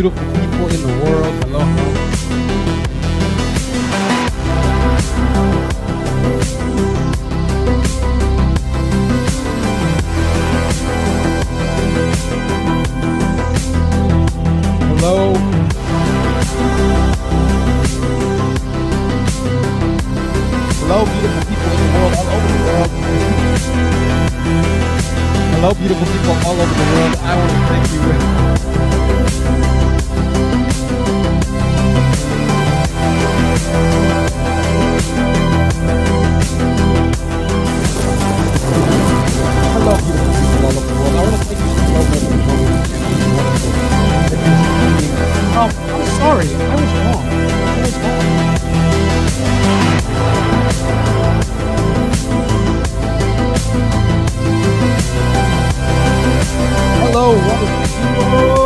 beautiful people in the world. Hello, hello. Hello, beautiful people in the world, all over the world. Hello, beautiful people all over the world. I want to thank you. Hello, beautiful people all over the world. I want to thank you so much for joining me. Oh, I'm sorry. I was wrong. Hello, wonderful people.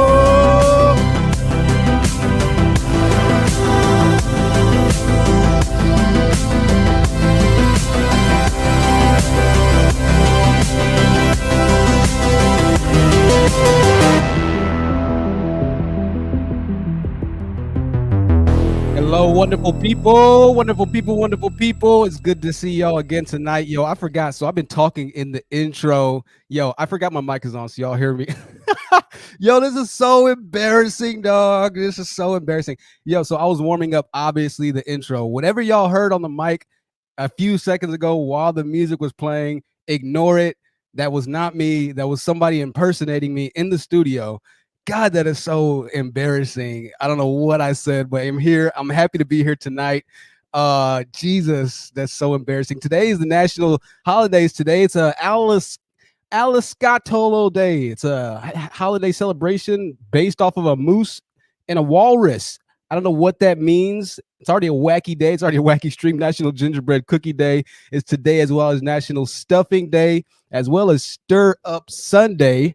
Hello, wonderful people, wonderful people, wonderful people. It's good to see y'all again tonight. Yo, I forgot. So I've been talking in the intro. Yo, I forgot my mic is on, so y'all hear me. Yo, this is so embarrassing, dog. This is so embarrassing. Yo, so I was warming up, obviously, the intro. Whatever y'all heard on the mic a few seconds ago while the music was playing, ignore it. That was not me. That was somebody impersonating me in the studio. God, that is so embarrassing. I don't know what I said, but I'm here. I'm happy to be here tonight. Jesus, that's so embarrassing. Today is the national holidays. Today it's a Aliscatolo Day. It's a holiday celebration based off of a moose and a walrus. I don't know what that means. It's already a wacky day. It's already a wacky stream. National Gingerbread Cookie Day is today, as well as National Stuffing Day, as well as Stir Up Sunday.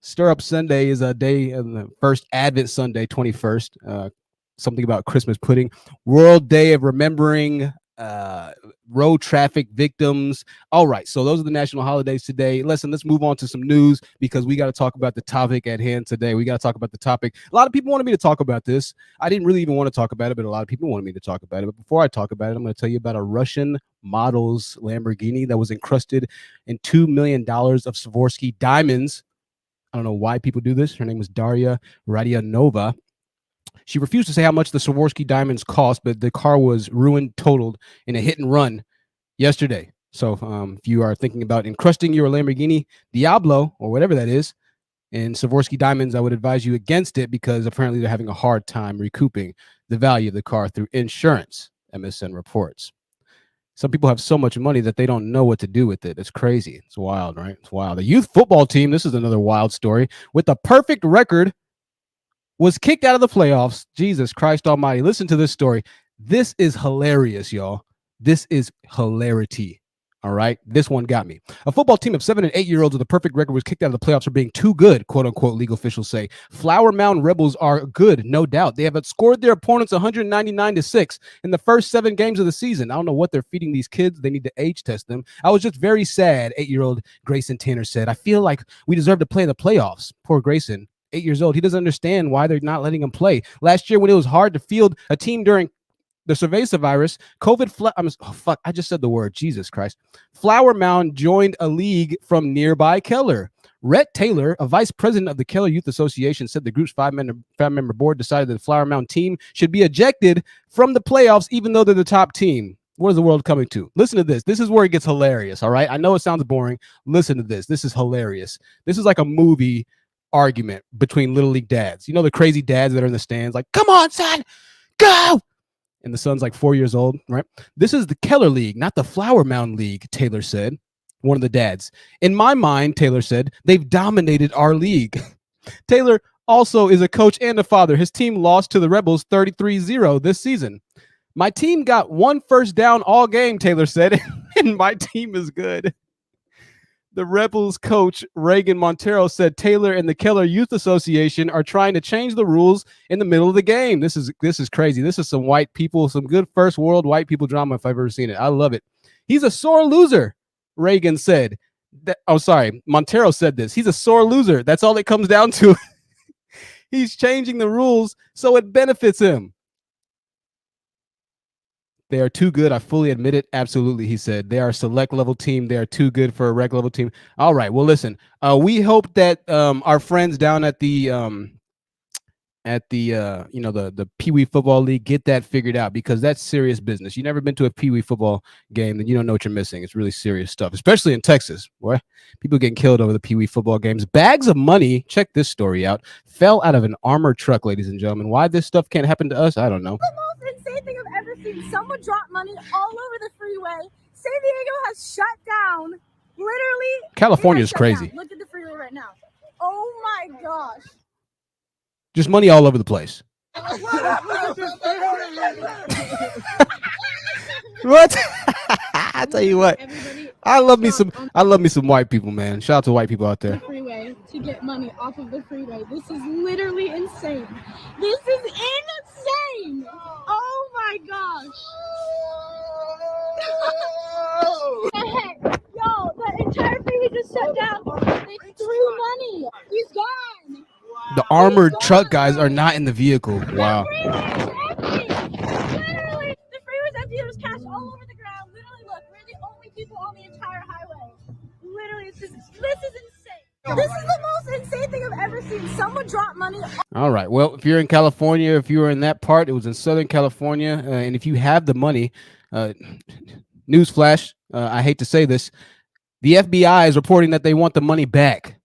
Stir Up Sunday is a day of the first Advent Sunday, 21st. Something about Christmas pudding. World Day of Remembering Road Traffic Victims. All right, so those are the national holidays today. Listen, let's move on to some news because we got to talk about the topic at hand today. We got to talk about the topic. A lot of people wanted me to talk about this. I didn't really even want to talk about it, but a lot of people wanted me to talk about it. But before I talk about it, I'm going to tell you about a Russian model's Lamborghini that was encrusted in $2 million of Swarovski diamonds. I don't know why people do this. Her name was Daria Radionova. She refused to say how much the Swarovski diamonds cost, but the car was ruined, totaled in a hit and run yesterday. So if you are thinking about encrusting your Lamborghini Diablo or whatever that is in Swarovski diamonds, I would advise you against it because apparently they're having a hard time recouping the value of the car through insurance, MSN reports. Some people have so much money that they don't know what to do with it. It's crazy. It's wild, right? It's wild. The youth football team, this is another wild story, with a perfect record, was kicked out of the playoffs. Jesus Christ almighty. Listen to this story. This is hilarious, y'all. This is hilarity. All right. This one got me. A football team of 7 and 8-year-olds with a perfect record was kicked out of the playoffs for being too good, quote unquote, legal officials say. Flower Mound Rebels are good, no doubt. They have outscored their opponents 199-6 in the first 7 games of the season. I don't know what they're feeding these kids. They need to age test them. I was just very sad, 8-year-old Grayson Tanner said. I feel like we deserve to play in the playoffs. Poor Grayson, 8 years old. He doesn't understand why they're not letting him play. Last year when it was hard to field a team during the cerveza virus, I just said the word, Jesus Christ. Flower Mound joined a league from nearby Keller. Rhett Taylor, a vice president of the Keller Youth Association, said the group's five-member board decided that the Flower Mound team should be ejected from the playoffs, even though they're the top team. What is the world coming to? Listen to this. This is where it gets hilarious, all right? I know it sounds boring. Listen to this. This is hilarious. This is like a movie argument between Little League dads. You know the crazy dads that are in the stands like, come on, son, go! And the son's like 4 years old, right? This is the Keller League, not the Flower Mound League, Taylor said, one of the dads. In my mind, Taylor said, they've dominated our league. Taylor also is a coach and a father. His team lost to the Rebels 33-0 this season. My team got 1 first down all game, Taylor said, and my team is good. The Rebels coach, Reagan Montero, said Taylor and the Keller Youth Association are trying to change the rules in the middle of the game. This is crazy. This is some white people, some good first world white people drama if I've ever seen it. I love it. He's a sore loser, Reagan said. Montero said this. He's a sore loser. That's all it comes down to. He's changing the rules so it benefits him. They are too good. I fully admit it. Absolutely, he said. They are a select level team. They are too good for a rec level team. All right. Well, listen. We hope that our friends down at the the Pee Wee Football League get that figured out, because that's serious business. You never been to a Pee Wee football game, then you don't know what you're missing. It's really serious stuff, especially in Texas. Boy, people getting killed over the Pee Wee football games. Bags of money. Check this story out. Fell out of an armored truck, ladies and gentlemen. Why this stuff can't happen to us, I don't know. The most insane thing I've ever seen. Someone drop money all over the freeway. San Diego has shut down. Literally, California is crazy. Down. Look at the freeway right now. Oh my gosh. Just money all over the place. What? I tell you what. I love me some white people, man. Shout out to white people out there. Freeway to get money off of the freeway. This is literally insane. This is insane. Oh my gosh. Yo, the entire freeway just shut down. They threw money. He's gone. The armored truck guys are not in the vehicle. Wow. The freeway is empty. Literally, the freeway's empty. There's cash all over the ground. Literally, look, we're the only people on the entire highway. Literally, this is insane. This is the most insane thing I've ever seen. Someone drop money. All right. Well, if you're in California, if you were in that part, it was in Southern California. And if you have the money, newsflash, I hate to say this, the FBI is reporting that they want the money back.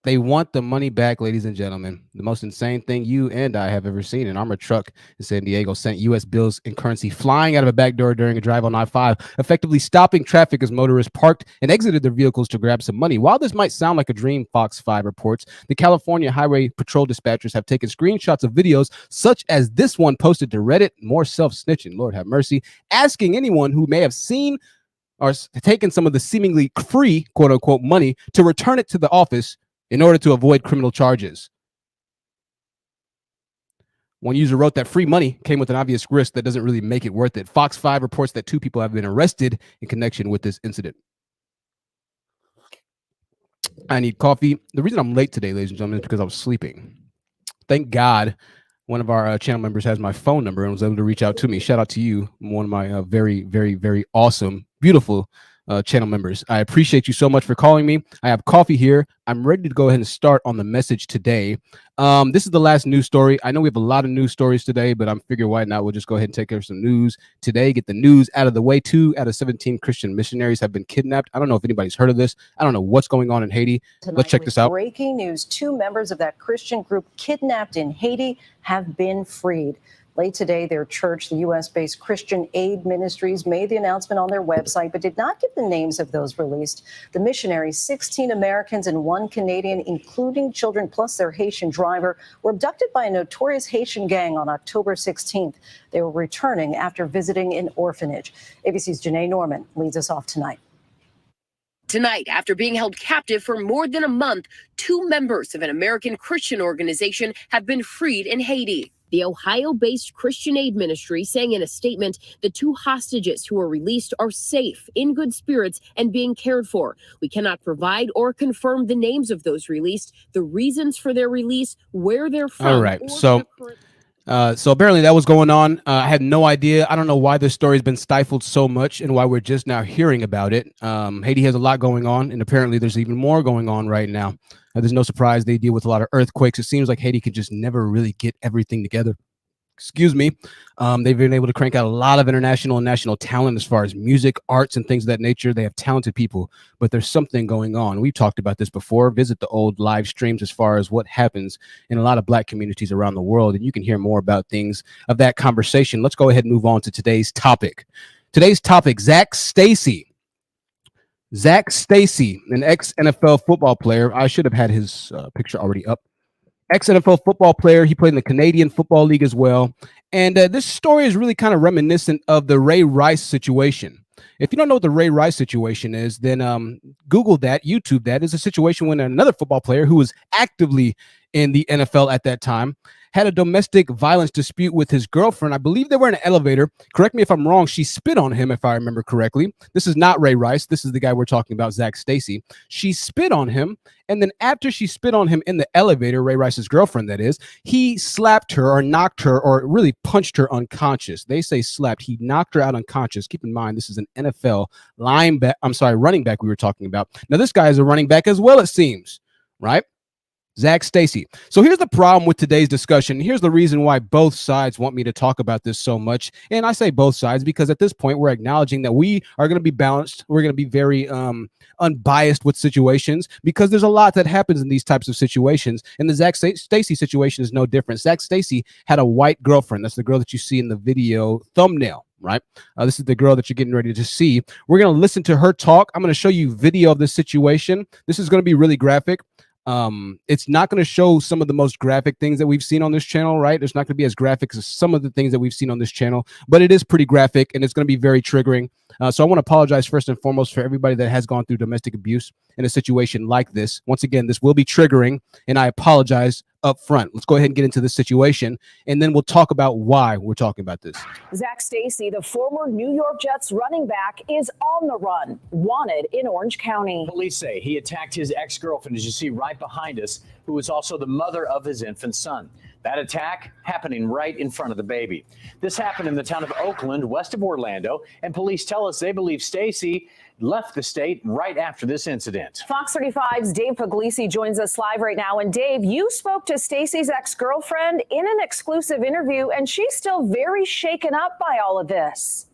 They want the money back, ladies and gentlemen. The most insane thing you and I have ever seen. An armored truck in San Diego sent U.S. bills and currency flying out of a back door during a drive on I-5, effectively stopping traffic as motorists parked and exited their vehicles to grab some money. While this might sound like a dream, Fox 5 reports, the California Highway Patrol dispatchers have taken screenshots of videos such as this one posted to Reddit, more self-snitching, Lord have mercy, asking anyone who may have seen or taken some of the seemingly free, quote-unquote, money to return it to the office in order to avoid criminal charges. One user wrote that free money came with an obvious risk that doesn't really make it worth it. Fox 5 reports that 2 people have been arrested in connection with this incident. I need coffee. The reason I'm late today, ladies and gentlemen, is because I was sleeping. Thank God one of our channel members has my phone number and was able to reach out to me. Shout out to you, one of my very, very, very awesome, beautiful channel members. I appreciate you so much for calling me. I have coffee here. I'm ready to go ahead and start on the message today. This is the last news story. I know we have a lot of news stories today, but I'm figuring why not? We'll just go ahead and take care of some news today. Get the news out of the way. 2 out of 17 Christian missionaries have been kidnapped. I don't know if anybody's heard of this. I don't know what's going on in Haiti. Let's check this out. Breaking news: 2 members of that Christian group kidnapped in Haiti have been freed. Late today, their church, the U.S.-based Christian Aid Ministries, made the announcement on their website, but did not give the names of those released. The missionaries, 16 Americans and 1 Canadian, including children plus their Haitian driver, were abducted by a notorious Haitian gang on October 16th. They were returning after visiting an orphanage. ABC's Janae Norman leads us off tonight. Tonight, after being held captive for more than a month, 2 members of an American Christian organization have been freed in Haiti. The Ohio-based Christian Aid Ministry saying in a statement the 2 hostages who were released are safe, in good spirits, and being cared for. We cannot provide or confirm the names of those released, the reasons for their release, where they're from. All right, so apparently that was going on. I had no idea. I don't know why this story has been stifled so much and why we're just now hearing about it. Haiti has a lot going on, and apparently there's even more going on right now. There's no surprise they deal with a lot of earthquakes. It seems like Haiti can just never really get everything together. Excuse me. They've been able to crank out a lot of international and national talent as far as music, arts, and things of that nature. They have talented people, but there's something going on. We've talked about this before. Visit the old live streams as far as what happens in a lot of Black communities around the world, and you can hear more about things of that conversation. Let's go ahead and move on to today's topic. Today's topic, Zac Stacey. Zac Stacey, an ex-NFL football player. I should have had his picture already up. Ex-NFL football player. He played in the Canadian Football League as well. And this story is really kind of reminiscent of the Ray Rice situation. If you don't know what the Ray Rice situation is, then Google that, YouTube that. It's a situation when another football player who was actively in the NFL at that time had a domestic violence dispute with his girlfriend. I believe they were in an elevator. Correct me if I'm wrong. She spit on him, if I remember correctly. This is not Ray Rice. This is the guy we're talking about, Zac Stacey. She spit on him. And then after she spit on him in the elevator, Ray Rice's girlfriend, that is, he slapped her or knocked her or really punched her unconscious. They say slapped. He knocked her out unconscious. Keep in mind, this is an NFL running back we were talking about. Now, this guy is a running back as well, it seems, right? Zac Stacey. So here's the problem with today's discussion. Here's the reason why both sides want me to talk about this so much. And I say both sides because at this point, we're acknowledging that we are going to be balanced. We're going to be very unbiased with situations because there's a lot that happens in these types of situations. And the Zac Stacey situation is no different. Zac Stacey had a white girlfriend. That's the girl that you see in the video thumbnail. Right. This is the girl that you're getting ready to see. We're going to listen to her talk. I'm going to show you video of this situation. This is going to be really graphic. It's not going to show some of the most graphic things that we've seen on this channel, right? It's not going to be as graphic as some of the things that we've seen on this channel, but it is pretty graphic and it's going to be very triggering. So I want to apologize first and foremost for everybody that has gone through domestic abuse in a situation like this. Once again, this will be triggering and I apologize up front. Let's go ahead and get into this situation and then we'll talk about why we're talking about this. Zac Stacey, the former New York Jets running back, is on the run, wanted in Orange County. Police say he attacked his ex-girlfriend, as you see right behind us, who is also the mother of his infant son. That attack happening right in front of the baby. This happened in the town of Oakland, west of Orlando, and police tell us they believe Stacey left the state right after this incident. Fox 35's Dave Puglisi joins us live right now. And Dave, you spoke to Stacey's ex-girlfriend in an exclusive interview, and she's still very shaken up by all of this.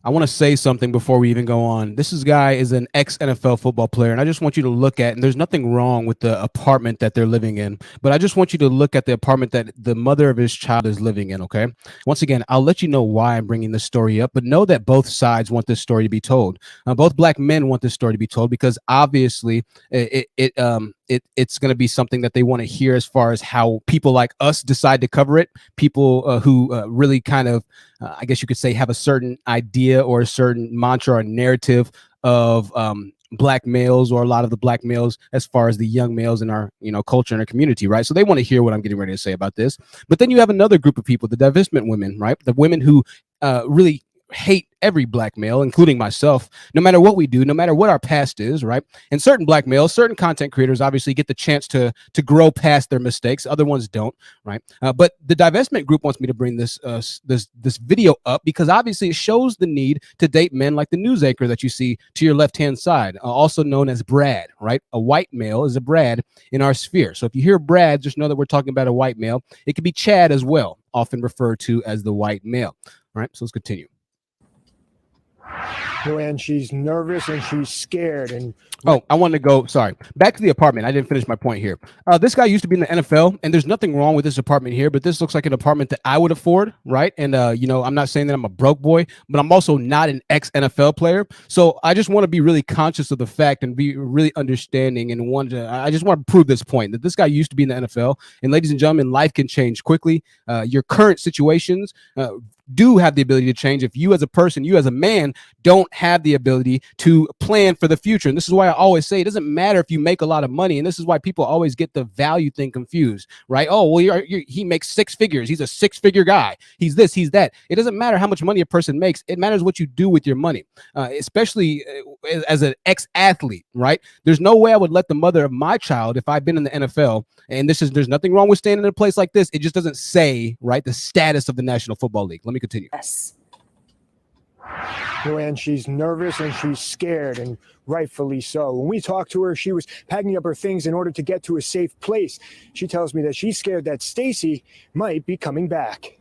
I want to say something before we even go on. This guy is an ex-NFL football player, and I just want you to look at, and there's nothing wrong with the apartment that they're living in, but I just want you to look at the apartment that the mother of his child is living in, okay? Once again, I'll let you know why I'm bringing this story up, but know that both sides want this story to be told. Both black men want this story to be told because obviously it's going to be something that they want to hear as far as how people like us decide to cover it. People who really kind of, I guess you could say, have a certain idea or a certain mantra or narrative of black males, or a lot of the black males as far as the young males in our culture and our community, right? So they want to hear what I'm getting ready to say about this. But then you have another group of people, the divestment women, right? The women who really hate every black male, including myself, no matter what we do, no matter what our past is, right? And certain black males, certain content creators obviously get the chance to grow past their mistakes. Other ones don't, right? But the divestment group wants me to bring this video up because obviously it shows the need to date men like the news anchor that you see to your left-hand side, also known as Brad, right? A white male is a Brad in our sphere. So if you hear Brad, just know that we're talking about a white male. It could be Chad as well, often referred to as the white male, right? So let's continue. And she's nervous and she's scared. And I want to go, sorry, back to the apartment. I didn't finish my point here. This guy used to be in the NFL, and there's nothing wrong with this apartment here, but this looks like an apartment that I would afford, right? And, I'm not saying that I'm a broke boy, but I'm also not an ex-NFL player. So I just want to be really conscious of the fact and be really understanding and I just want to prove this point that this guy used to be in the NFL. And ladies and gentlemen, life can change quickly. Your current situations do have the ability to change if you as a person, you as a man, don't have the ability to plan for the future. And this is why I always say it doesn't matter if you make a lot of money. And this is why people always get the value thing confused, right? Oh, well, he makes six figures. He's a six-figure guy. He's this, he's that. It doesn't matter how much money a person makes. It matters what you do with your money, especially as an ex-athlete, right? There's no way I would let the mother of my child, if I've been in the NFL, and there's nothing wrong with staying in a place like this. It just doesn't say, right, the status of the National Football League. Let me continue. Yes. And she's nervous and she's scared, and rightfully so. When we talked to her, she was packing up her things in order to get to a safe place. She tells me that she's scared that Stacey might be coming back.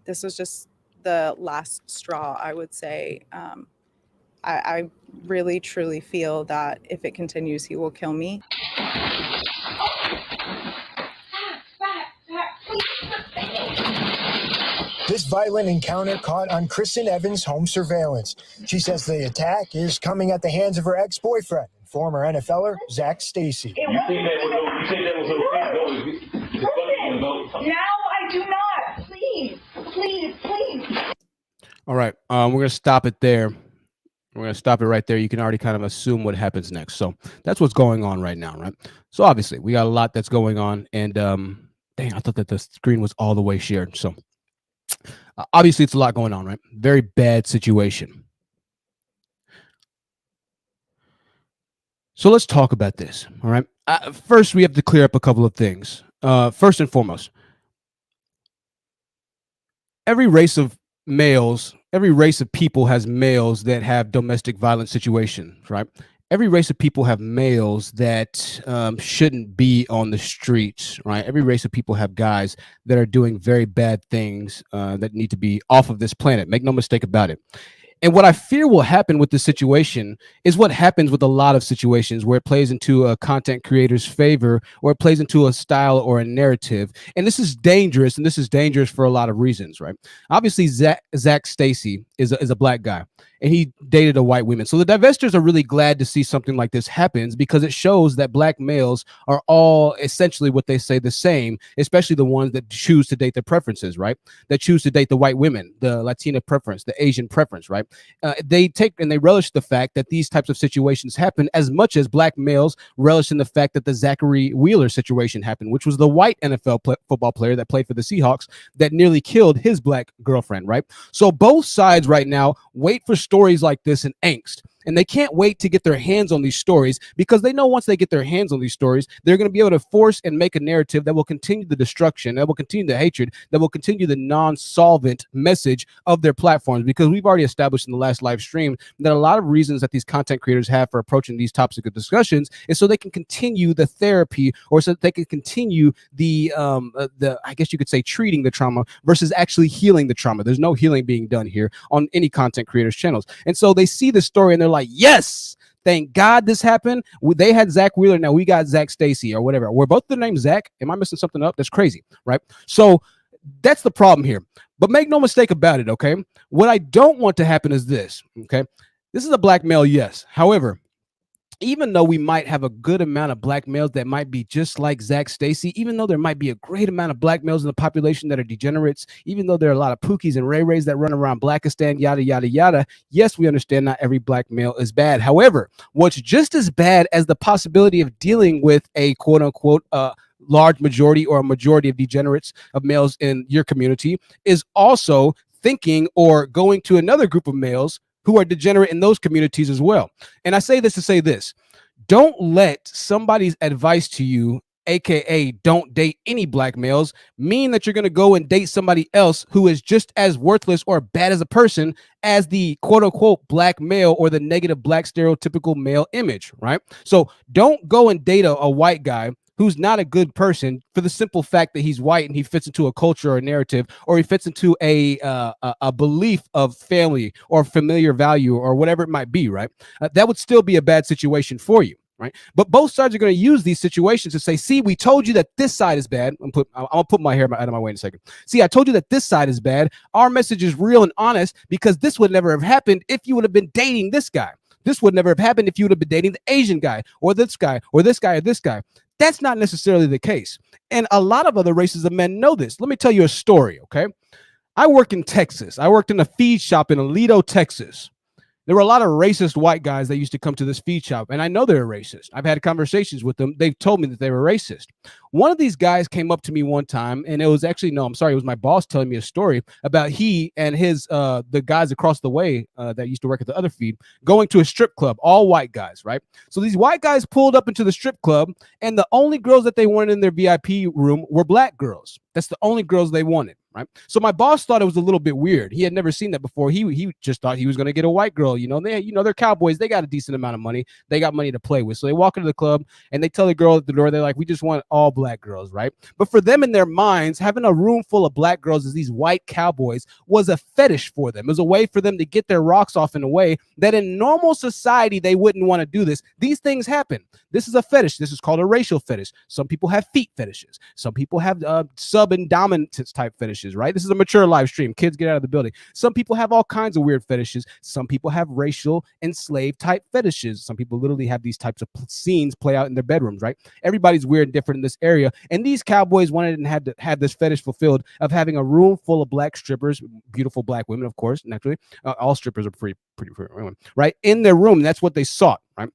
This was just the last straw, I would say. I really, truly feel that if it continues, he will kill me. This violent encounter caught on Kristen Evans' home surveillance. She says the attack is coming at the hands of her ex-boyfriend, former NFLer Zac Stacey. You think that was okay? Now I do not. Please, please, please. All right. We're going to stop it there. We're going to stop it right there. You can already kind of assume what happens next. So that's what's going on right now, right? So obviously we got a lot that's going on, and Dang, I thought that the screen was all the way shared. So obviously it's a lot going on, right? Very bad situation. So let's talk about this. All right. First, we have to clear up a couple of things. First and foremost, every race of males, every race of people has males that have domestic violence situations, right? Every race of people have males that shouldn't be on the streets, right? Every race of people have guys that are doing very bad things that need to be off of this planet. Make no mistake about it. And what I fear will happen with this situation is what happens with a lot of situations where it plays into a content creator's favor or it plays into a style or a narrative. And this is dangerous. And this is dangerous for a lot of reasons, right? Obviously, Zac Stacey is a black guy and he dated a white woman. So the divestors are really glad to see something like this happens because it shows that black males are all essentially what they say the same, especially the ones that choose to date their preferences, right? That choose to date the white women, the Latina preference, the Asian preference, right? They take and they relish the fact that these types of situations happen as much as black males relish in the fact that the Zachary Wheeler situation happened, which was the white NFL football player that played for the Seahawks that nearly killed his black girlfriend, right? So both sides right now wait for stories like this and angst. And they can't wait to get their hands on these stories because they know once they get their hands on these stories, they're going to be able to force and make a narrative that will continue the destruction, that will continue the hatred, that will continue the non-solvent message of their platforms. Because we've already established in the last live stream that a lot of reasons that these content creators have for approaching these topics of discussions is so they can continue the therapy or so that they can continue the I guess you could say treating the trauma versus actually healing the trauma. There's no healing being done here on any content creators' channels. And so they see the story and they're like, yes, thank God this happened. They had Zac Wheeler. Now we got Zac Stacey or whatever. We're both the name Zac. Am I missing something up? That's crazy, right? So that's the problem here. But make no mistake about it, okay? What I don't want to happen is this, okay? This is a black male, yes. However, even though we might have a good amount of black males that might be just like Zac Stacey, even though there might be a great amount of black males in the population that are degenerates, even though there are a lot of Pookies and Ray Rays that run around Blackistan, yada, yada, yada, yes, we understand not every black male is bad. However, what's just as bad as the possibility of dealing with a quote unquote large majority or a majority of degenerates of males in your community is also thinking or going to another group of males who are degenerate in those communities as well. And I say this to say this: don't let somebody's advice to you, aka don't date any black males, mean that you're going to go and date somebody else who is just as worthless or bad as a person as the quote unquote black male or the negative black stereotypical male image, right? So don't go and date a white guy who's not a good person for the simple fact that he's white and he fits into a culture or a narrative, or he fits into a belief of family or familiar value or whatever it might be, right? That would still be a bad situation for you, right? But both sides are going to use these situations to say, see, we told you that this side is bad. I'm gonna put my hair out of my way in a second. See, I told you that this side is bad. Our message is real and honest because this would never have happened if you would have been dating this guy. This would never have happened if you would have been dating the Asian guy or this guy or this guy or this guy. That's not necessarily the case. And a lot of other races of men know this. Let me tell you a story, okay? I work in Texas. I worked in a feed shop in Aledo, Texas. There were a lot of racist white guys that used to come to this feed shop, and I know they're racist. I've had conversations with them. They've told me that they were racist. One of these guys came up to me one time, and it was actually, no, I'm sorry, it was my boss telling me a story about he and his, the guys across the way that used to work at the other feed, going to a strip club, all white guys, right? So these white guys pulled up into the strip club, and the only girls that they wanted in their VIP room were black girls. That's the only girls they wanted. Right. So my boss thought it was a little bit weird. He had never seen that before. He just thought he was going to get a white girl. You know, they're cowboys. They got a decent amount of money. They got money to play with. So they walk into the club and they tell the girl at the door, they're like, we just want all black girls. Right. But for them in their minds, having a room full of black girls as these white cowboys was a fetish for them. It was a way for them to get their rocks off in a way that in normal society, they wouldn't want to do this. These things happen. This is a fetish. This is called a racial fetish. Some people have feet fetishes. Some people have sub and dominance type fetishes. Right? This is a mature live stream. Kids, get out of the building. Some people have all kinds of weird fetishes. Some people have racial enslaved type fetishes. Some people literally have these types of scenes play out in their bedrooms, right? Everybody's weird and different in this area. And these cowboys wanted and had to have this fetish fulfilled of having a room full of black strippers, beautiful black women, of course, naturally. All strippers are pretty, right? In their room. That's what they sought, right?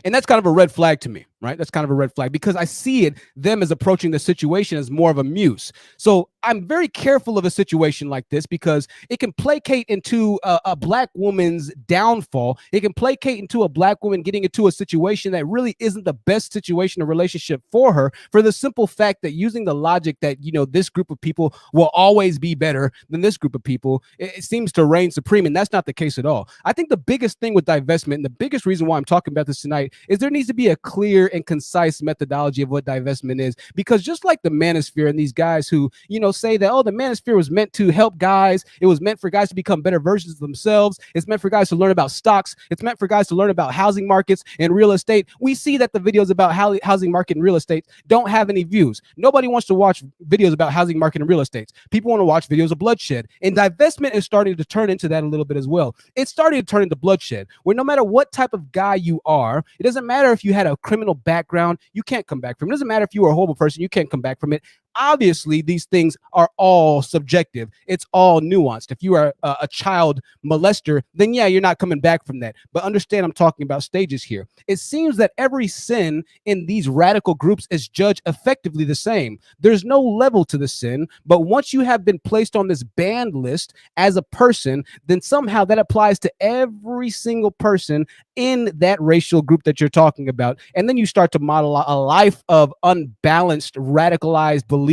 And that's kind of a red flag to me. right? That's kind of a red flag because I see them as approaching the situation as more of a muse. So I'm very careful of a situation like this because it can placate into a black woman's downfall. It can placate into a black woman getting into a situation that really isn't the best situation or relationship for her, for the simple fact that using the logic that, this group of people will always be better than this group of people, it seems to reign supreme. And that's not the case at all. I think the biggest thing with divestment, and the biggest reason why I'm talking about this tonight, is there needs to be a clear and concise methodology of what divestment is. Because just like the manosphere and these guys who, say that, the manosphere was meant to help guys. It was meant for guys to become better versions of themselves. It's meant for guys to learn about stocks. It's meant for guys to learn about housing markets and real estate. We see that the videos about housing market and real estate don't have any views. Nobody wants to watch videos about housing market and real estate. People want to watch videos of bloodshed. And divestment is starting to turn into that a little bit as well. It's starting to turn into bloodshed, where no matter what type of guy you are, it doesn't matter if you had a criminal background, you can't come back from it. It doesn't matter if you were a horrible person, you can't come back from it. Obviously, these things are all subjective. It's all nuanced. If you are a child molester, then yeah, you're not coming back from that. But understand, I'm talking about stages here. It seems that every sin in these radical groups is judged effectively the same. There's no level to the sin, but once you have been placed on this banned list as a person, then somehow that applies to every single person in that racial group that you're talking about. And then you start to model a life of unbalanced, radicalized beliefs,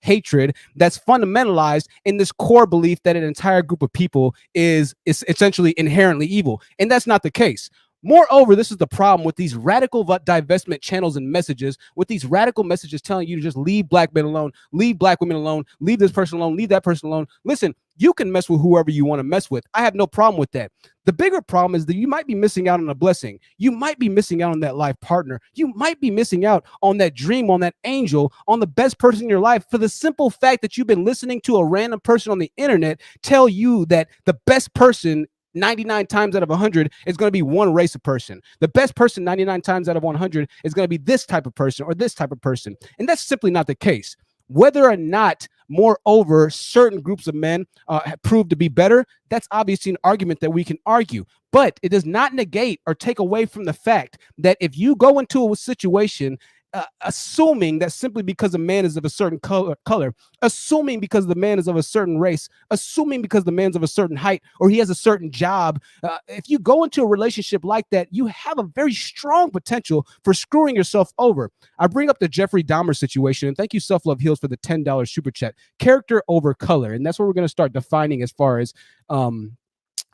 hatred that's fundamentalized in this core belief that an entire group of people is essentially inherently evil. And that's not the case. Moreover, this is the problem with these radical divestment channels and messages, with these radical messages telling you to just leave black men alone, leave black women alone, leave this person alone, leave that person alone. Listen, you can mess with whoever you want to mess with. I have no problem with that. The bigger problem is that you might be missing out on a blessing. You might be missing out on that life partner. You might be missing out on that dream, on that angel, on the best person in your life, for the simple fact that you've been listening to a random person on the internet tell you that the best person 99 times out of 100 is going to be one race of person. The best person 99 times out of 100 is going to be this type of person or this type of person. And that's simply not the case. Whether or not, moreover, certain groups of men prove to be better, that's obviously an argument that we can argue. But it does not negate or take away from the fact that if you go into a situation assuming that simply because a man is of a certain color, assuming because the man is of a certain race, assuming because the man's of a certain height or he has a certain job, if you go into a relationship like that, you have a very strong potential for screwing yourself over. I bring up the Jeffrey Dahmer situation, and thank you, Self Love Heals, for the $10 super chat. Character over color, and that's what we're going to start defining as far as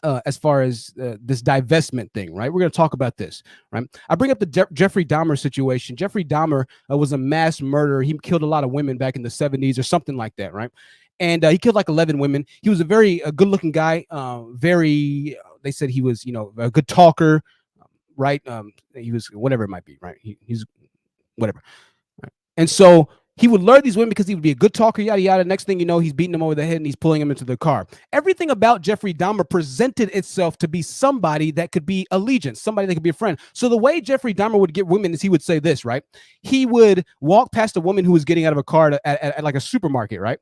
this divestment thing, right? We're going to talk about this, right? I bring up the Jeffrey Dahmer situation. Jeffrey Dahmer was a mass murderer. He killed a lot of women back in the 70s or something like that, right? And he killed like 11 women. He was a very good-looking guy. They said he was, a good talker, right? He was whatever it might be, right? He's whatever. Right? And so he would lure these women because he would be a good talker, yada, yada. Next thing you know, he's beating them over the head and he's pulling them into the car. Everything about Jeffrey Dahmer presented itself to be somebody that could be allegiance, somebody that could be a friend. So the way Jeffrey Dahmer would get women is he would say this, right? He would walk past a woman who was getting out of a car at like a supermarket, right?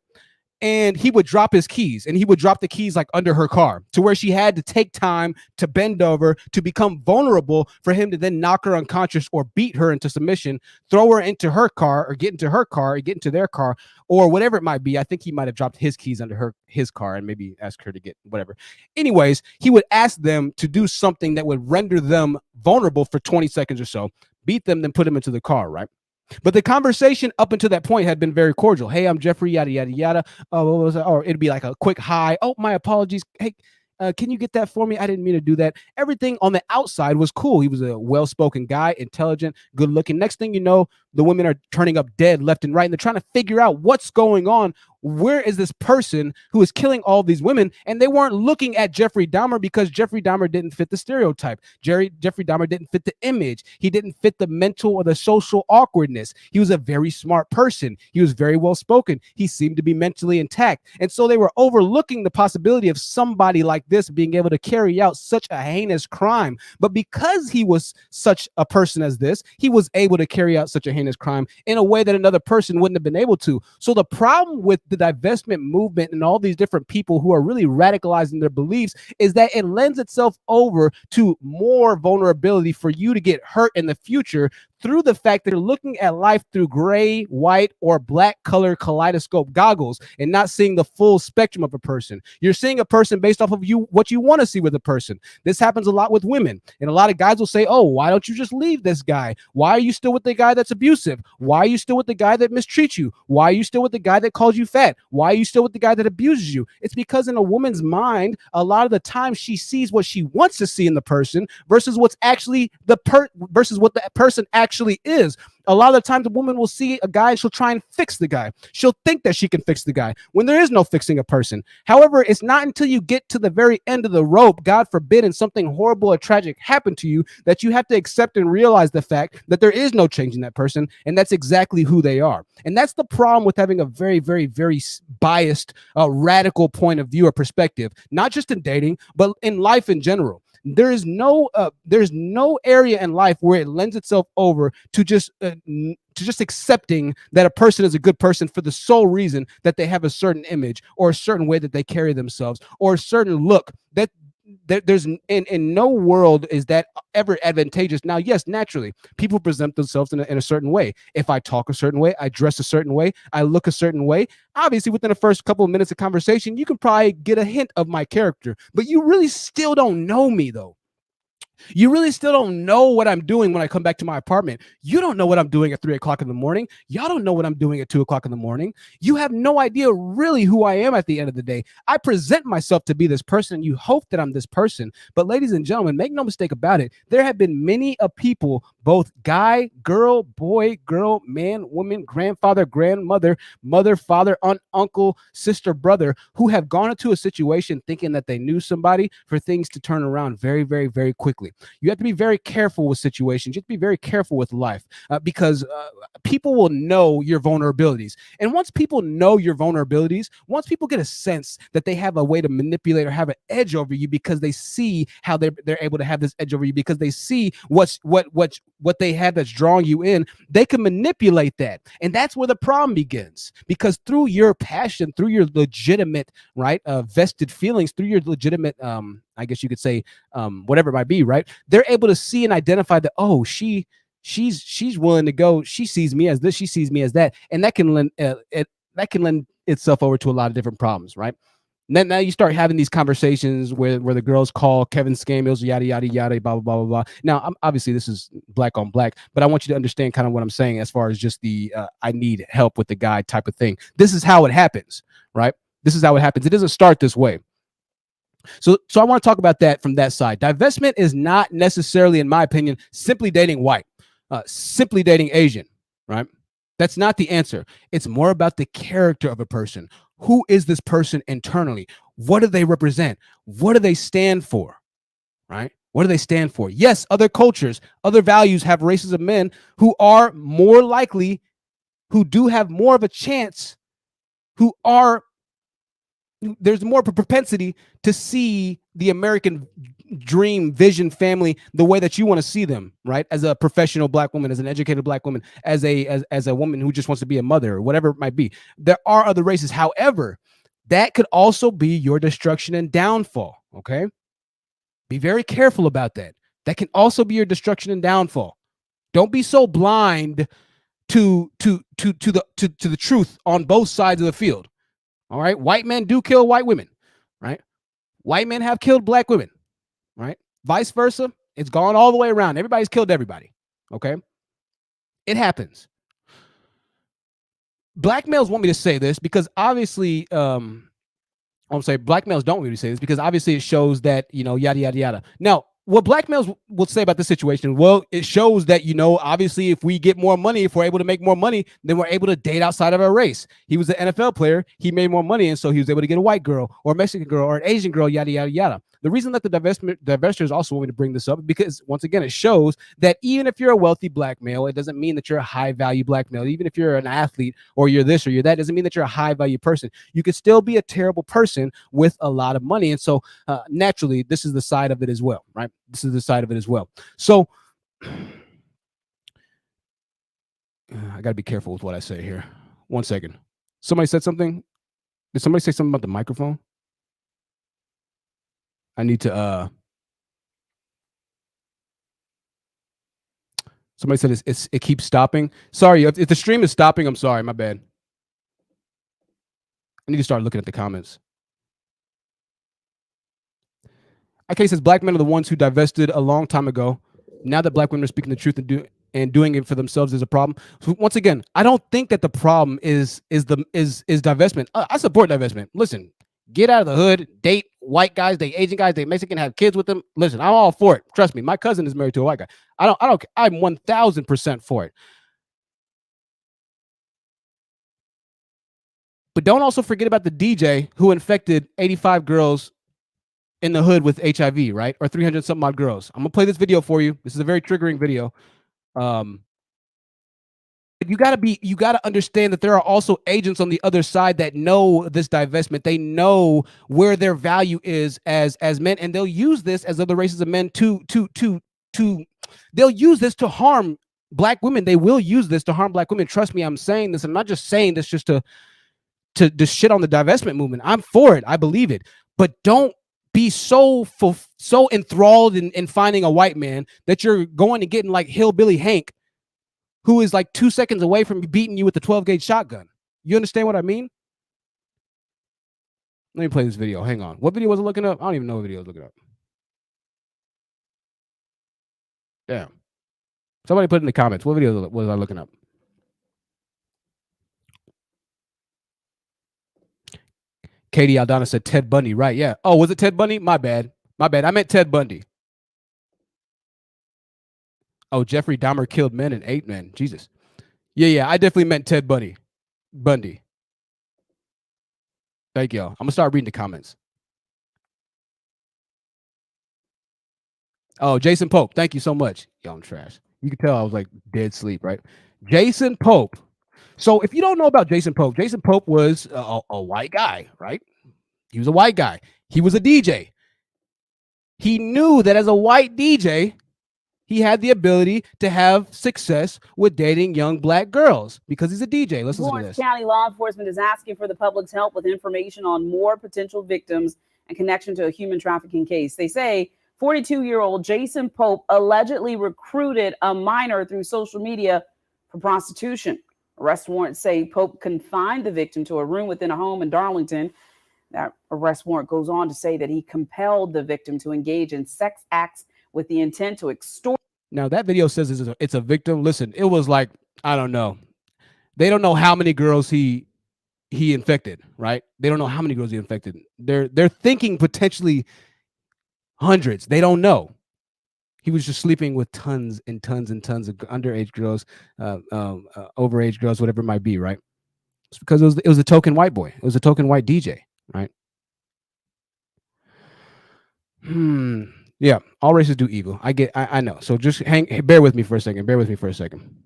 And he would drop his keys, and he would drop the keys like under her car to where she had to take time to bend over to become vulnerable for him to then knock her unconscious or beat her into submission, throw her into her car or get into her car or get into their car or whatever it might be. I think he might have dropped his keys under his car and maybe ask her to get whatever. Anyways, he would ask them to do something that would render them vulnerable for 20 seconds or so, beat them, then put them into the car, right? But the conversation up until that point had been very cordial. Hey, I'm Jeffrey, yada, yada, yada. What was it? Or it'd be like a quick hi. Oh, my apologies. Hey, can you get that for me? I didn't mean to do that. Everything on the outside was cool. He was a well-spoken guy, intelligent, good-looking. Next thing you know, the women are turning up dead left and right, and they're trying to figure out what's going on. Where is this person who is killing all these women? And they weren't looking at Jeffrey Dahmer because Jeffrey Dahmer didn't fit the stereotype. Jeffrey Dahmer didn't fit the image. He didn't fit the mental or the social awkwardness. He was a very smart person. He was very well spoken. He seemed to be mentally intact. And so they were overlooking the possibility of somebody like this being able to carry out such a heinous crime. But because he was such a person as this, he was able to carry out such a heinous crime in a way that another person wouldn't have been able to. So the problem with the divestment movement and all these different people who are really radicalizing their beliefs is that it lends itself over to more vulnerability for you to get hurt in the future through the fact that you're looking at life through gray, white, or black color kaleidoscope goggles and not seeing the full spectrum of a person. You're seeing a person based off of what you want to see with a person. This happens a lot with women. And a lot of guys will say, oh, why don't you just leave this guy? Why are you still with the guy that's abusive? Why are you still with the guy that mistreats you? Why are you still with the guy that calls you fat? Why are you still with the guy that abuses you? It's because in a woman's mind, a lot of the time she sees what she wants to see in the person versus what's actually versus what the person actually is. A lot of the times, a woman will see a guy and she'll try and fix the guy. She'll think that she can fix the guy when there is no fixing a person. However, it's not until you get to the very end of the rope, God forbid, and something horrible or tragic happened to you, that you have to accept and realize the fact that there is no changing that person, and that's exactly who they are. And that's the problem with having a very, very, very biased, radical point of view or perspective, not just in dating, but in life in general. There's no area in life where it lends itself over to just accepting that a person is a good person for the sole reason that they have a certain image or a certain way that they carry themselves or a certain look. That there's in no world is that ever advantageous. Now, yes, naturally, people present themselves in a certain way. If I talk a certain way, I dress a certain way, I look a certain way, obviously within the first couple of minutes of conversation, you can probably get a hint of my character, but you really still don't know me, though. You really still don't know what I'm doing when I come back to my apartment. You don't know what I'm doing at 3 o'clock in the morning. Y'all don't know what I'm doing at 2 o'clock in the morning. You have no idea really who I am at the end of the day. I present myself to be this person, and you hope that I'm this person. But ladies and gentlemen, make no mistake about it. There have been many people, both guy, girl, boy, girl, man, woman, grandfather, grandmother, mother, father, aunt, uncle, sister, brother, who have gone into a situation thinking that they knew somebody for things to turn around very, very, very quickly. You have to be very careful with situations. You have to be very careful with life because people will know your vulnerabilities. And once people know your vulnerabilities, once people get a sense that they have a way to manipulate or have an edge over you because they see how they're able to have this edge over you, because they see what they have that's drawing you in, they can manipulate that. And that's where the problem begins, because through your passion, through your legitimate, right, vested feelings, through your legitimate, I guess you could say, whatever it might be, right? They're able to see and identify that, oh, she's willing to go. She sees me as this. She sees me as that, and that can lend itself over to a lot of different problems, right? Now you start having these conversations where the girls call Kevin Scamills, yada yada yada, blah blah blah blah blah. Now, obviously this is black on black, but I want you to understand kind of what I'm saying as far as just the I need help with the guy type of thing. This is how it happens, right? This is how it happens. It doesn't start this way. So I want to talk about that from that side. Divestment is not necessarily, in my opinion, simply dating white, simply dating Asian, right? That's not the answer. It's more about the character of a person. Who is this person internally? What do they represent? What do they stand for, right? What do they stand for? Yes, other cultures, other values have races of men who are more likely, who do have more of a chance, there's more propensity to see the American dream, vision, family the way that you want to see them, right? As a professional black woman, as an educated black woman, as a woman who just wants to be a mother, or whatever it might be. There are other races. However, that could also be your destruction and downfall. Okay, be very careful about that. That can also be your destruction and downfall. Don't be so blind to the truth on both sides of the field. All right. White men do kill white women, right? White men have killed black women, right? Vice versa. It's gone all the way around. Everybody's killed everybody. Okay. It happens. Black males want me to say this because obviously, I'm saying black males don't want me to say this because obviously it shows that, yada, yada, yada. Now, what black males will say about this situation, well, it shows that, obviously if we get more money, if we're able to make more money, then we're able to date outside of our race. He was an NFL player. He made more money. And so he was able to get a white girl or a Mexican girl or an Asian girl, yada, yada, yada. The reason that the divestors also want me to bring this up is because, once again, it shows that even if you're a wealthy black male, it doesn't mean that you're a high value black male. Even if you're an athlete or you're this or you're that, doesn't mean that you're a high value person. You could still be a terrible person with a lot of money. And so naturally, this is the side of it as well, right? This is the side of it as well. So I got to be careful with what I say here. 1 second. Somebody said something. Did somebody say something about the microphone? I need to Somebody said it keeps stopping. Sorry, if the stream is stopping, I'm sorry. My bad. I need to start looking at the comments. Okay, says black men are the ones who divested a long time ago. Now that black women are speaking the truth and doing it for themselves is a problem. So once again, I don't think that the problem is divestment. I support divestment. Listen, get out of the hood, date white guys, date Asian guys, date Mexican, have kids with them. Listen, I'm all for it. Trust me, my cousin is married to a white guy. I'm 1000% for it. But don't also forget about the DJ who infected 85 girls in the hood with HIV, right? Or 300 something odd girls. I'm gonna play this video for you. This is a very triggering video. You gotta understand that there are also agents on the other side that know this divestment. They know where their value is as men, and they'll use this as other races of men to they'll use this to harm black women. They will use this to harm black women. Trust me, I'm saying this. I'm not just saying this just to shit on the divestment movement. I'm for it. I believe it. But don't be so enthralled in finding a white man that you're going to get in like Hillbilly Hank, who is like 2 seconds away from beating you with the 12-gauge shotgun. You understand what I mean? Let me play this video. Hang on. What video was I looking up? I don't even know what video I was looking up. Damn. Somebody put in the comments. What video was I looking up? Katie Aldana said Ted Bundy. Right, yeah. Oh, was it Ted Bundy? My bad. My bad. I meant Ted Bundy. Oh, Jeffrey Dahmer killed men and ate men. Jesus. Yeah. I definitely meant Ted Bundy. Thank y'all. I'm going to start reading the comments. Oh, Jason Pope. Thank you so much. Yo, I'm trash. You can tell I was like dead sleep, right? Jason Pope. So if you don't know about Jason Pope was a white guy, right? He was a white guy. He was a DJ. He knew that as a white DJ, he had the ability to have success with dating young black girls because he's a DJ. Listen to this. County law enforcement is asking for the public's help with information on more potential victims and connection to a human trafficking case. They say 42-year-old Jason Pope allegedly recruited a minor through social media for prostitution. Arrest warrants say Pope confined the victim to a room within a home in Darlington. That arrest warrant goes on to say that he compelled the victim to engage in sex acts with the intent to extort. Now, that video says it's a victim. Listen, it was like, I don't know. They don't know how many girls he infected, right? They don't know how many girls he infected. They're thinking potentially hundreds. They don't know. He was just sleeping with tons and tons and tons of underage girls, overage girls, whatever it might be, right? It's because it was a token white boy. It was a token white DJ, right? Yeah, all races do evil. I know. So just bear with me for a second.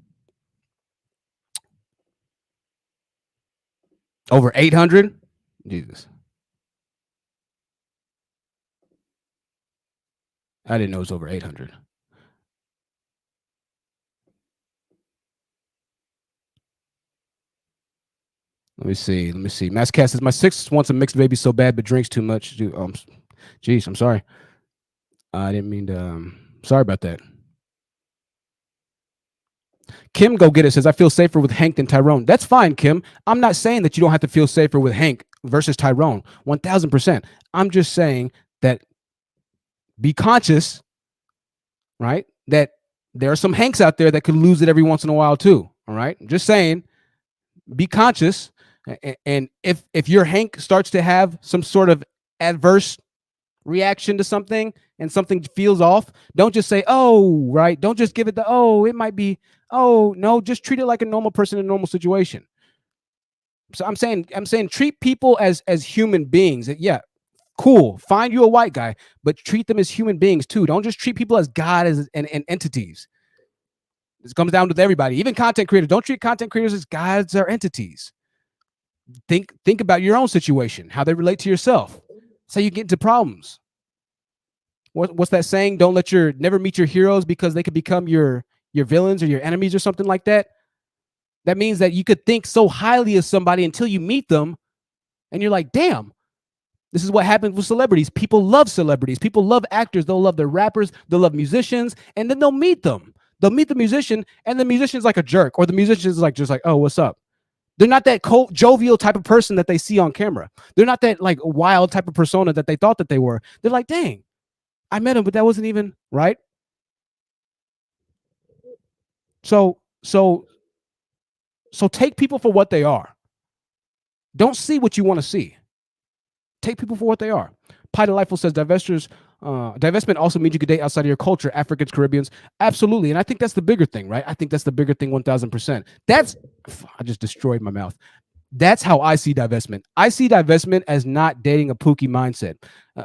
Over 800? Jesus. I didn't know it was over 800. Let me see. Masscast says, my 6 wants a mixed baby so bad, but drinks too much. Geez, I'm sorry. I didn't mean to. Sorry about that. Kim Go Get It says, I feel safer with Hank than Tyrone. That's fine, Kim. I'm not saying that you don't have to feel safer with Hank versus Tyrone. 1000%. I'm just saying that be conscious, right? That there are some Hanks out there that could lose it every once in a while too. All right. Just saying, be conscious. And if your Hank starts to have some sort of adverse reaction to something and something feels off, don't just say, oh, right. Don't just give it it might be, no, just treat it like a normal person in a normal situation. So I'm saying treat people as human beings. Yeah. Cool. Find you a white guy, but treat them as human beings too. Don't just treat people as God and entities. This comes down with everybody, even content creators. Don't treat content creators as gods or entities. Think about your own situation, how they relate to yourself. That's how you get into problems. What's that saying? Never meet your heroes because they could become your villains or your enemies or something like that. That means that you could think so highly of somebody until you meet them and you're like, damn. This is what happens with celebrities. People love celebrities. People love actors. They'll love their rappers. They'll love musicians. And then they'll meet them. They'll meet the musician, and the musician's like a jerk, or the musician's like just like, oh, what's up? They're not that jovial type of person that they see on camera. They're not that like wild type of persona that they thought that they were. They're like, dang, I met him, but that wasn't even right. So take people for what they are. Don't see what you want to see. Take people for what they are. Pie Delightful says divestment also means you could date outside of your culture, Africans, Caribbeans. Absolutely. And I think that's the bigger thing, right? I think that's the bigger thing 1000%. I just destroyed my mouth. That's how I see divestment. I see divestment as not dating a Pookie mindset.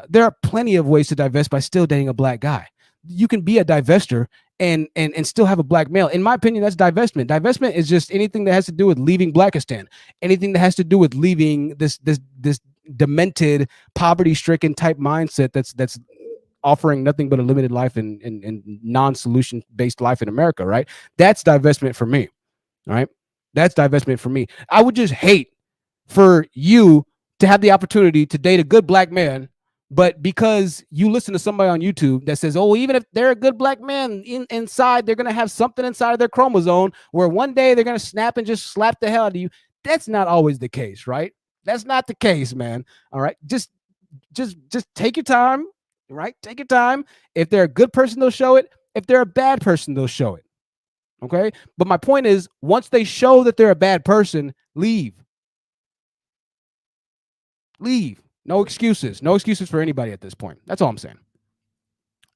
There are plenty of ways to divest by still dating a black guy. You can be a divester and still have a black male. In my opinion, that's divestment. Divestment is just anything that has to do with leaving Blackistan, anything that has to do with leaving this demented, poverty-stricken type mindset that's offering nothing but a limited life and non-solution based life in America, right? That's divestment for me. All right. That's divestment for me. I would just hate for you to have the opportunity to date a good black man, but because you listen to somebody on YouTube that says, oh, even if they're a good black man, inside, they're going to have something inside of their chromosome where one day they're going to snap and just slap the hell out of you. That's not always the case, right? That's not the case, man. All right. Just take your time, right? Take your time. If they're a good person, they'll show it. If they're a bad person, they'll show it. Okay. But my point is, once they show that they're a bad person, leave. Leave. No excuses. No excuses for anybody at this point. That's all I'm saying.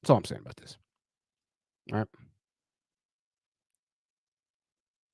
That's all I'm saying about this. All right.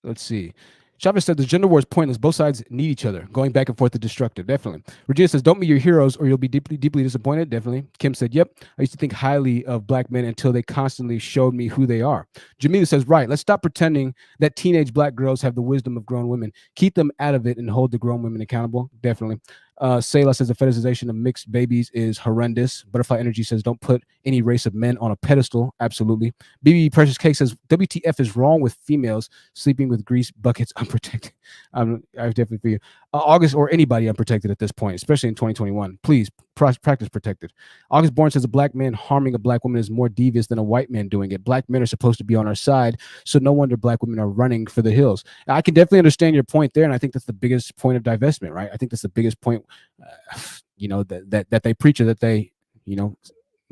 Let's see. Chavez said the gender war is pointless. Both sides need each other. Going back and forth is destructive. Definitely. Regina says, don't meet your heroes or you'll be deeply, deeply disappointed. Definitely. Kim said, yep. I used to think highly of black men until they constantly showed me who they are. Jamila says, right. Let's stop pretending that teenage black girls have the wisdom of grown women. Keep them out of it and hold the grown women accountable. Definitely. Sayla says the fetishization of mixed babies is horrendous. Butterfly Energy says don't put any race of men on a pedestal. Absolutely. BB Precious Cake says WTF is wrong with females sleeping with grease buckets unprotected. I definitely feel you. August or anybody unprotected at this point, especially in 2021. Please practice protected. August Born says a black man harming a black woman is more devious than a white man doing it. Black men are supposed to be on our side, so no wonder black women are running for the hills. I can definitely understand your point there, and I think that's the biggest point of divestment, right? I think that's the biggest point, that they preach, or that they,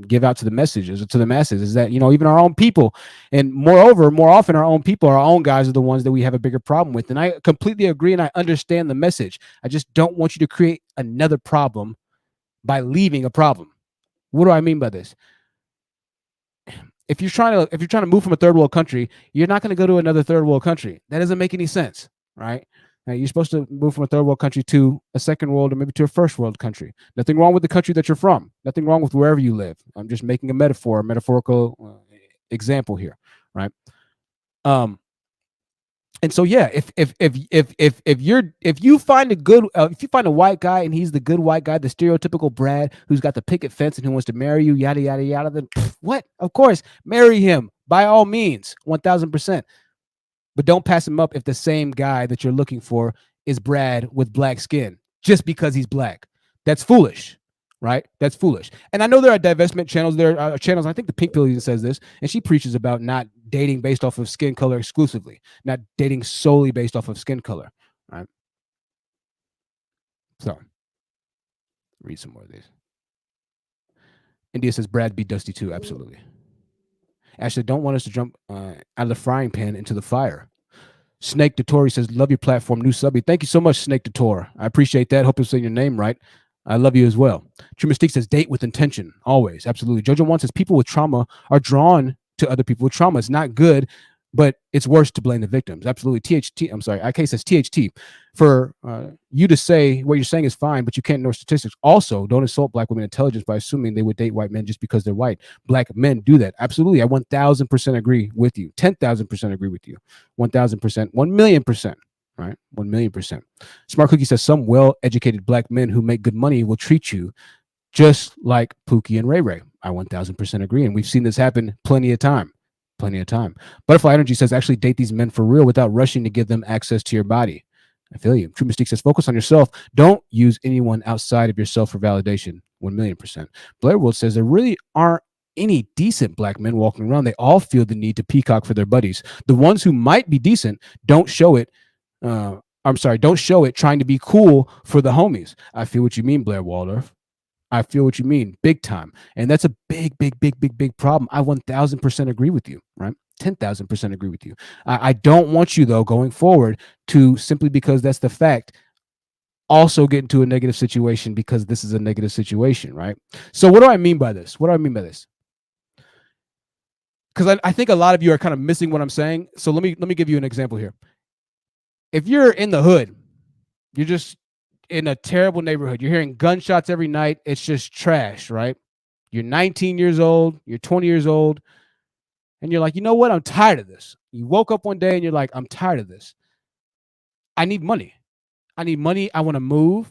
give out to the messages, to the masses, is that, even our own people, and moreover, more often our own people, our own guys are the ones that we have a bigger problem with. And I completely agree, and I understand the message. I just don't want you to create another problem by leaving a problem. What do I mean by this? If you're trying to move from a third world country, you're not going to go to another third world country. That doesn't make any sense, right? Now, you're supposed to move from a third world country to a second world, or maybe to a first world country. Nothing wrong with the country that you're from. Nothing wrong with wherever you live. I'm just making a metaphorical example here, right? And so, yeah, if you find a white guy and he's the good white guy, the stereotypical Brad who's got the picket fence and who wants to marry you, yada yada yada, then what? Of course, marry him by all means, 1000%. But don't pass him up if the same guy that you're looking for is Brad with black skin just because he's black. That's foolish, right? That's foolish. And I know there are divestment channels. There are channels, I think the Pink Pill even says this, and she preaches about not dating based off of skin color exclusively, not dating solely based off of skin color, right? So, read some more of these. India says Brad be dusty too. Absolutely. Ashley, don't want us to jump out of the frying pan into the fire. Snake Datori says, love your platform, new subby. Thank you so much, Snake Dator. I appreciate that. Hope you're saying your name right. I love you as well. True Mystique says, date with intention. Always. Absolutely. Jojo One says, people with trauma are drawn to other people with trauma. It's not good, but it's worse to blame the victims. Absolutely. IK says THT. For you to say what you're saying is fine, but you can't ignore statistics. Also, don't insult black women intelligence by assuming they would date white men just because they're white. Black men do that. Absolutely. I 1000% agree with you. 10,000% agree with you. 1000%. 1,000,000%. Right? 1,000,000%. Smart Cookie says some well-educated black men who make good money will treat you just like Pookie and Ray Ray. I 1000% agree. And we've seen this happen plenty of time. Plenty of time. Butterfly Energy says actually date these men for real without rushing to give them access to your body. I feel you. True Mystique says focus on yourself. Don't use anyone outside of yourself for validation. 1,000,000%. Blair World says there really aren't any decent black men walking around, they all feel the need to peacock for their buddies. The ones who might be decent don't show it. Don't show it trying to be cool for the homies. I feel what you mean, Blair Waldorf. I feel what you mean, big time. And that's a big problem. I 1000% agree with you, right? 10,000% agree with you. I don't want you, though, going forward to, simply because that's the fact, also get into a negative situation because this is a negative situation, right? So what do I mean by this? Because I think a lot of you are kind of missing what I'm saying. So let me give you an example here. If you're in the hood, you're just in a terrible neighborhood, you're hearing gunshots every night, it's just trash, right? You're 19 years old, you're 20 years old, and you're like, you know what? I'm tired of this. You woke up one day and you're like, I'm tired of this. I need money. I want to move.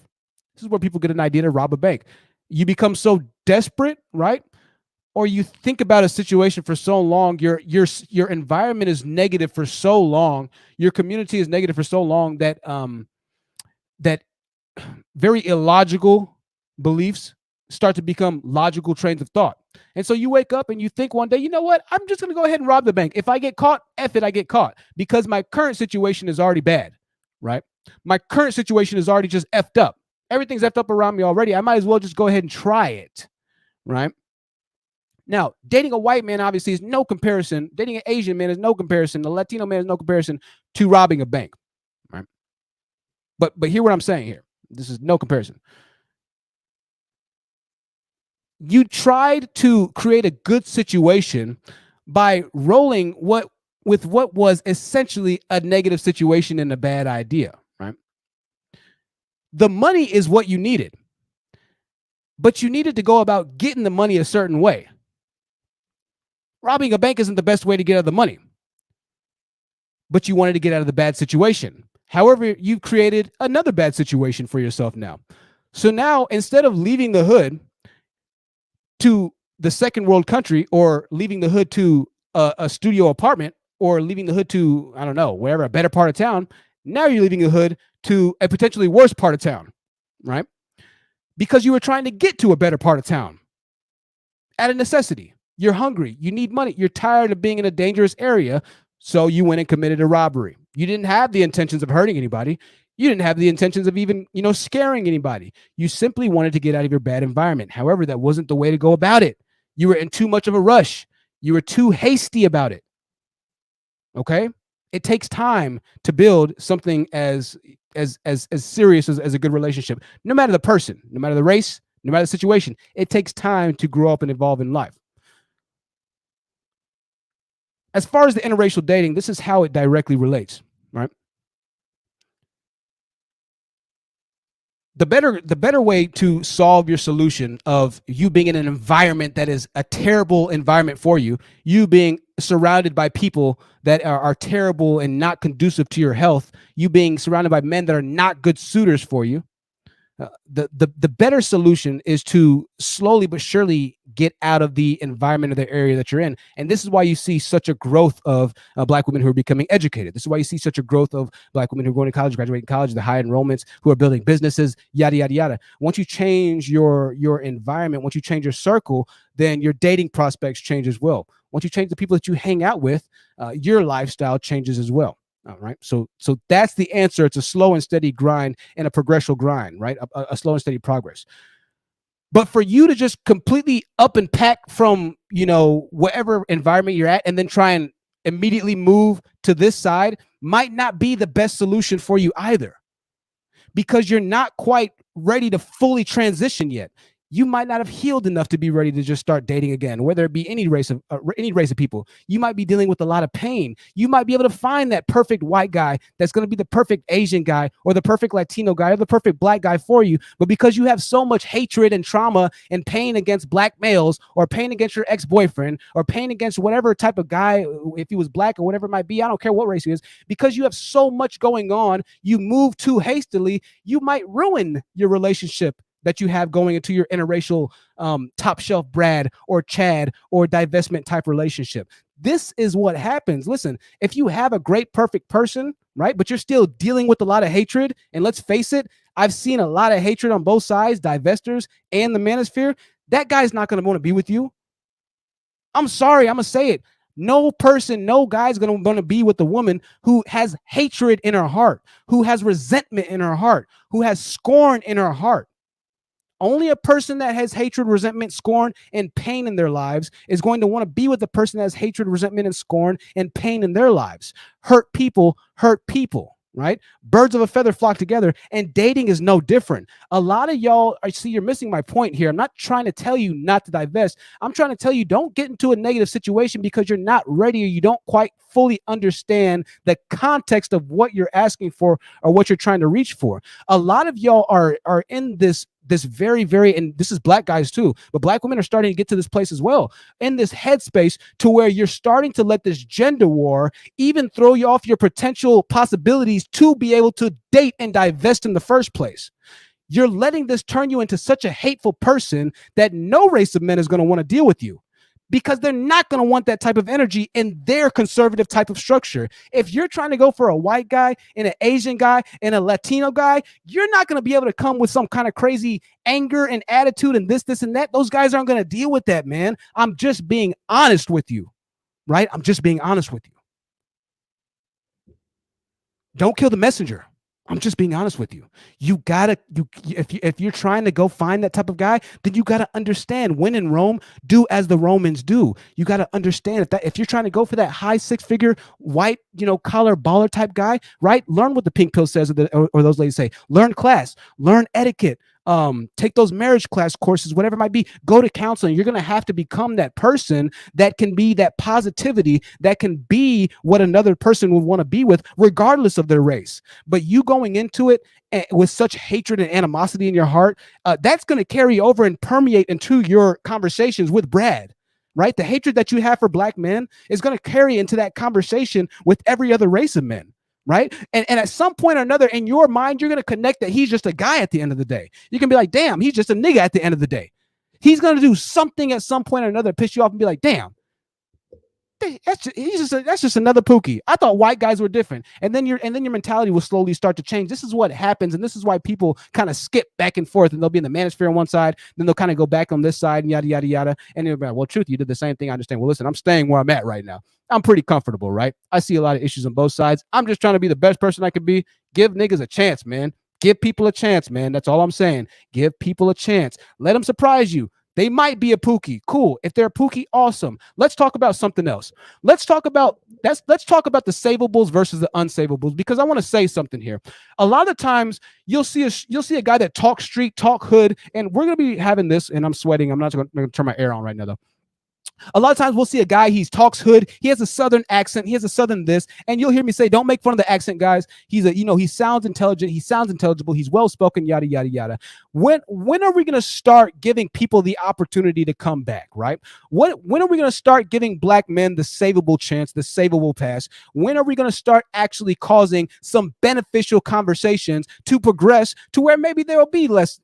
This is where people get an idea to rob a bank. You become so desperate, right? Or you think about a situation for so long, your environment is negative for so long, your community is negative for so long that that very illogical beliefs start to become logical trains of thought. And so you wake up and you think one day, you know what? I'm just going to go ahead and rob the bank. If I get caught, F it, I get caught, because my current situation is already bad, right? My current situation is already just effed up. Everything's effed up around me already. I might as well just go ahead and try it, right? Now, dating a white man obviously is no comparison. Dating an Asian man is no comparison. The Latino man is no comparison to robbing a bank, right? But hear what I'm saying here. This is no comparison. You tried to create a good situation by rolling with what was essentially a negative situation and a bad idea, right? The money is what you needed, but you needed to go about getting the money a certain way. Robbing a bank isn't the best way to get out of the money, but you wanted to get out of the bad situation. However, you've created another bad situation for yourself now. So now, instead of leaving the hood to the second world country, or leaving the hood to a studio apartment, or leaving the hood to, I don't know, wherever, a better part of town, now you're leaving the hood to a potentially worse part of town, right? Because you were trying to get to a better part of town out of necessity. You're hungry. You need money. You're tired of being in a dangerous area. So you went and committed a robbery. You didn't have the intentions of hurting anybody. You didn't have the intentions of even, scaring anybody. You simply wanted to get out of your bad environment. However, that wasn't the way to go about it. You were in too much of a rush. You were too hasty about it. Okay? It takes time to build something as serious as a good relationship. No matter the person, no matter the race, no matter the situation, it takes time to grow up and evolve in life. As far as the interracial dating, this is how it directly relates, right? The better way to solve your solution of you being in an environment that is a terrible environment for you, you being surrounded by people that are terrible and not conducive to your health, you being surrounded by men that are not good suitors for you, the better solution is to slowly but surely get out of the environment of the area that you're in. And this is why you see such a growth of Black women who are becoming educated. This is why you see such a growth of Black women who are going to college, graduating college, the high enrollments, who are building businesses, yada, yada, yada. Once you change your environment, once you change your circle, then your dating prospects change as well. Once you change the people that you hang out with, your lifestyle changes as well. All right. So that's the answer. It's a slow and steady grind and a progressional grind, right? A slow and steady progress. But for you to just completely up and pack from, whatever environment you're at and then try and immediately move to this side might not be the best solution for you either, because you're not quite ready to fully transition yet. You might not have healed enough to be ready to just start dating again, whether it be any race of people. You might be dealing with a lot of pain. You might be able to find that perfect white guy that's going to be the perfect Asian guy, or the perfect Latino guy, or the perfect Black guy for you. But because you have so much hatred and trauma and pain against Black males, or pain against your ex-boyfriend, or pain against whatever type of guy, if he was Black or whatever it might be, I don't care what race he is, because you have so much going on, you move too hastily, you might ruin your relationship that you have going into your interracial top shelf Brad or Chad or divestment type relationship. This is what happens. Listen, if you have a great, perfect person, right, but you're still dealing with a lot of hatred, and let's face it, I've seen a lot of hatred on both sides, divestors and the manosphere, that guy's not going to want to be with you. I'm sorry, I'm gonna say it. No person, no guy's gonna be with a woman who has hatred in her heart, who has resentment in her heart, who has scorn in her heart. Only a person that has hatred, resentment, scorn, and pain in their lives is going to want to be with a person that has hatred, resentment, and scorn and pain in their lives. Hurt people, right? Birds of a feather flock together, and dating is no different. A lot of y'all, I see you're missing my point here. I'm not trying to tell you not to divest. I'm trying to tell you don't get into a negative situation because you're not ready or you don't quite fully understand the context of what you're asking for or what you're trying to reach for. A lot of y'all are in this very, very, and this is black guys too, but black women are starting to get to this place as well, in this headspace to where you're starting to let this gender war even throw you off your potential possibilities to be able to date and divest in the first place. You're letting this turn you into such a hateful person that no race of men is going to want to deal with you, because they're not going to want that type of energy in their conservative type of structure. If you're trying to go for a white guy and an Asian guy and a Latino guy, you're not going to be able to come with some kind of crazy anger and attitude and this, and that. Those guys aren't going to deal with that, man. I'm just being honest with you, right? I'm just being honest with you. Don't kill the messenger. I'm just being honest with you. You gotta, if you're trying to go find that type of guy, then you gotta understand, when in Rome, do as the Romans do. You gotta understand if you're trying to go for that high six-figure white, collar baller type guy, right? Learn what the pink pill says, or those ladies say. Learn class, learn etiquette. Take those marriage class courses, whatever it might be. Go to counseling. You're going to have to become that person that can be that positivity, that can be what another person would want to be with, regardless of their race. But you going into it with such hatred and animosity in your heart, that's going to carry over and permeate into your conversations with Brad. Right? The hatred that you have for black men is going to carry into that conversation with every other race of men. Right? And at some point or another in your mind, you're going to connect that he's just a guy at the end of the day. You can be like, damn, he's just a nigga at the end of the day. He's going to do something at some point or another, piss you off and be like, damn, that's just another Pookie. I thought white guys were different. And then your mentality will slowly start to change. This is what happens. And this is why people kind of skip back and forth, and they'll be in the manosphere on one side, then they'll kind of go back on this side and yada, yada, yada. And they'll be like, well, truth, you did the same thing. I understand. Well, listen, I'm staying where I'm at right now. I'm pretty comfortable, right? I see a lot of issues on both sides. I'm just trying to be the best person I can be. Give niggas a chance, man. Give people a chance, man. That's all I'm saying. Give people a chance. Let them surprise you. They might be a Pookie. Cool. If they're a Pookie, awesome. Let's talk about something else. Let's talk about the savables versus the unsavables, because I want to say something here. A lot of times you'll see a guy that talks street, talk hood, and we're going to be having this, and I'm sweating. I'm not going to turn my air on right now, though. A lot of times we'll see a guy, he talks hood, he has a southern accent, he has a southern this, and you'll hear me say, don't make fun of the accent, guys. He sounds intelligent, he sounds intelligible, he's well-spoken, yada, yada, yada. When are we going to start giving people the opportunity to come back, right? When are we going to start giving black men the savable chance, the savable pass? When are we going to start actually causing some beneficial conversations to progress to where maybe there will be less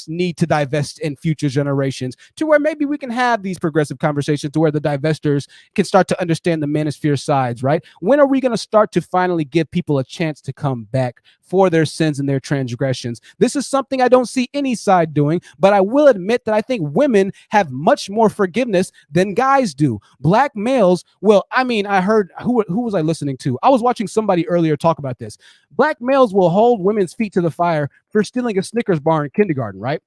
need to divest in future generations, to where maybe we can have these progressive conversations to where the divestors can start to understand the manosphere sides, right? When are we going to start to finally give people a chance to come back for their sins and their transgressions? This is something I don't see any side doing, but I will admit that I think women have much more forgiveness than guys do. Black males, well, I mean, I heard, who was I listening to? I was watching somebody earlier talk about this. Black males will hold women's feet to the fire for stealing a Snickers bar in kindergarten, right?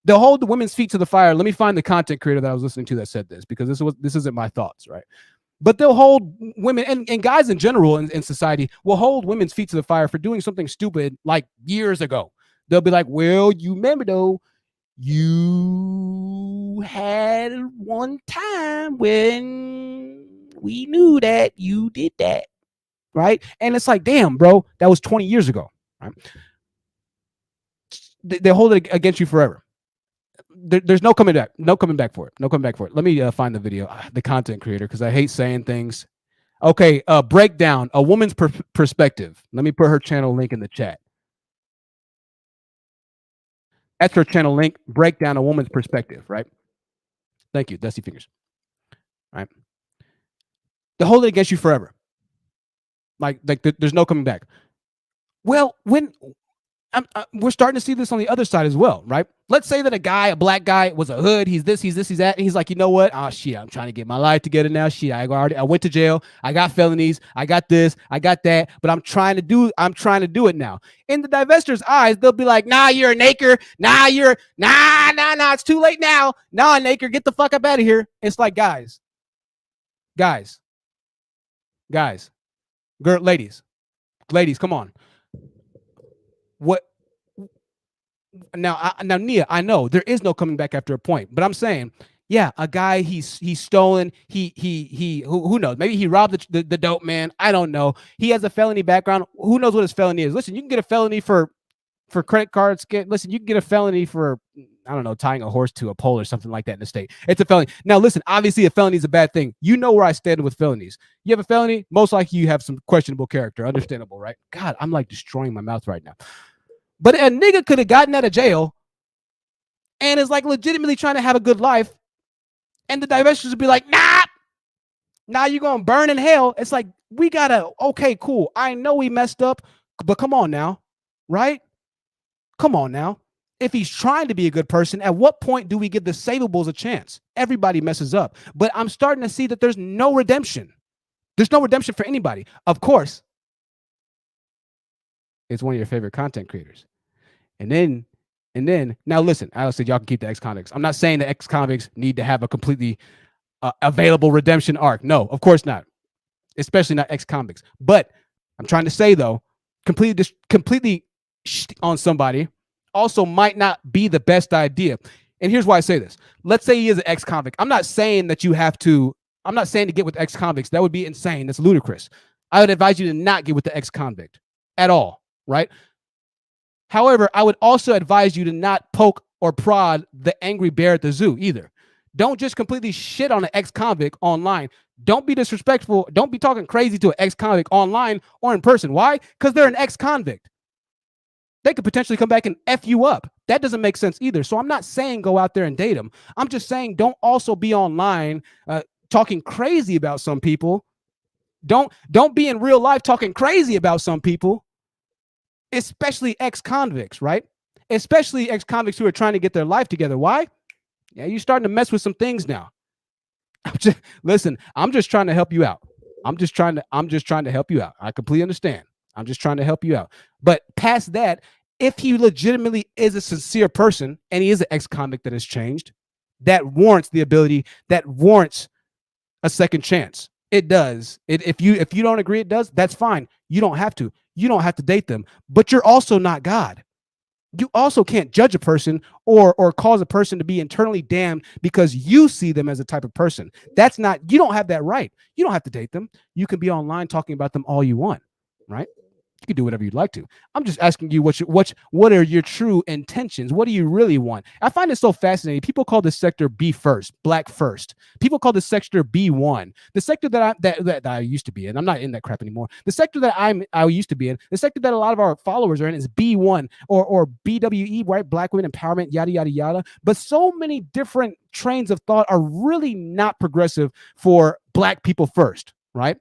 They'll hold the women's feet to the fire. Let me find the content creator that I was listening to that said this, because this isn't my thoughts, right? But they'll hold women and guys in general in society will hold women's feet to the fire for doing something stupid like years ago. They'll be like, well, you remember though, you had one time when we knew that you did that, right? And it's like, damn, bro, that was 20 years ago, right? They hold it against you forever. There's no coming back for it. Let me find the video, the content creator, because I hate saying things. Okay, breakdown, a woman's perspective. Let me put her channel link in the chat. That's her channel link, breakdown, a woman's perspective, right? Thank you, Dusty Fingers. All right. They hold it against you forever. Like there's no coming back. Well, when we're starting to see this on the other side as well, right? Let's say that a black guy was a hood. He's this, he's that. And he's like, you know what? Oh, shit, I'm trying to get my life together now. Shit, I went to jail. I got felonies. I got this. I got that. But I'm trying to do it now. In the divestors' eyes, they'll be like, nah, you're a naker. Nah, it's too late now. Nah, naker, get the fuck up out of here. It's like, guys, ladies, come on. What now? Nia, I know there is no coming back after a point, but I'm saying, yeah, a guy he's stolen. Who knows? Maybe he robbed the dope man. I don't know. He has a felony background. Who knows what his felony is? Listen, you can get a felony for credit cards. Listen, you can get a felony for, I don't know, tying a horse to a pole or something like that in the state. It's a felony. Now, listen, obviously a felony is a bad thing. You know where I stand with felonies. You have a felony, most likely you have some questionable character. Understandable, right? God, I'm like destroying my mouth right now. But a nigga could have gotten out of jail and is like legitimately trying to have a good life. And the divestors would be like, nah, you're going to burn in hell. It's like, we got to, okay, cool. I know we messed up, but come on now, right? Come on now. If he's trying to be a good person, at what point do we give the savables a chance? Everybody messes up. But I'm starting to see that there's no redemption. There's no redemption for anybody. Of course, it's one of your favorite content creators. And then, now listen, Alex said y'all can keep the ex-convicts. I'm not saying the ex-convicts need to have a completely available redemption arc. No, of course not. Especially not ex-convicts. But I'm trying to say, though, completely on somebody also might not be the best idea. And here's why I say this. Let's say he is an ex-convict. I'm not saying to get with ex-convicts. That would be insane. That's ludicrous. I would advise you to not get with the ex-convict at all, right? However, I would also advise you to not poke or prod the angry bear at the zoo either. Don't just completely shit on an ex-convict online. Don't be disrespectful. Don't be talking crazy to an ex-convict online or in person. Why? Because they're an ex-convict. They could potentially come back and F you up. That doesn't make sense either. So I'm not saying go out there and date them. I'm just saying don't also be online talking crazy about some people. Don't be in real life talking crazy about some people. Especially ex-convicts, right? Especially ex-convicts who are trying to get their life together. Why? Yeah, you're starting to mess with some things now. Listen, I'm just trying to help you out. I'm just trying to help you out. I completely understand. I'm just trying to help you out. But past that, if he legitimately is a sincere person and he is an ex-convict that has changed, that warrants a second chance. It does. If you don't agree it does, that's fine. You don't have to. You don't have to date them. But you're also not God. You also can't judge a person or cause a person to be internally damned because you see them as a type of person. You don't have that right. You don't have to date them. You can be online talking about them all you want, right? You can do whatever you'd like to. I'm just asking you what are your true intentions? What do you really want? I find it so fascinating. People call this sector B first, black first. People call this sector B1. The sector that I used to be in. I'm not in that crap anymore. The sector that I used to be in, the sector that a lot of our followers are in is B1 or BWE, right? Black women empowerment, yada yada yada. But so many different trains of thought are really not progressive for black people first. Right.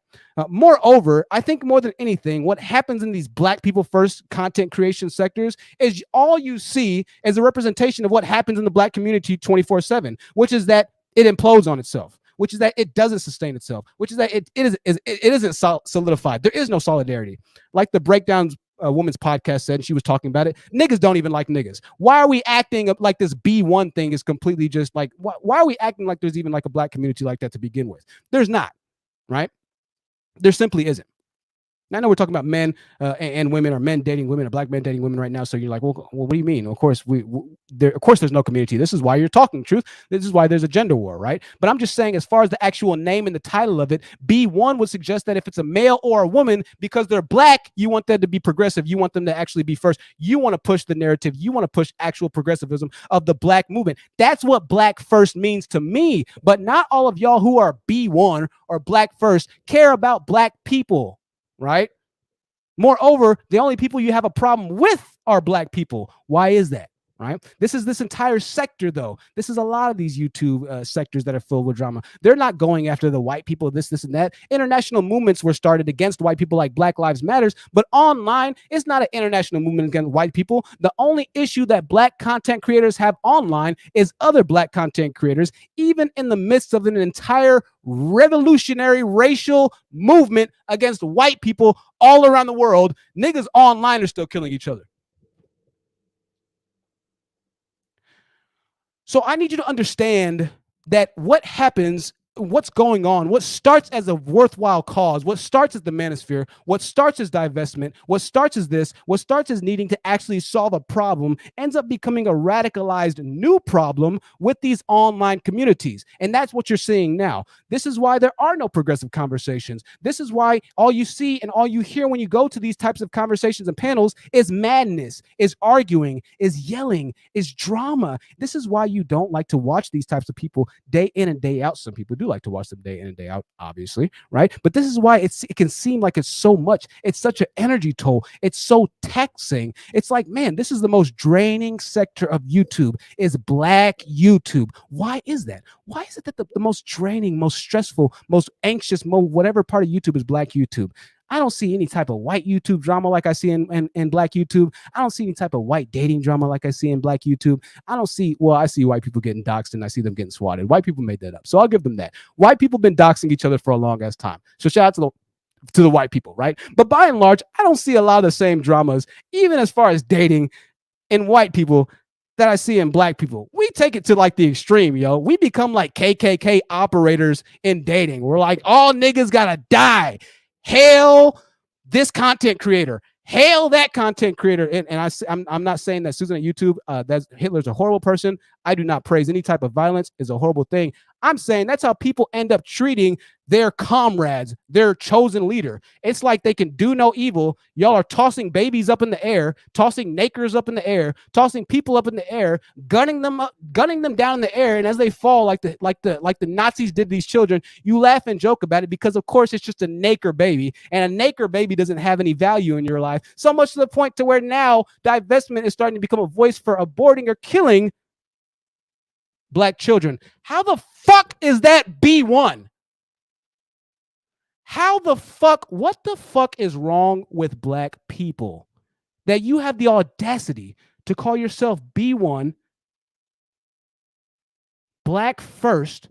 Moreover, I think more than anything, what happens in these black people first content creation sectors is all you see is a representation of what happens in the black community 24/7, which is that it implodes on itself, which is that it doesn't sustain itself, which is that it isn't solidified. There is no solidarity. Like the Breakdowns woman's podcast said, and she was talking about it. Niggas don't even like niggas. Why are we acting like this B1 thing is completely just like, why are we acting like there's even like a black community like that to begin with? There's not, right? There simply isn't. I know we're talking about men and women, or men dating women, or black men dating women right now. So you're like, well, what do you mean? Of course, there's no community. This is why you're talking truth. This is why there's a gender war, right? But I'm just saying, as far as the actual name and the title of it, B1 would suggest that if it's a male or a woman, because they're black, you want them to be progressive. You want them to actually be first. You want to push the narrative. You want to push actual progressivism of the black movement. That's what black first means to me. But not all of y'all who are B1 or black first care about black people. Right? Moreover, the only people you have a problem with are black people. Why is that? right? This is this entire sector, though. This is a lot of these YouTube sectors that are filled with drama. They're not going after the white people, this, and that. International movements were started against white people, like Black Lives Matters, but online is not an international movement against white people. The only issue that Black content creators have online is other Black content creators, even in the midst of an entire revolutionary racial movement against white people all around the world. Niggas online are still killing each other. So I need you to understand that what happens, what's going on, what starts as a worthwhile cause, what starts as the manosphere, what starts as divestment, what starts as this, what starts as needing to actually solve a problem, ends up becoming a radicalized new problem with these online communities. And that's what you're seeing now. This is why there are no progressive conversations. This is why all you see and all you hear when you go to these types of conversations and panels is madness, is arguing, is yelling, is drama. This is why you don't like to watch these types of people day in and day out. Some people do like to watch them day in and day out, obviously, right? But this is why it can seem like it's so much. It's such an energy toll. It's so taxing. It's like, man, this is the most draining sector of YouTube, is Black YouTube. Why is that? Why is it that the most draining, most stressful, most anxious, whatever part of YouTube is Black YouTube? I don't see any type of white YouTube drama like I see in Black YouTube. I don't see any type of white dating drama like I see in Black YouTube. I see white people getting doxxed and I see them getting swatted. White people made that up. So I'll give them that. White people been doxing each other for a long ass time. So shout out to the white people, right? But by and large, I don't see a lot of the same dramas, even as far as dating in white people, that I see in Black people. We take it to like the extreme, yo. We become like KKK operators in dating. We're like, all niggas gotta die. Hail this content creator. Hail that content creator. And I'm not saying that Susan at YouTube, that Hitler's a horrible person. I do not praise any type of violence. Is a horrible thing. I'm saying that's how people end up treating their comrades, their chosen leader. It's like they can do no evil. Y'all are tossing babies up in the air, tossing nakers up in the air, tossing people up in the air, gunning them down in the air, and as they fall, like the Nazis did these children, you laugh and joke about it because, of course, it's just a naker baby, and a naker baby doesn't have any value in your life. So much to the point to where now divestment is starting to become a voice for aborting or killing Black children. How the fuck is that B1? What the fuck is wrong with Black people that you have the audacity to call yourself B1, Black first,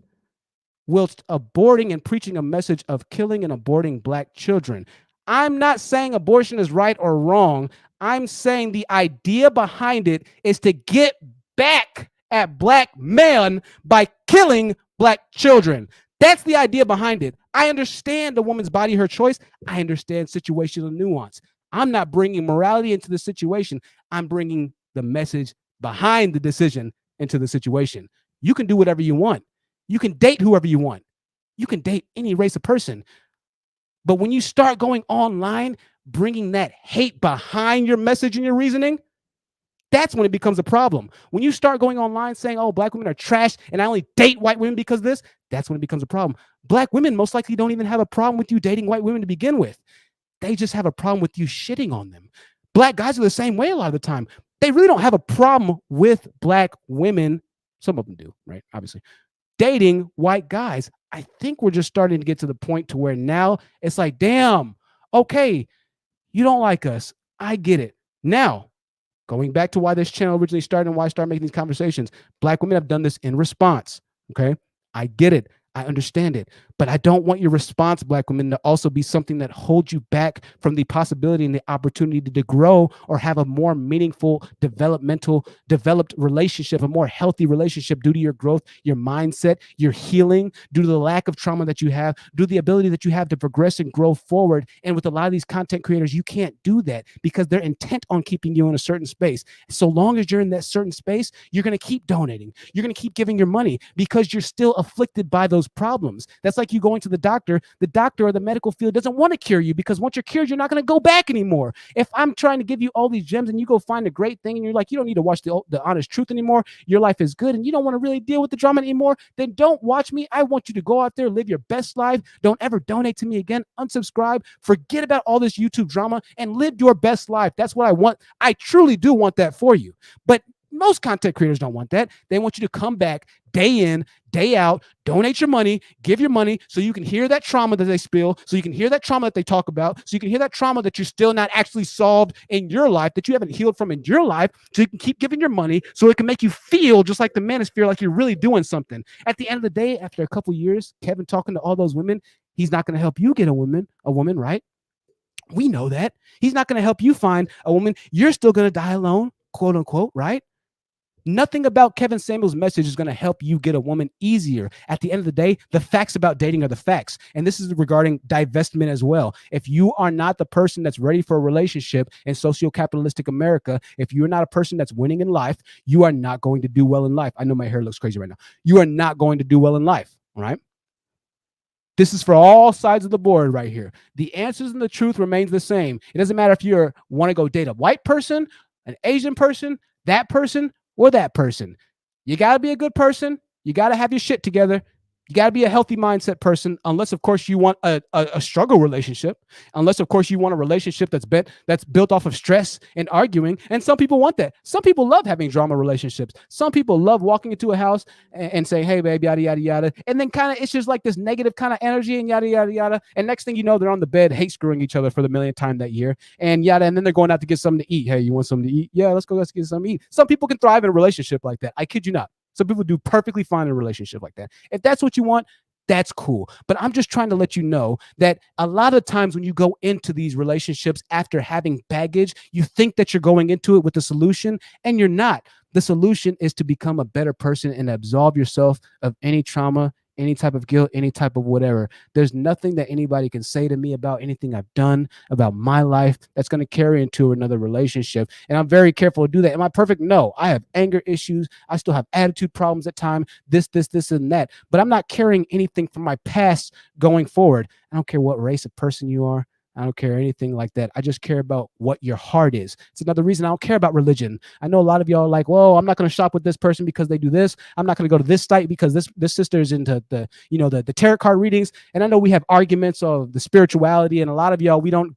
whilst aborting and preaching a message of killing and aborting Black children? I'm not saying abortion is right or wrong. I'm saying the idea behind it is to get back at Black men by killing Black children. That's the idea behind it. I understand the woman's body, her choice. I understand situational nuance. I'm not bringing morality into the situation. I'm bringing the message behind the decision into the situation. You can do whatever you want. You can date whoever you want. You can date any race of person. But when you start going online, bringing that hate behind your message and your reasoning, that's when it becomes a problem. When you start going online saying, oh, Black women are trash and I only date white women because of this, that's when it becomes a problem. Black women most likely don't even have a problem with you dating white women to begin with. They just have a problem with you shitting on them. Black guys are the same way a lot of the time. They really don't have a problem with Black women. Some of them do, right? Obviously. Dating white guys. I think we're just starting to get to the point to where now it's like, damn, okay, you don't like us. I get it. Now, going back to why this channel originally started and why I started making these conversations, Black women have done this in response, okay? I get it. I understand it. But I don't want your response, Black women, to also be something that holds you back from the possibility and the opportunity to grow or have a more meaningful, developed relationship, a more healthy relationship due to your growth, your mindset, your healing, due to the lack of trauma that you have, due to the ability that you have to progress and grow forward. And with a lot of these content creators, you can't do that because they're intent on keeping you in a certain space. So long as you're in that certain space, you're going to keep donating. You're going to keep giving your money because you're still afflicted by those problems. That's like you going to the doctor or the medical field doesn't want to cure you because once you're cured, you're not going to go back anymore. If I'm trying to give you all these gems and you go find a great thing and you're like, you don't need to watch the honest truth anymore, your life is good and you don't want to really deal with the drama anymore, then don't watch me. I want you to go out there, live your best life. Don't ever donate to me again. Unsubscribe. Forget about all this YouTube drama and live your best life. That's what I want. I truly do want that for you. But Most content creators don't want that. They want you to come back day in, day out, donate your money, give your money so you can hear that trauma that they spill, so you can hear that trauma that they talk about, so you can hear that trauma that you're still not actually solved in your life, that you haven't healed from in your life, so you can keep giving your money so it can make you feel just like the manosphere, like you're really doing something. At the end of the day, after a couple years, Kevin talking to all those women, he's not going to help you get a woman, right? We know that. He's not going to help you find a woman. You're still going to die alone, quote unquote, right? Nothing about Kevin Samuel's message is going to help you get a woman easier. At the end of the day, the facts about dating are the facts. And this is regarding divestment as well. If you are not the person that's ready for a relationship in socio-capitalistic America, if you're not a person that's winning in life, you are not going to do well in life. I know my hair looks crazy right now. You are not going to do well in life, right? This is for all sides of the board right here. The answers and the truth remains the same. It doesn't matter if you want to go date a white person, an Asian person, that person, or that person. You got to be a good person. You got to have your shit together. You got to be a healthy mindset person, unless, of course, you want a struggle relationship, unless, of course, you want a relationship that's built off of stress and arguing. And some people want that. Some people love having drama relationships. Some people love walking into a house and saying, hey, babe, yada, yada, yada. And then kind of it's just like this negative kind of energy and yada, yada, yada. And next thing you know, they're on the bed, hate screwing each other for the millionth time that year and yada. And then they're going out to get something to eat. Hey, you want something to eat? Yeah, let's get something to eat. Some people can thrive in a relationship like that. I kid you not. Some people do perfectly fine in a relationship like that. If that's what you want, that's cool. But I'm just trying to let you know that a lot of times when you go into these relationships after having baggage, you think that you're going into it with the solution, and you're not. The solution is to become a better person and absolve yourself of any trauma, any type of guilt, any type of whatever. There's nothing that anybody can say to me about anything I've done, about my life, that's going to carry into another relationship. And I'm very careful to do that. Am I perfect? No. I have anger issues. I still have attitude problems at times, this, and that. But I'm not carrying anything from my past going forward. I don't care what race of person you are. I don't care anything like that. I just care about what your heart is. It's another reason I don't care about religion. I know a lot of y'all are like, well, I'm not going to shop with this person because they do this. I'm not going to go to this site because this sister is into the tarot card readings. And I know we have arguments of the spirituality, and a lot of y'all, we don't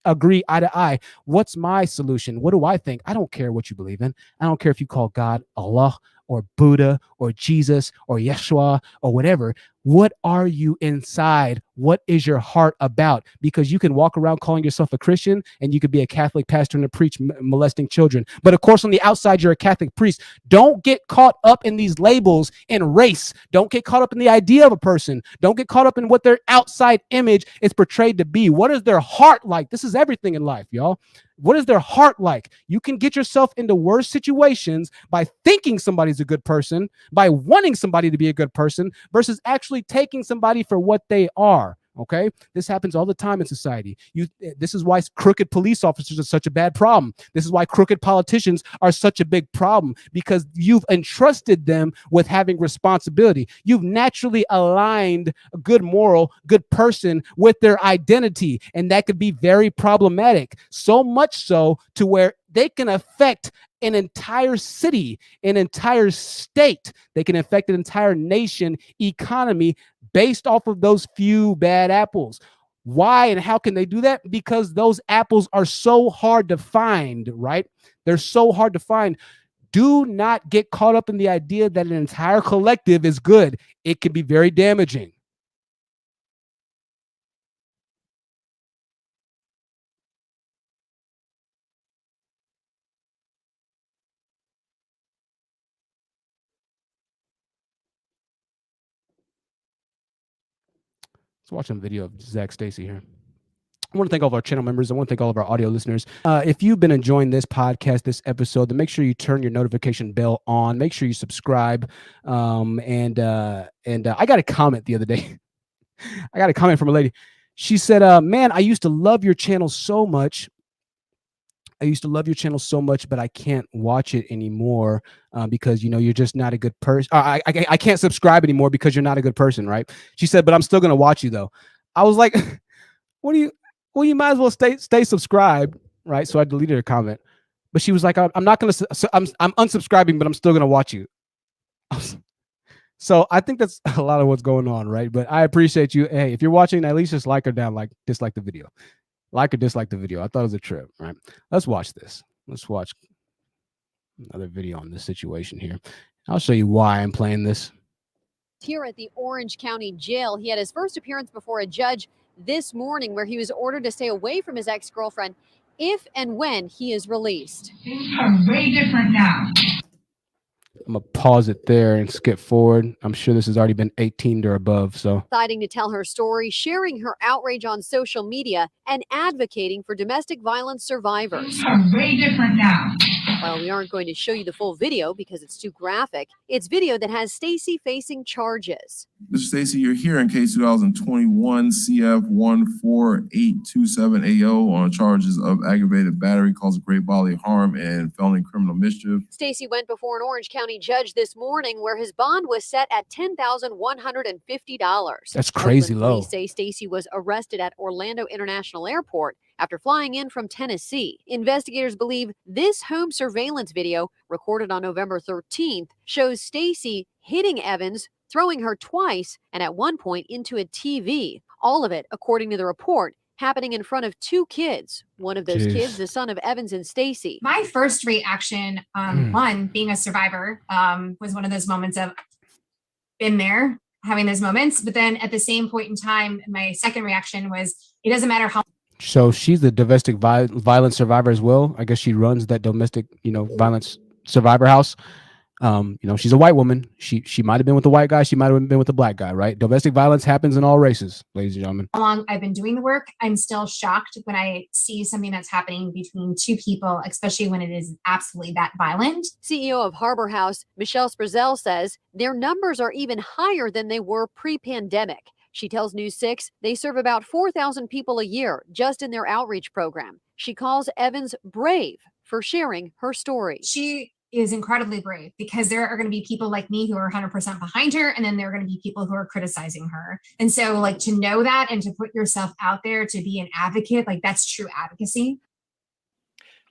agree eye to eye. What's my solution? What do I think? I don't care what you believe in. I don't care if you call God Allah or Buddha or Jesus or Yeshua or whatever. What are you inside? What is your heart about? Because you can walk around calling yourself a Christian and you could be a Catholic pastor and preach molesting children. But of course, on the outside, you're a Catholic priest. Don't get caught up in these labels in race. Don't get caught up in the idea of a person. Don't get caught up in what their outside image is portrayed to be. What is their heart like? This is everything in life, y'all. What is their heart like? You can get yourself into worse situations by thinking somebody's a good person, by wanting somebody to be a good person, versus actually taking somebody for what they are. Okay, this happens all the time in society. This is why crooked police officers are such a bad problem. This is why crooked politicians are such a big problem, because you've entrusted them with having responsibility. You've naturally aligned a good moral, good person with their identity, and that could be very problematic. So much so to where they can affect an entire city, an entire state. They can affect an entire nation, economy, based off of those few bad apples. Why and how can they do that? Because those apples are so hard to find, right? They're so hard to find. Do not get caught up in the idea that an entire collective is good. It can be very damaging. Let's watch some video of Zac Stacey here. I want to thank all of our channel members. I want to thank all of our audio listeners. If you've been enjoying this podcast, this episode, then make sure you turn your notification bell on. Make sure you subscribe. And I got a comment the other day. I got a comment from a lady. She said, man, I used to love your channel so much. But I can't watch it anymore because, you're just not a good person. I can't subscribe anymore because you're not a good person, right? She said, but I'm still going to watch you, though. I was like, well, you might as well stay subscribed, right? So I deleted her comment. But she was like, I'm not going to, I'm unsubscribing, but I'm still going to watch you. So I think that's a lot of what's going on, right? But I appreciate you. Hey, if you're watching, at least just like or dislike the video. Like or dislike the video. I thought it was a trip, right? Let's watch this. Let's watch. Another video on this situation here. I'll show you why I'm playing this. Here at the Orange County Jail, he had his first appearance before a judge this morning, where he was ordered to stay away from his ex-girlfriend if and when he is released. Things are way different now. I'm gonna pause it there and skip forward. I'm sure this has already been 18 or above, so. Deciding to tell her story, sharing her outrage on social media, and advocating for domestic violence survivors. Things are way different now. While we aren't going to show you the full video because it's too graphic, it's video that has Stacey facing charges. Mr. Stacey, you're here in case 2021 CF 14827AO on charges of aggravated battery, causing great bodily harm, and felony criminal mischief. Stacey went before an Orange County judge this morning where his bond was set at $10,150. That's crazy Oakland low. Police say Stacey was arrested at Orlando International Airport after flying in from Tennessee. Investigators believe this home surveillance video, recorded on November 13th, shows Stacey hitting Evans, throwing her twice, and at one point into a TV. All of it, according to the report, happening in front of two kids. One of those kids, the son of Evans and Stacey. My first reaction, one, being a survivor, was one of those moments of been there, having those moments. But then at the same point in time, my second reaction was, it doesn't matter how. So she's the domestic violence survivor as well. I guess she runs that domestic, violence survivor house. She's a white woman. She might have been with the white guy. She might have been with the black guy, right? Domestic violence happens in all races, ladies and gentlemen. How long I've been doing the work, I'm still shocked when I see something that's happening between two people, especially when it is absolutely that violent. CEO of Harbor House, Michelle Sprazel, says their numbers are even higher than they were pre-pandemic. She tells News 6 they serve about 4,000 people a year just in their outreach program. She calls Evans brave for sharing her story. She is incredibly brave because there are going to be people like me who are 100% behind her, and then there are going to be people who are criticizing her. And so, to know that and to put yourself out there to be an advocate, that's true advocacy.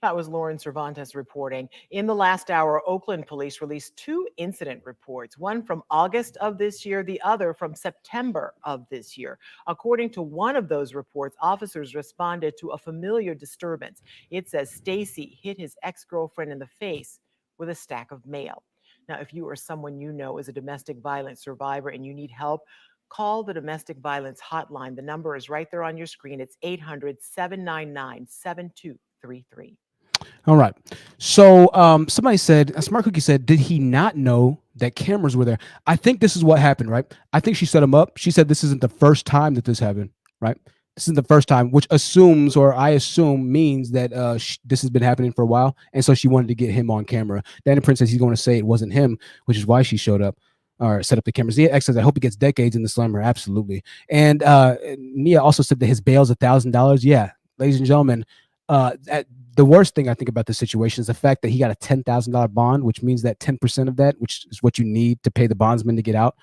That was Lauren Cervantes reporting. In the last hour, Oakland police released 2 incident reports, one from August of this year, the other from September of this year. According to one of those reports, officers responded to a familiar disturbance. It says Stacey hit his ex-girlfriend in the face with a stack of mail. Now, if you or someone you know is a domestic violence survivor and you need help, call the domestic violence hotline. The number is right there on your screen. It's 800-799-7233. All right. So somebody said, a smart cookie said, did he not know that cameras were there? I think this is what happened, right? I think she set him up. She said this isn't the first time that this happened, right? This isn't the first time, which assumes, or I assume means that this has been happening for a while. And so she wanted to get him on camera. Danny Prince says he's going to say it wasn't him, which is why she showed up or set up the cameras. Nia X says, I hope he gets decades in the slammer. Absolutely. And Nia also said that his bail is $1,000. Yeah, ladies and gentlemen, the worst thing I think about this situation is the fact that he got a $10,000 bond, which means that 10% of that, which is what you need to pay the bondsman to get out,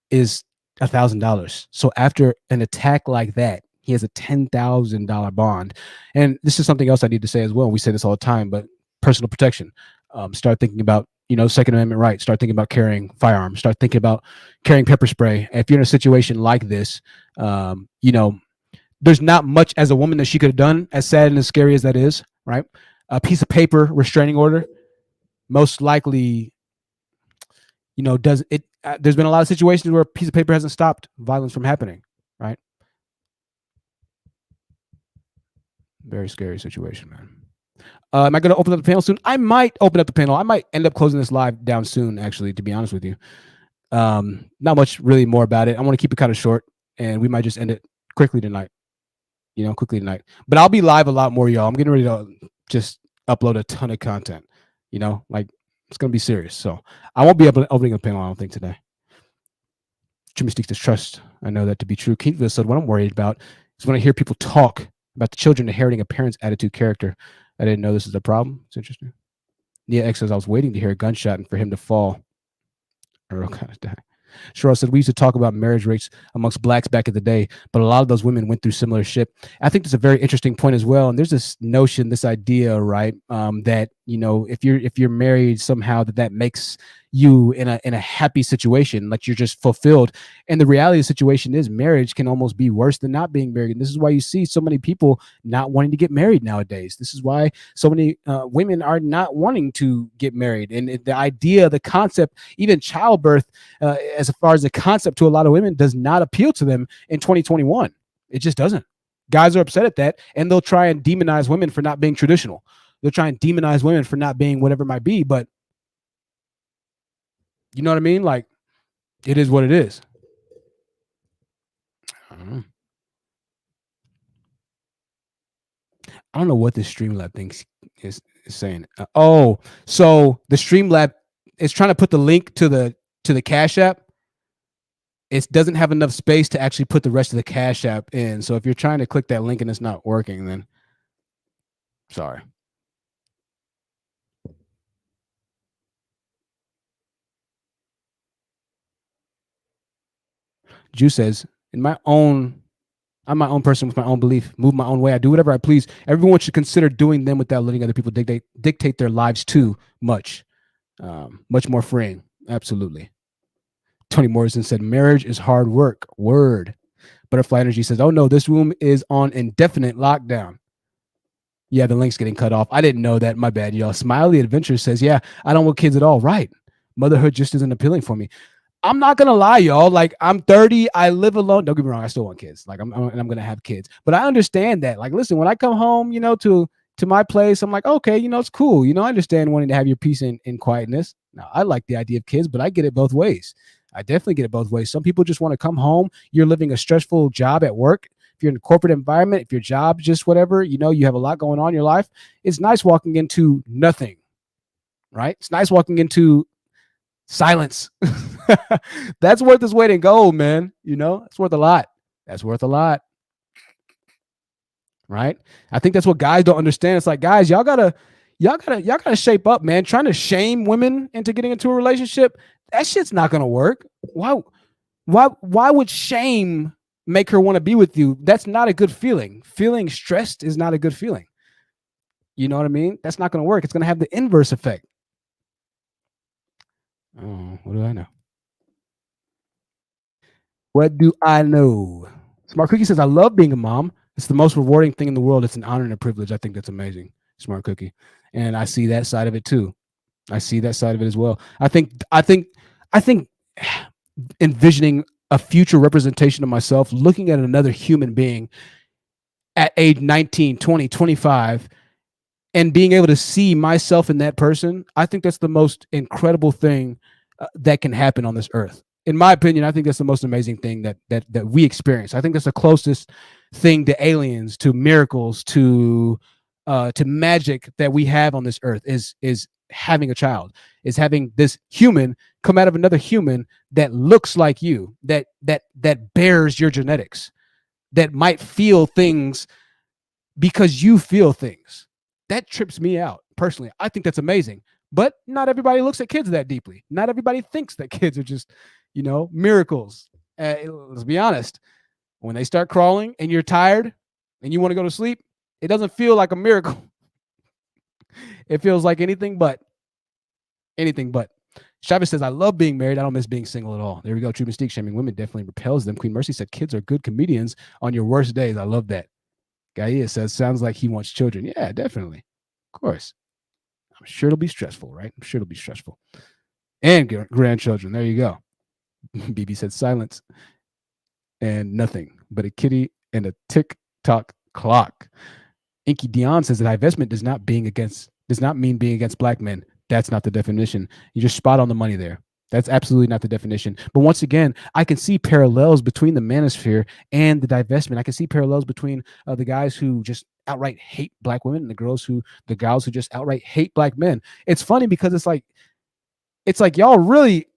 is $1,000. So after an attack like that, he has a $10,000 bond. And this is something else I need to say as well. We say this all the time, but personal protection. Start thinking about, Second Amendment rights. Start thinking about carrying firearms. Start thinking about carrying pepper spray. If you're in a situation like this, there's not much as a woman that she could have done, as sad and as scary as that is, right? A piece of paper, restraining order, most likely, does it. There's been a lot of situations where a piece of paper hasn't stopped violence from happening, right? Very scary situation, man. Am I going to open up the panel soon? I might open up the panel. I might end up closing this live down soon, actually, to be honest with you. Not much really more about it. I want to keep it kind of short, and we might just end it quickly tonight. But I'll be live a lot more, y'all. I'm getting ready to just upload a ton of content. It's going to be serious. So I won't be opening a panel, I don't think, today. True Mystiques Distrust. I know that to be true. Keenville said, what I'm worried about is when I hear people talk about the children inheriting a parent's attitude character. I didn't know this is a problem. It's interesting. Nia X says, I was waiting to hear a gunshot and for him to fall. Or kind of die. Cheryl said, we used to talk about marriage rates amongst blacks back in the day, but a lot of those women went through similar shit. I think that's a very interesting point as well. And there's this notion, this idea, right, that you know, if you're married somehow, that makes you in a happy situation, like you're just fulfilled. And the reality of the situation is marriage can almost be worse than not being married. And this is why you see so many people not wanting to get married nowadays. This is why so many women are not wanting to get married. And the idea, the concept, even childbirth, as far as the concept to a lot of women, does not appeal to them in 2021. It just doesn't. Guys are upset at that, and they'll try and demonize women for not being traditional. They'll try and demonize women for not being whatever it might be, but you know what I mean? Like, it is what it is. I don't know what this Streamlab thing is saying. So the Streamlab is trying to put the link to the Cash App. It doesn't have enough space to actually put the rest of the Cash App in. So if you're trying to click that link and it's not working, then sorry. Jew says, I'm my own person with my own belief, move my own way. I do whatever I please. Everyone should consider doing them without letting other people dictate their lives too much. Much more freeing. Absolutely. Tony Morrison said, marriage is hard work. Word. Butterfly Energy says, oh no, this room is on indefinite lockdown. Yeah, the link's getting cut off. I didn't know that. My bad, y'all. Smiley Adventure says, yeah, I don't want kids at all. Right. Motherhood just isn't appealing for me. I'm not gonna lie, y'all. Like, I'm 30, I live alone. Don't get me wrong, I still want kids. Like, I'm gonna have kids. But I understand that. Like, listen, when I come home, you know, to my place, I'm like, okay, you know, it's cool. You know, I understand wanting to have your peace and quietness. Now, I like the idea of kids, but I get it both ways. I definitely get it both ways. Some people just want to come home. You're living a stressful job at work. If you're in a corporate environment, if your job just whatever, you know, you have a lot going on in your life. It's nice walking into nothing, right? It's nice walking into silence. That's worth its weight in gold, man. You know, it's worth a lot. That's worth a lot. Right? I think that's what guys don't understand. It's like, guys, y'all gotta shape up, man. Trying to shame women into getting into a relationship, that shit's not gonna work. Why would shame make her want to be with you? That's not a good feeling. Feeling stressed is not a good feeling. You know what I mean? That's not gonna work. It's gonna have the inverse effect. Oh, what do I know? What do I know? Smart Cookie says, I love being a mom. It's the most rewarding thing in the world. It's an honor and a privilege. I think that's amazing. Smart Cookie. And I see that side of it too. I see that side of it as well. I think envisioning a future representation of myself, looking at another human being at age 19, 20, 25, and being able to see myself in that person, I think that's the most incredible thing that can happen on this earth. In my opinion, I think that's the most amazing thing that we experience. I think that's the closest thing to aliens, to miracles, to magic that we have on this earth is having a child, is having this human come out of another human that looks like you, that bears your genetics, that might feel things because you feel things. That trips me out personally. I think that's amazing. But not everybody looks at kids that deeply. Not everybody thinks that kids are just, you know, miracles. Let's be honest. When they start crawling and you're tired and you want to go to sleep, it doesn't feel like a miracle. It feels like anything but. Chavez says, I love being married. I don't miss being single at all. There we go. True mystique shaming women definitely repels them. Queen Mercy said, kids are good comedians on your worst days. I love that. Gaia says, sounds like he wants children. Yeah, definitely. Of course. I'm sure it'll be stressful, right? I'm sure it'll be stressful. And grandchildren. There you go. BB said silence and nothing but a kitty and a tick-tock clock. Inky Dion says that divestment does not mean being against black men. That's not the definition. You just spot on the money there. That's absolutely not the definition. But once again, I can see parallels between the manosphere and the divestment. I can see parallels between the guys who just outright hate black women and the gals who just outright hate black men. It's funny because it's like y'all really,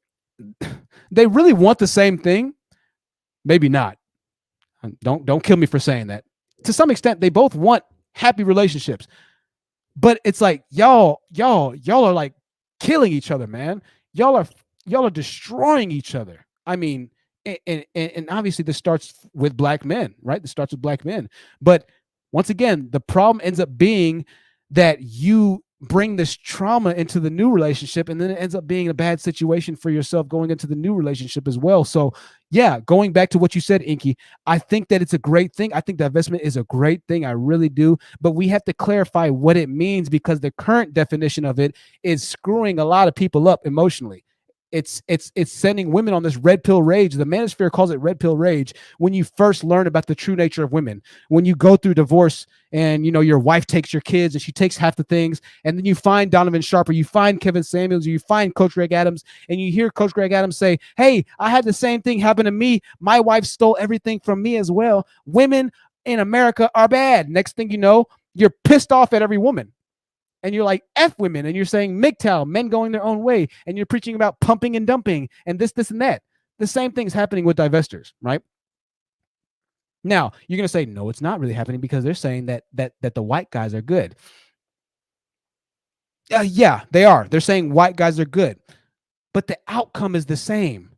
they really want the same thing. Maybe not. Don't kill me for saying that. To some extent, they both want happy relationships. But it's like y'all are like killing each other, man. Y'all are destroying each other. I mean, and obviously this starts with black men, right? This starts with black men. But once again, the problem ends up being that you bring this trauma into the new relationship, and then it ends up being a bad situation for yourself going into the new relationship as well. So yeah, going back to what you said, Inky, I think that it's a great thing. I think divestment is a great thing. I really do. But we have to clarify what it means, because the current definition of it is screwing a lot of people up emotionally. It's sending women on this red pill rage. The manosphere calls it red pill rage when you first learn about the true nature of women. When you go through divorce and, you know, your wife takes your kids and she takes half the things, and then you find Donovan Sharper, you find Kevin Samuels, you find Coach Greg Adams, and you hear Coach Greg Adams say, hey, I had the same thing happen to me. My wife stole everything from me as well. Women in America are bad. Next thing you know, you're pissed off at every woman. And you're like, F women, and you're saying MGTOW, men going their own way, and you're preaching about pumping and dumping and this, and that. The same thing's happening with divestors, right? Now, you're going to say, no, it's not really happening, because they're saying that the white guys are good. Yeah, they are. They're saying white guys are good. But the outcome is the same.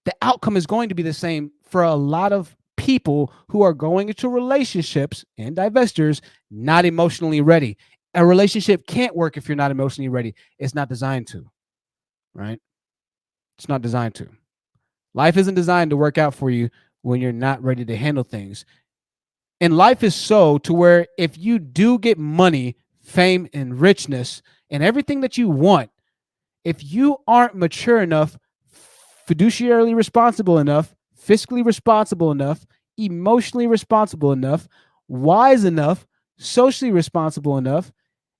The outcome is going to be the same for a lot of people who are going into relationships and divestors not emotionally ready. A relationship can't work if you're not emotionally ready. It's not designed to, right? It's not designed to. Life isn't designed to work out for you when you're not ready to handle things. And life is so to where if you do get money, fame, and richness, and everything that you want, if you aren't mature enough, fiduciarily responsible enough, fiscally responsible enough, emotionally responsible enough, wise enough, socially responsible enough,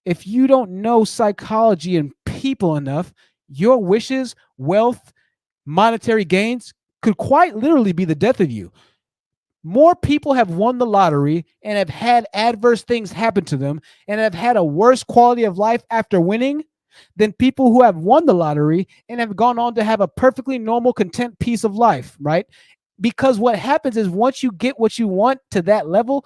if you don't know psychology and people enough, your wishes, wealth, monetary gains could quite literally be the death of you. More people have won the lottery and have had adverse things happen to them and have had a worse quality of life after winning than people who have won the lottery and have gone on to have a perfectly normal, content piece of life, right? Because what happens is once you get what you want to that level,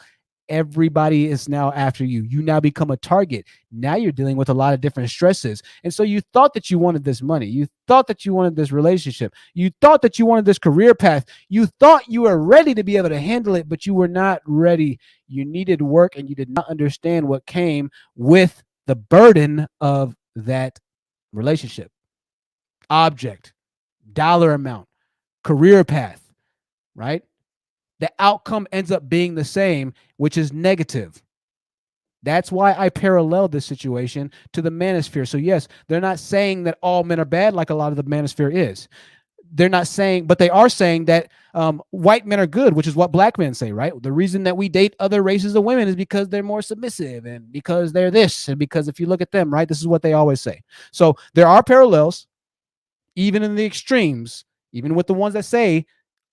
everybody is now after you. You now become a target. Now you're dealing with a lot of different stresses. And so you thought that you wanted this money. You thought that you wanted this relationship. You thought that you wanted this career path. You thought you were ready to be able to handle it, but you were not ready. You needed work, and you did not understand what came with the burden of that relationship, object, dollar amount, career path, right? The outcome ends up being the same, which is negative. That's why I parallel this situation to the manosphere. So yes, they're not saying that all men are bad like a lot of the manosphere is. They're not saying, but they are saying that white men are good, which is what black men say, right? The reason that we date other races of women is because they're more submissive and because they're this, and because if you look at them, right, this is what they always say. So there are parallels, even in the extremes, even with the ones that say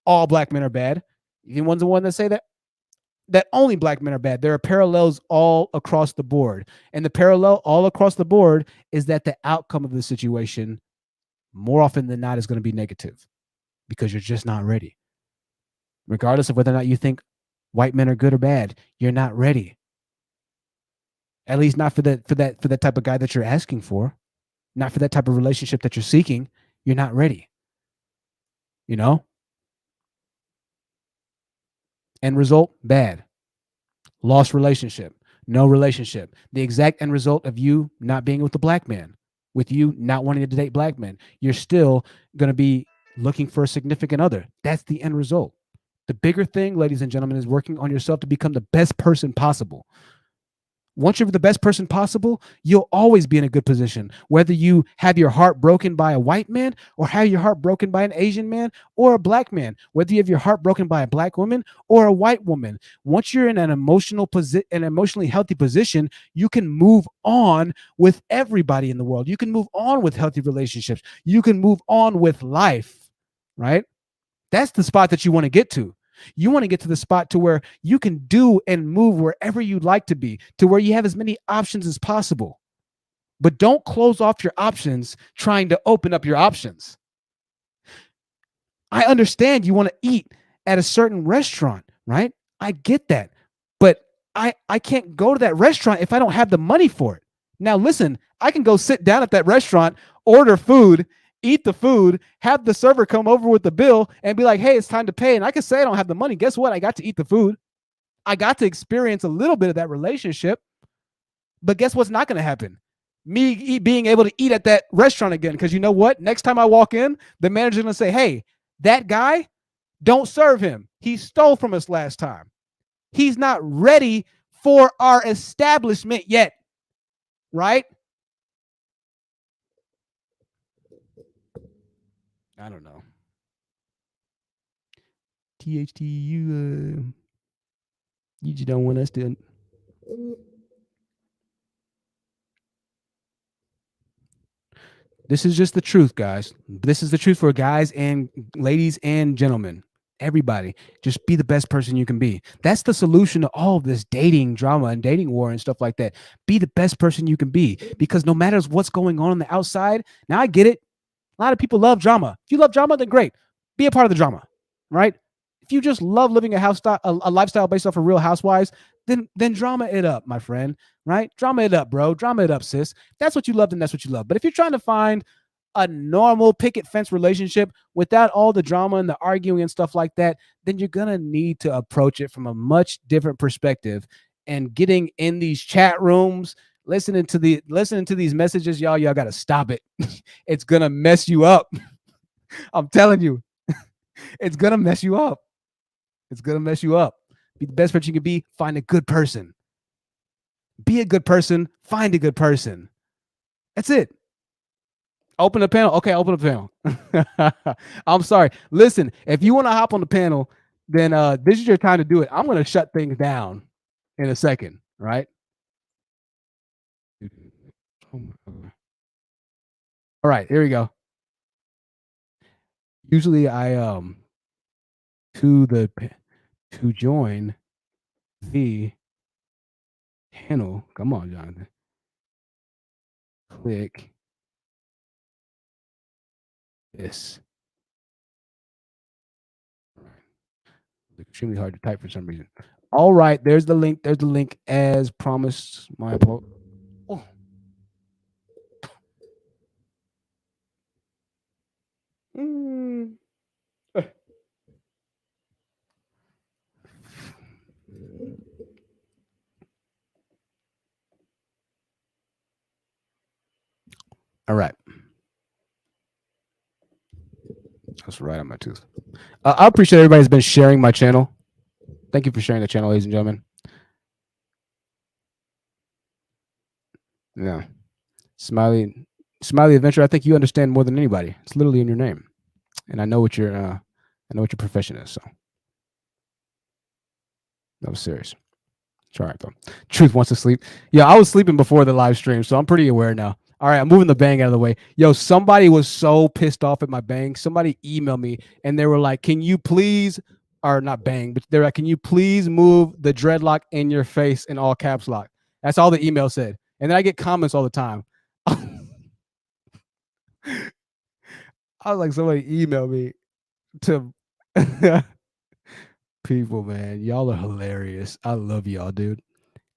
all black men are bad. Even the ones that say that only black men are bad. There are parallels all across the board. And the parallel all across the board is that the outcome of the situation more often than not is going to be negative because you're just not ready. Regardless of whether or not you think white men are good or bad, you're not ready. At least not for that type of guy that you're asking for, not for that type of relationship that you're seeking. You're not ready. You know? End result, bad. Lost relationship, no relationship. The exact end result of you not being with a black man, with you not wanting to date black men. You're still going to be looking for a significant other. That's the end result. The bigger thing, ladies and gentlemen, is working on yourself to become the best person possible. Once you're the best person possible, you'll always be in a good position, whether you have your heart broken by a white man or have your heart broken by an Asian man or a black man, whether you have your heart broken by a black woman or a white woman. Once you're in an emotionally healthy position, you can move on with everybody in the world. You can move on with healthy relationships. You can move on with life, right? That's the spot that you want to get to. You want to get to the spot to where you can do and move wherever you'd like to be, to where you have as many options as possible. But don't close off your options trying to open up your options. I understand you want to eat at a certain restaurant, right? I get that. But I can't go to that restaurant if I don't have the money for it. Now, listen, I can go sit down at that restaurant, order food, eat the food, have the server come over with the bill and be like, hey, it's time to pay. And I can say I don't have the money. Guess what? I got to eat the food. I got to experience a little bit of that relationship. But guess what's not going to happen? me being able to eat at that restaurant again. Because you know what? Next time I walk in, the manager's going to say, hey, that guy, don't serve him. He stole from us last time. He's not ready for our establishment yet. Right? I don't know. THT, you just don't want us to. This is just the truth, guys. This is the truth for guys and ladies and gentlemen. Everybody, just be the best person you can be. That's the solution to all of this dating drama and dating war and stuff like that. Be the best person you can be, because no matter what's going on the outside, now I get it. A lot of people love drama. If you love drama, then great. Be a part of the drama, right? If you just love living a lifestyle based off of Real Housewives, then drama it up, my friend, right? Drama it up, bro. Drama it up, sis. If that's what you love, then that's what you love. But if you're trying to find a normal picket fence relationship without all the drama and the arguing and stuff like that, then you're going to need to approach it from a much different perspective. And getting in these chat rooms, listening to these messages, y'all got to stop it. It's going to mess you up. I'm telling you, it's going to mess you up. It's going to mess you up. Be the best person you can be. Find a good person. Be a good person. Find a good person. That's it. Open the panel. Okay, open the panel. I'm sorry. Listen, if you want to hop on the panel, then this is your time to do it. I'm going to shut things down in a second, right? All right, here we go. Usually I to join the panel. Come on, Jonathan. Click this. It's extremely hard to type for some reason. All right, there's the link. There's the link as promised. My apologies. Oh. All right. That's right on my tooth. I appreciate everybody's been sharing my channel. Thank you for sharing the channel, ladies and gentlemen. Yeah. Smiley Adventure. I think you understand more than anybody. It's literally in your name. And I know what your profession is, so. That was serious. It's all right, though. Truth wants to sleep. Yeah, I was sleeping before the live stream, so I'm pretty aware now. All right, I'm moving the bang out of the way. Yo, somebody was so pissed off at my bang. Somebody emailed me, and they were like, can you please, or not bang, but they're like, can you please move the dreadlock in your face in all caps lock? That's all the email said. And then I get comments all the time. I was like, somebody emailed me to people, man. Y'all are hilarious. I love y'all, dude.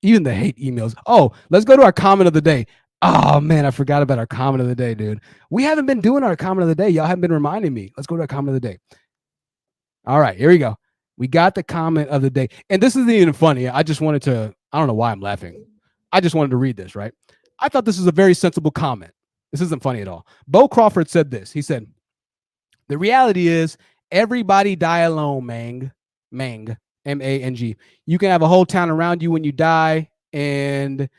Even the hate emails. Oh, let's go to our comment of the day. Oh, man, I forgot about our comment of the day, dude. We haven't been doing our comment of the day. Y'all haven't been reminding me. Let's go to our comment of the day. All right, here we go. We got the comment of the day. And this isn't even funny. I just wanted to, I don't know why I'm laughing. I just wanted to read this, right? I thought this was a very sensible comment. This isn't funny at all. Bo Crawford said this. He said, the reality is everybody die alone, Mang, M-A-N-G. You can have a whole town around you when you die, and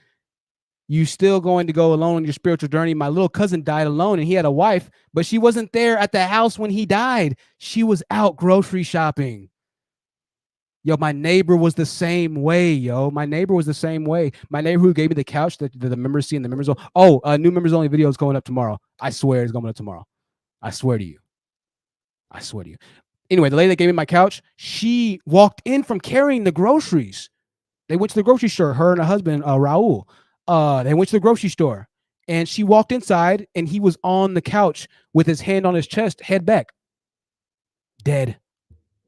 you still going to go alone on your spiritual journey. My little cousin died alone, and he had a wife, but she wasn't there at the house when he died. She was out grocery shopping. Yo, my neighbor was the same way, yo. My neighbor was the same way. My neighbor who gave me the couch that the members see in the members only. Oh, new members only video is going up tomorrow. I swear it's going up tomorrow. I swear to you. I swear to you. Anyway, the lady that gave me my couch, she walked in from carrying the groceries. They went to the grocery store, her and her husband, Raul. They went to the grocery store, and she walked inside, and he was on the couch with his hand on his chest, head back. Dead.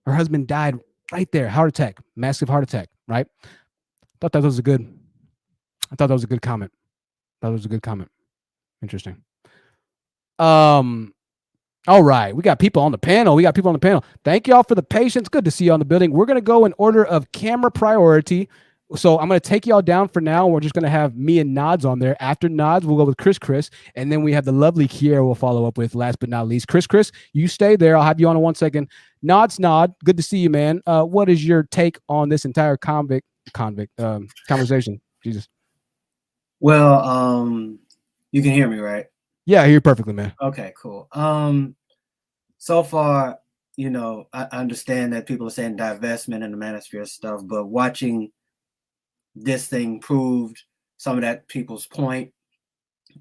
Her husband died right there. Heart attack. Massive heart attack, right? I thought that was a good comment. That was a good comment. Interesting. All right, we got people on the panel. Thank y'all for the patience. Good to see you on the building. We're going to go in order of camera priority. So I'm going to take y'all down for now. We're just going to have me and Nods on there. After Nods, we'll go with Chris, and then we have the lovely Kiera we'll follow up with last but not least. Chris, you stay there. I'll have you on in 1 second. Nod, good to see you, man. What is your take on this entire convict conversation? Jesus. Well, you can hear me, right? Yeah, I hear you perfectly, man. Okay, cool. So far, you know, I understand that people are saying divestment and the manosphere stuff, but watching this thing proved some of that people's point,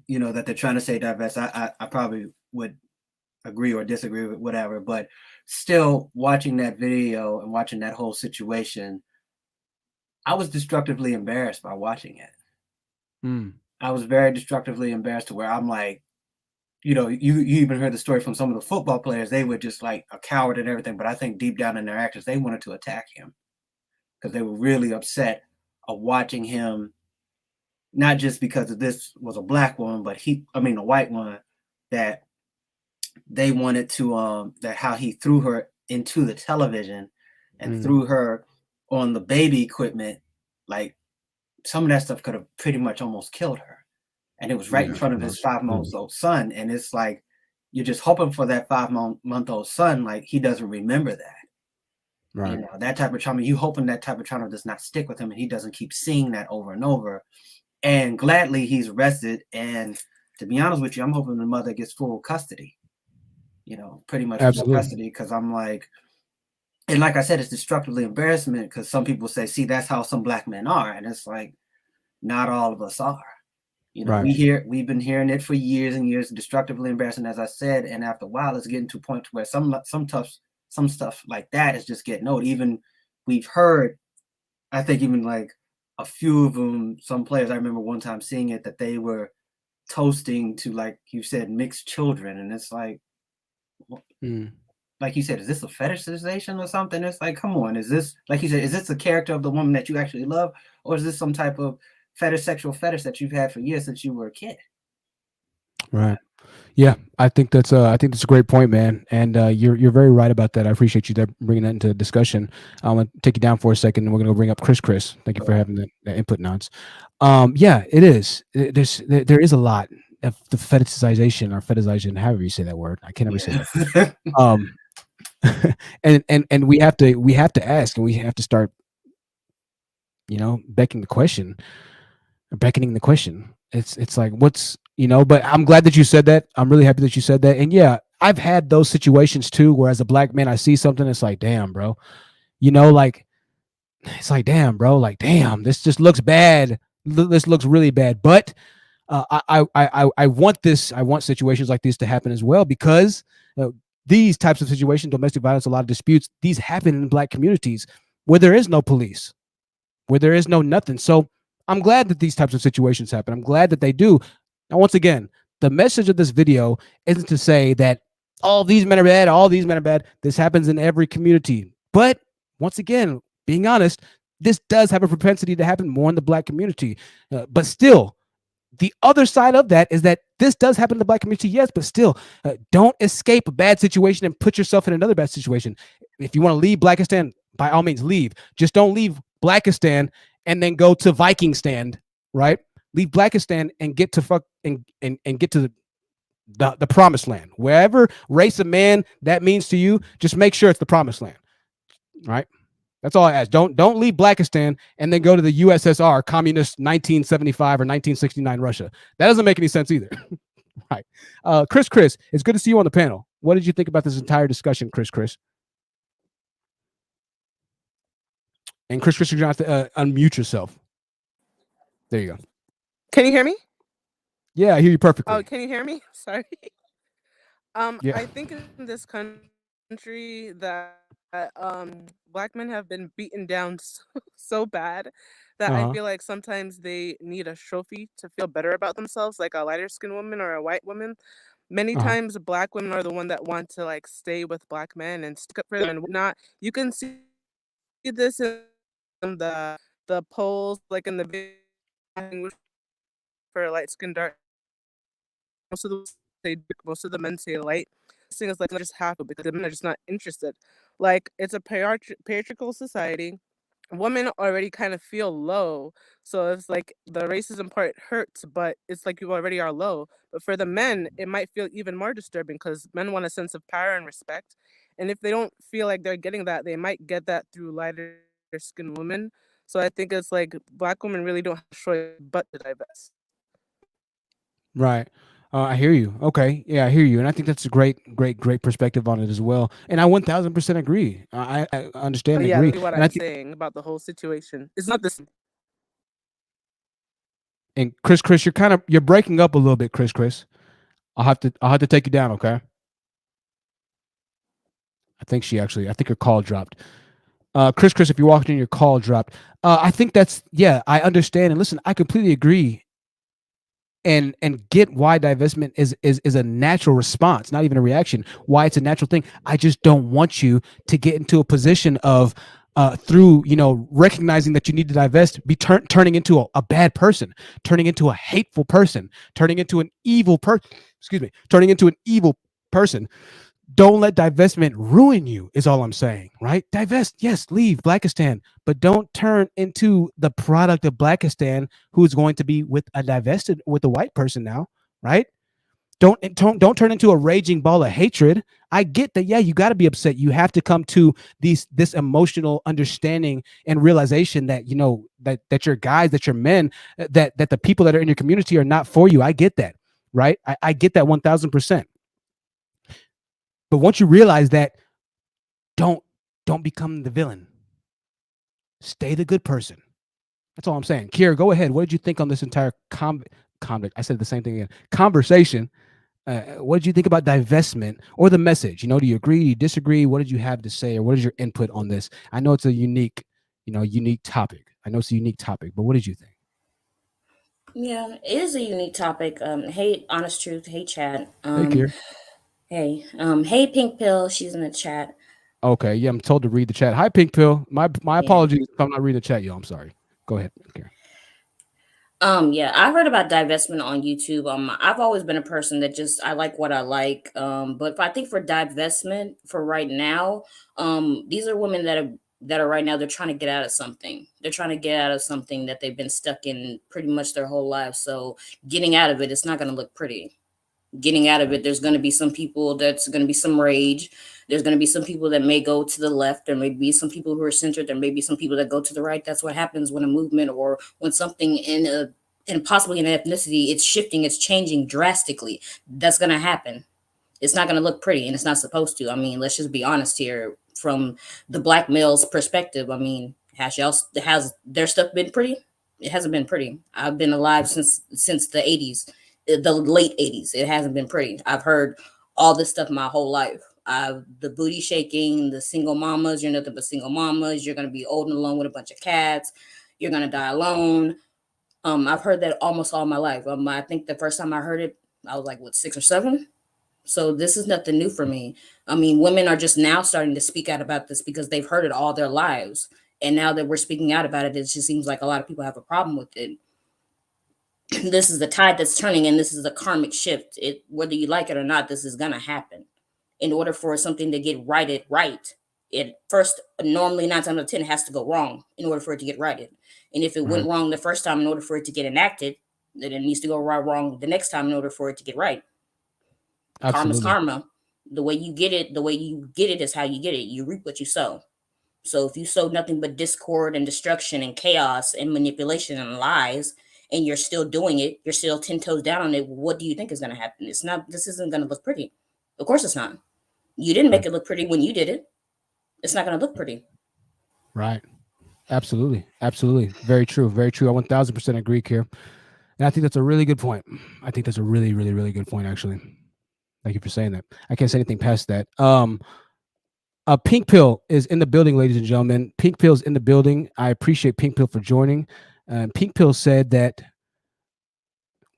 you know, that they're trying to say divest. I probably would agree or disagree with whatever, but still watching that video and watching that whole situation, I was destructively embarrassed by watching it. I was very destructively embarrassed to where I'm like, you know, you even heard the story from some of the football players. They were just like a coward and everything, but I think deep down in their actors, they wanted to attack him because they were really upset of watching him, not just because this was a black woman, but a white woman, that they wanted to that how he threw her into the television and threw her on the baby equipment. Like, some of that stuff could have pretty much almost killed her, and it was right in front of his 5-month-old son. And it's like, you're just hoping for that 5-month-old son, like, he doesn't remember that. Right. You know, that type of trauma, you hoping that type of trauma does not stick with him and he doesn't keep seeing that over and over. And gladly he's arrested, and to be honest with you, I'm hoping the mother gets full custody, you know, pretty much full custody, because I'm like, and like I said, it's destructively embarrassment, because some people say, see, that's how some black men are, and it's like, not all of us are. You know, we've been hearing it for years and years, destructively embarrassing, as I said, and after a while it's getting to a point where some stuff like that is just getting old. Even we've heard, I think even like a few of them, some players, I remember one time seeing it, that they were toasting to, like you said, mixed children, and it's like, like you said, is this a fetishization or something? It's like, come on, is this, like you said, is this the character of the woman that you actually love, or is this some type of sexual fetish that you've had for years since you were a kid? Right. Yeah, I think that's a great point, man. And you're very right about that. I appreciate you bringing that into discussion. I'm gonna take you down for a second, and we're gonna go bring up Chris. Thank you for having the input, Nods. Yeah, it is. There is a lot of the fetishization or fetishization, however you say that word. I can't ever say that. And we have to ask, and we have to start, you know, beckoning the question. It's like, what's, you know, but I'm glad that you said that. I'm really happy that you said that. And yeah, I've had those situations too, where as a black man, I see something, it's like, damn, bro, you know, like, it's like, damn, bro, like, damn, this just looks bad. This looks really bad. But I want situations like this to happen as well, because these types of situations, domestic violence, a lot of disputes, these happen in black communities where there is no police, where there is no nothing. So I'm glad that these types of situations happen. I'm glad that they do. Now, once again, the message of this video isn't to say that all these men are bad, all these men are bad. This happens in every community. But once again, being honest, this does have a propensity to happen more in the black community. But still, the other side of that is that this does happen in the black community, yes, but still, don't escape a bad situation and put yourself in another bad situation. If you want to leave Blackistan, by all means, leave. Just don't leave Blackistan and then go to Vikingstan, right? Leave Blackistan and get to and get to the promised land. Wherever race of man that means to you, just make sure it's the promised land, right? That's all I ask. Don't leave Blackistan and then go to the USSR, communist 1975 or 1969 Russia. That doesn't make any sense either. Right. Chris, it's good to see you on the panel. What did you think about this entire discussion, Chris? And Chris, you're going to have to unmute yourself. There you go. Can you hear me? Yeah, I hear you perfectly. Oh, can you hear me? Sorry. Yeah. I think in this country that black men have been beaten down so bad that I feel like sometimes they need a trophy to feel better about themselves, like a lighter skinned woman or a white woman. Many times black women are the one that want to like stay with black men and stick up for them and whatnot. You can see this in the polls, like in the video for light skinned dark. Most of the men say light. This thing is like just half because the men are just not interested. Like, it's a patriarchal society women already kind of feel low. So it's like the racism part hurts, but it's like you already are low. But for the men, it might feel even more disturbing because men want a sense of power and respect. And if they don't feel like they're getting that, they might get that through lighter skinned women. So I think it's like Black women really don't have a choice but to divest. Right. I hear you. Okay. Yeah, I hear you. And I think that's a great perspective on it as well. And I 1000% agree. I understand and Yeah, agree. that's what And I I'm think, saying about the whole situation. It's not this. and Chris, you're breaking up a little bit, Chris. I'll have to take you down, okay? I think her call dropped. Chris, if you're walking in, your call dropped. I think I understand. And listen, I completely agree and get why divestment is a natural response, not even a reaction, why it's a natural thing. I just don't want you to get into a position of through recognizing that you need to divest, be turning into a bad person, turning into a hateful person, turning into an evil person. Excuse me, turning into an evil person. Don't let divestment ruin you, is all I'm saying, right? Divest, yes, leave Blackistan, but don't turn into the product of Blackistan who's going to be with a white person now, right? Don't turn into a raging ball of hatred. I get that, yeah, you got to be upset. You have to come to this emotional understanding and realization that that your guys, that your men, that the people that are in your community are not for you. I get that, right? I get that 1000%. But once you realize that, don't become the villain. Stay the good person. That's all I'm saying. Kiera, go ahead. What did you think on this entire I said the same thing again. Conversation. What did you think about divestment or the message? Do you agree? Do you disagree? What did you have to say, or what is your input on this? I know it's a unique topic. But what did you think? Yeah, it is a unique topic. Hey, honest truth. Hey, chat. Hey, Kiera. Hey, Pink Pill. She's in the chat. Okay, yeah, I'm told to read the chat. Hi, Pink Pill. My apologies if I'm not reading the chat, yo. I'm sorry. Go ahead, Kiera. Yeah, I heard about divestment on YouTube. I've always been a person that I like what I like. But I think for divestment for right now, these are women that are right now, they're trying to get out of something. They're trying to get out of something that they've been stuck in pretty much their whole life. So getting out of it, it's not going to look pretty. Getting out of it, there's going to be some people that's going to be some rage. There's going to be some people that may go to the left. There may be some people who are centered. There may be some people that go to the right. That's what happens when a movement or when something and possibly an ethnicity, it's shifting, it's changing drastically. That's going to happen. It's not going to look pretty, and it's not supposed to. I mean, let's just be honest here from the Black male's perspective. I mean, has their stuff been pretty? It hasn't been pretty. I've been alive since the 80s, the late 80s. It hasn't been pretty. I've heard all this stuff my whole life. The booty shaking, the single mamas, you're nothing but single mamas. You're going to be old and alone with a bunch of cats. You're going to die alone. I've heard that almost all my life. I think the first time I heard it, I was like, 6 or 7? So this is nothing new for me. I mean, women are just now starting to speak out about this because they've heard it all their lives. And now that we're speaking out about it, it just seems like a lot of people have a problem with it. This is the tide that's turning, and this is a karmic shift. Whether you like it or not, this is going to happen. In order for something to get righted right, it first, normally 9 times out of 10, it has to go wrong in order for it to get righted. And if it went wrong the first time, in order for it to get enacted, then it needs to go wrong the next time in order for it to get right. Absolutely. Karma's karma. The way you get it is how you get it. You reap what you sow. So if you sow nothing but discord and destruction and chaos and manipulation and lies, and you're still doing it, you're still 10 toes down on it, what do you think is going to happen? This isn't going to look pretty. Of course it's not. You didn't make it look pretty when you did it. It's not going to look pretty. Right. Absolutely. Very true. I 1000% agree, Kiera. And I think that's a really good point. I think that's a really, really, really good point, actually. Thank you for saying that. I can't say anything past that. Pink Pill is in the building, ladies and gentlemen. Pink Pill's in the building. I appreciate Pink Pill for joining. Pink Pill said that,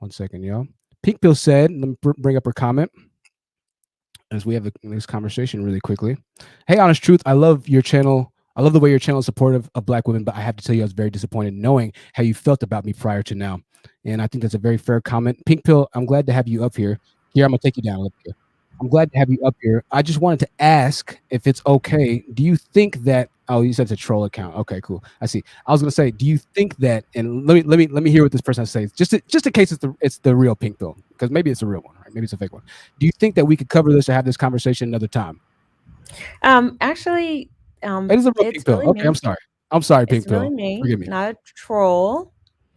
one second, y'all. Pink Pill said, let me bring up her comment as we have this conversation really quickly. Hey, Honest Truth, I love your channel. I love the way your channel is supportive of Black women, but I have to tell you, I was very disappointed knowing how you felt about me prior to now. And I think that's a very fair comment. Pink Pill, I'm glad to have you up here. Here, I'm going to take you down a little bit. I'm glad to have you up here. I just wanted to ask if it's okay. Do you think that? Oh, you said it's a troll account. Okay, cool. I see. I was gonna say, do you think that? And let me hear what this person has to say. Just in case it's the real pink pill, because maybe it's a real one, right? Maybe it's a fake one. Do you think that we could cover this or have this conversation another time? Actually, It is a real it's pink pill. really Okay, I'm me. sorry. I'm sorry, It's pink really pill. me, Forgive me. not a troll.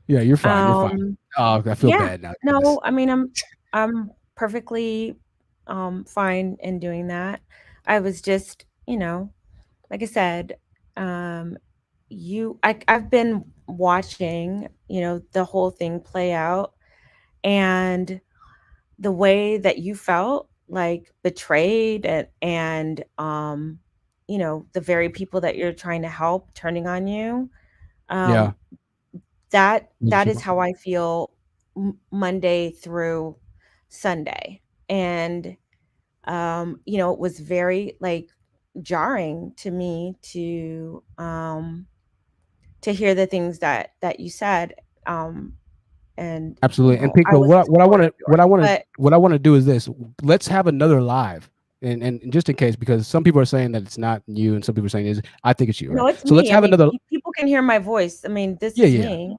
Yeah, you're fine. You're fine. Oh, I feel Yeah. bad now. No, I mean, I'm perfectly fine in doing that. I was just, like I said, I've been watching, the whole thing play out, and the way that you felt like betrayed and the very people that you're trying to help turning on you, Yeah. um that Yes, is how I feel Monday through Sunday. And it was very like jarring to me to hear the things that you said. And Absolutely. And I Pinkville, was a supporter of yours. But what I want to do is this. Let's have another live. And just in case, because some people are saying that it's not you and some people are saying it is. I think it's you, right? no, it's So let's me. I have mean, another. people can hear my voice. I mean, this Yeah, is yeah. me.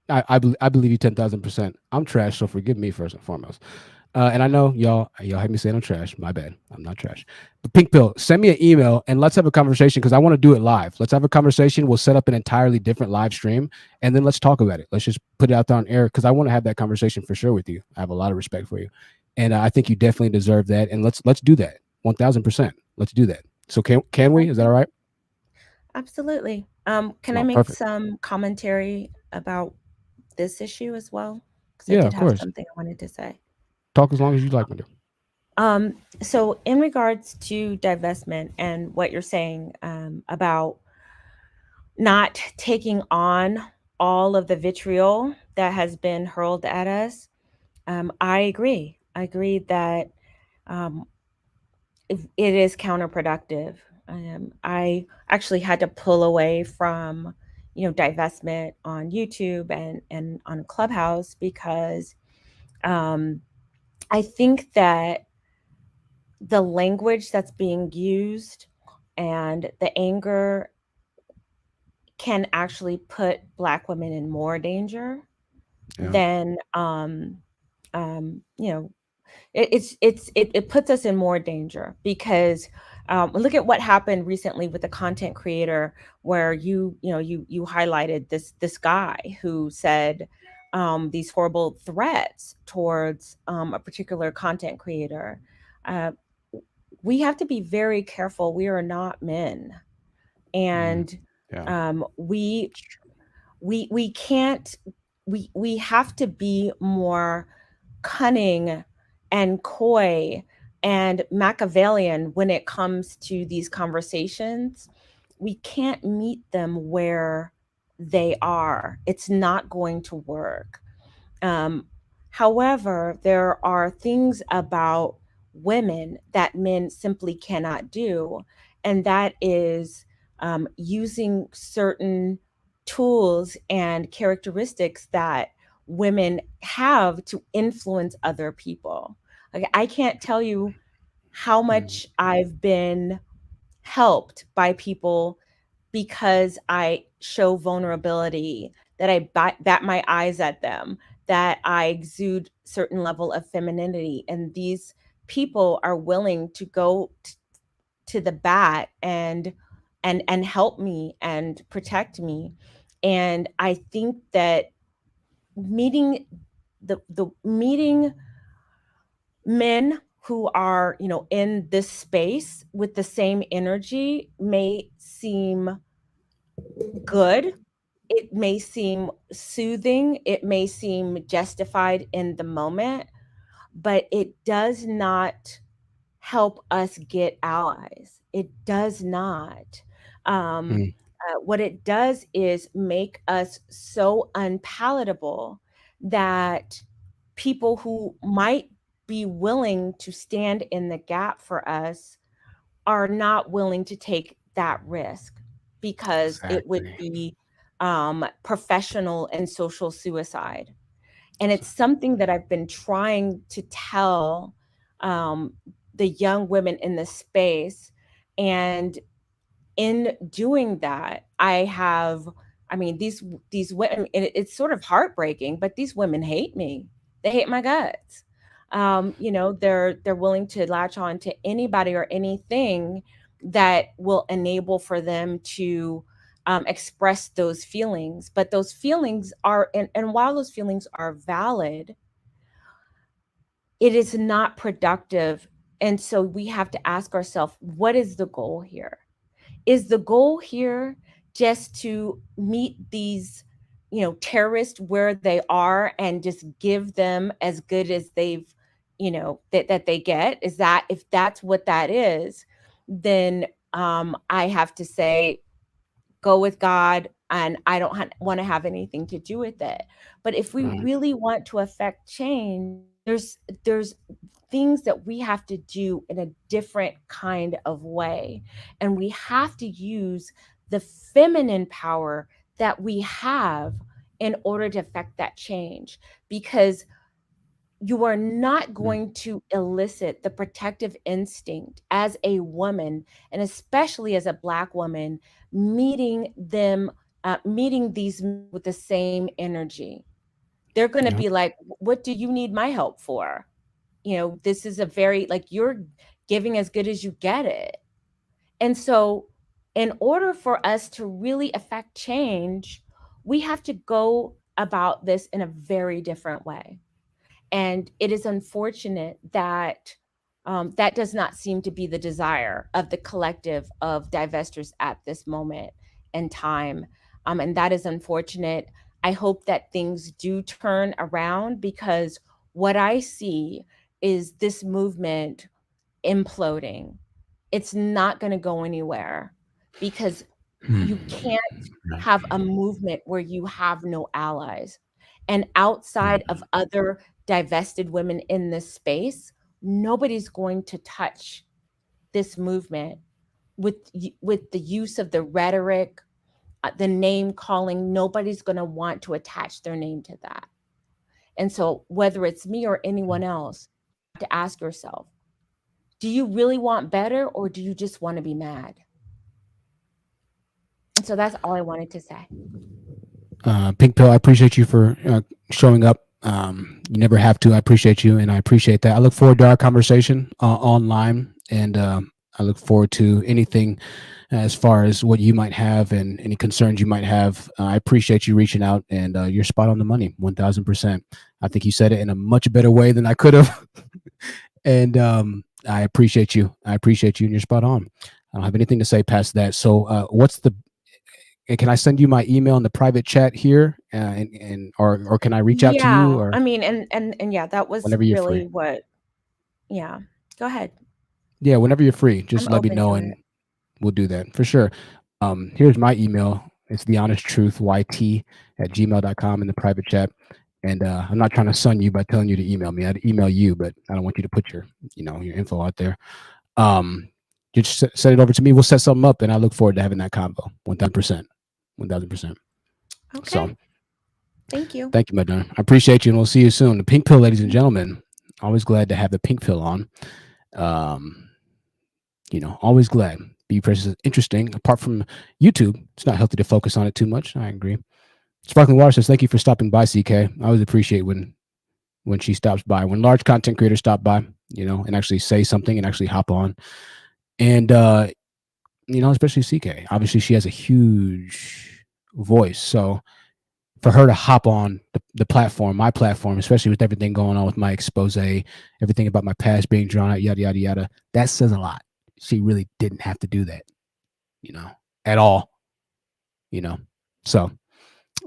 I believe you 10,000%. I'm trash, so forgive me first and foremost. And I know y'all had me saying I'm trash. My bad. I'm not trash. But Pink Pill, send me an email and let's have a conversation because I want to do it live. Let's have a conversation. We'll set up an entirely different live stream and then let's talk about it. Let's just put it out there on air because I want to have that conversation for sure with you. I have a lot of respect for you, and I think you definitely deserve that. And let's do that 1,000%. Let's do that. So can we? Is that all right? Absolutely. Can I Oh, make perfect. some commentary about this issue as well? Because I Yeah, did of have course. something I wanted to say. Talk as long as you like me to. So in regards to divestment and what you're saying about not taking on all of the vitriol that has been hurled at us, I agree. I agree that um, it is counterproductive. I actually had to pull away from, divestment on YouTube and on Clubhouse because I think that the language that's being used and the anger can actually put Black women in more danger Yeah. than you know it puts us in more danger because look at what happened recently with the content creator where you highlighted this guy who said these horrible threats towards a particular content creator. uh, we have to be very careful. We are not men, and Yeah. we can't we have to be more cunning and coy and Machiavellian when it comes to these conversations. We can't meet them where they are. It's not going to work. Um, However, there are things about women that men simply cannot do, and that is using certain tools and characteristics that women have to influence other people. Like, I can't tell you how much I've been helped by people because I show vulnerability, that I bat my eyes at them, that I exude certain level of femininity, and these people are willing to go to the bat and help me and protect me. And I think that meeting the meeting men who are in this space with the same energy may seem good. It may seem soothing, it may seem justified in the moment, but it does not help us get allies. It does not. What it does is make us so unpalatable that people who might be willing to stand in the gap for us are not willing to take that risk because it would Exactly. be professional and social suicide. And it's something that I've been trying to tell the young women in the space. And in doing that, I mean, these women, it's sort of heartbreaking, but these women hate me. They hate my guts. You know, they're willing to latch on to anybody or anything that will enable for them to express those feelings. But those feelings are, and while those feelings are valid, it is not productive. And so we have to ask ourselves, what is the goal here? Is the goal here just to meet these, you know, terrorists where they are and just give them as good as they've, you know, that they get? Is that, if that's what that is, then I have to say, go with God, and I don't want to have anything to do with it. But if we really want to affect change, there's things that we have to do in a different kind of way. And we have to use the feminine power that we have in order to affect that change, because you are not going to elicit the protective instinct as a woman, and especially as a Black woman, meeting these men with the same energy. They're going to be like, what do you need my help for? You know, this is a very, like, you're giving as good as you get it. And so in order for us to really affect change, we have to go about this in a very different way. And it is unfortunate that that does not seem to be the desire of the collective of divestors at this moment in time. And that is unfortunate. I hope that things do turn around, because what I see is this movement imploding. It's not going to go anywhere, because you can't have a movement where you have no allies. And outside of other divested women in this space, nobody's going to touch this movement with the use of the rhetoric, the name calling. Nobody's going to want to attach their name to that. And so whether it's me or anyone else, you have to ask yourself, do you really want better, or do you just want to be mad? And so that's all I wanted to say. Pink Pill, I appreciate you for showing up. You never have to. I appreciate you, and I appreciate that. I look forward to our conversation online, and I look forward to anything as far as what you might have and any concerns you might have. I appreciate you reaching out, and you're spot on the money, 1000%. I think you said it in a much better way than I could have. And I appreciate you. I appreciate you, and you're spot on. I don't have anything to say past that. So can I send you my email in the private chat here, or can I reach out to you? Or I mean, and yeah, that was whenever you're really free. what. Yeah, go ahead. Yeah, whenever you're free, just I'm let me open know, to and it. we'll do that for sure. Here's my email. It's thehonesttruthyt@gmail.com in the private chat. And I'm not trying to sun you by telling you to email me. I'd email you, but I don't want you to put your info out there. Just send it over to me. We'll set something up, and I look forward to having that convo. 1000%. 1000%. Okay. So thank you. Thank you, Madonna. I appreciate you, and we'll see you soon. The Pink Pill, ladies and gentlemen. Always glad to have the Pink Pill on. Always glad. Be Precious is interesting. Apart from YouTube, it's not healthy to focus on it too much. I agree. Sparkling Water says, thank you for stopping by, CK. I always appreciate when she stops by. When large content creators stop by, and actually say something and actually hop on. And, especially CK. Obviously, she has a huge voice. So for her to hop on the platform, my platform, especially with everything going on with my expose, everything about my past being drawn out, yada, yada, yada, that says a lot. She really didn't have to do that, at all, So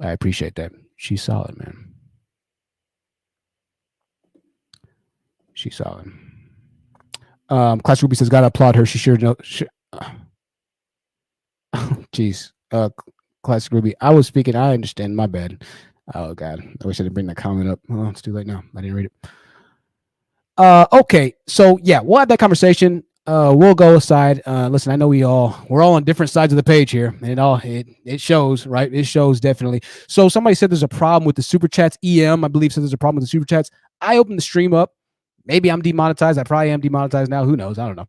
I appreciate that. She's solid, man. She's solid. Class Ruby says, gotta applaud her. She sure knows. Jeez. Classic Ruby. I was speaking. I understand. My bad. Oh God. I wish I didn't bring that comment up. Oh, it's too late now. I didn't read it. Okay. So yeah, we'll have that conversation. We'll go aside. Listen, I know we're all on different sides of the page here, and it shows, right? It shows definitely. So somebody said there's a problem with the super chats. I believe said there's a problem with the super chats. I opened the stream up Maybe I'm demonetized. I probably am demonetized now. Who knows? I don't know.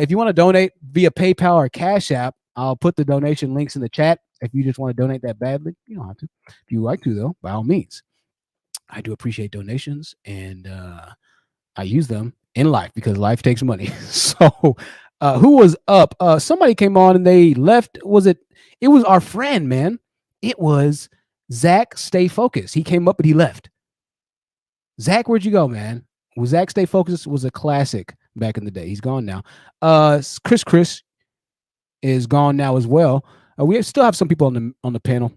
If you want to donate via PayPal or Cash App, I'll put the donation links in the chat. If you just want to donate that badly, you don't have to. If you like to, though, by all means. I do appreciate donations, and I use them in life because life takes money. So who was up? Somebody came on and they left. It was our friend, man. It was Zac Stay Focused. He came up and he left. Zac, where'd you go, man? Zac Stay Focused was a classic back in the day. He's gone now. Chris is gone now as well. We still have some people on the panel.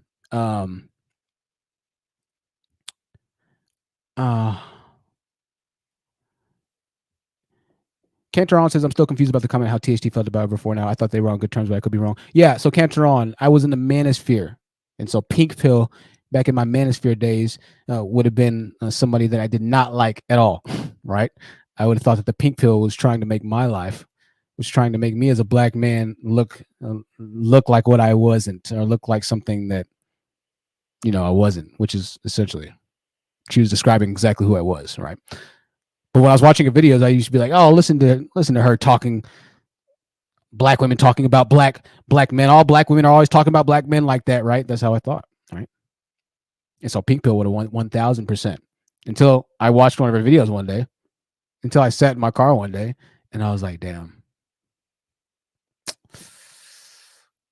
Canteron says, I'm still confused about the comment how THT felt about it before now. I thought they were on good terms, but I could be wrong. Yeah, so Canteron, I was in the manosphere. And so Pink Pill, back in my manosphere days, would have been somebody that I did not like at all, right? I would have thought that the Pink Pill was trying to make my life, was trying to make me as a black man look like what I wasn't, or look like something that, I wasn't, which is essentially, she was describing exactly who I was, right? But when I was watching her videos, I used to be like, "Oh, listen to her talking, black women talking about black men. All black women are always talking about black men like that, right?" That's how I thought, right? And so Pink Pill would have won 1,000% until I watched one of her videos one day, until I sat in my car one day, and I was like, "Damn."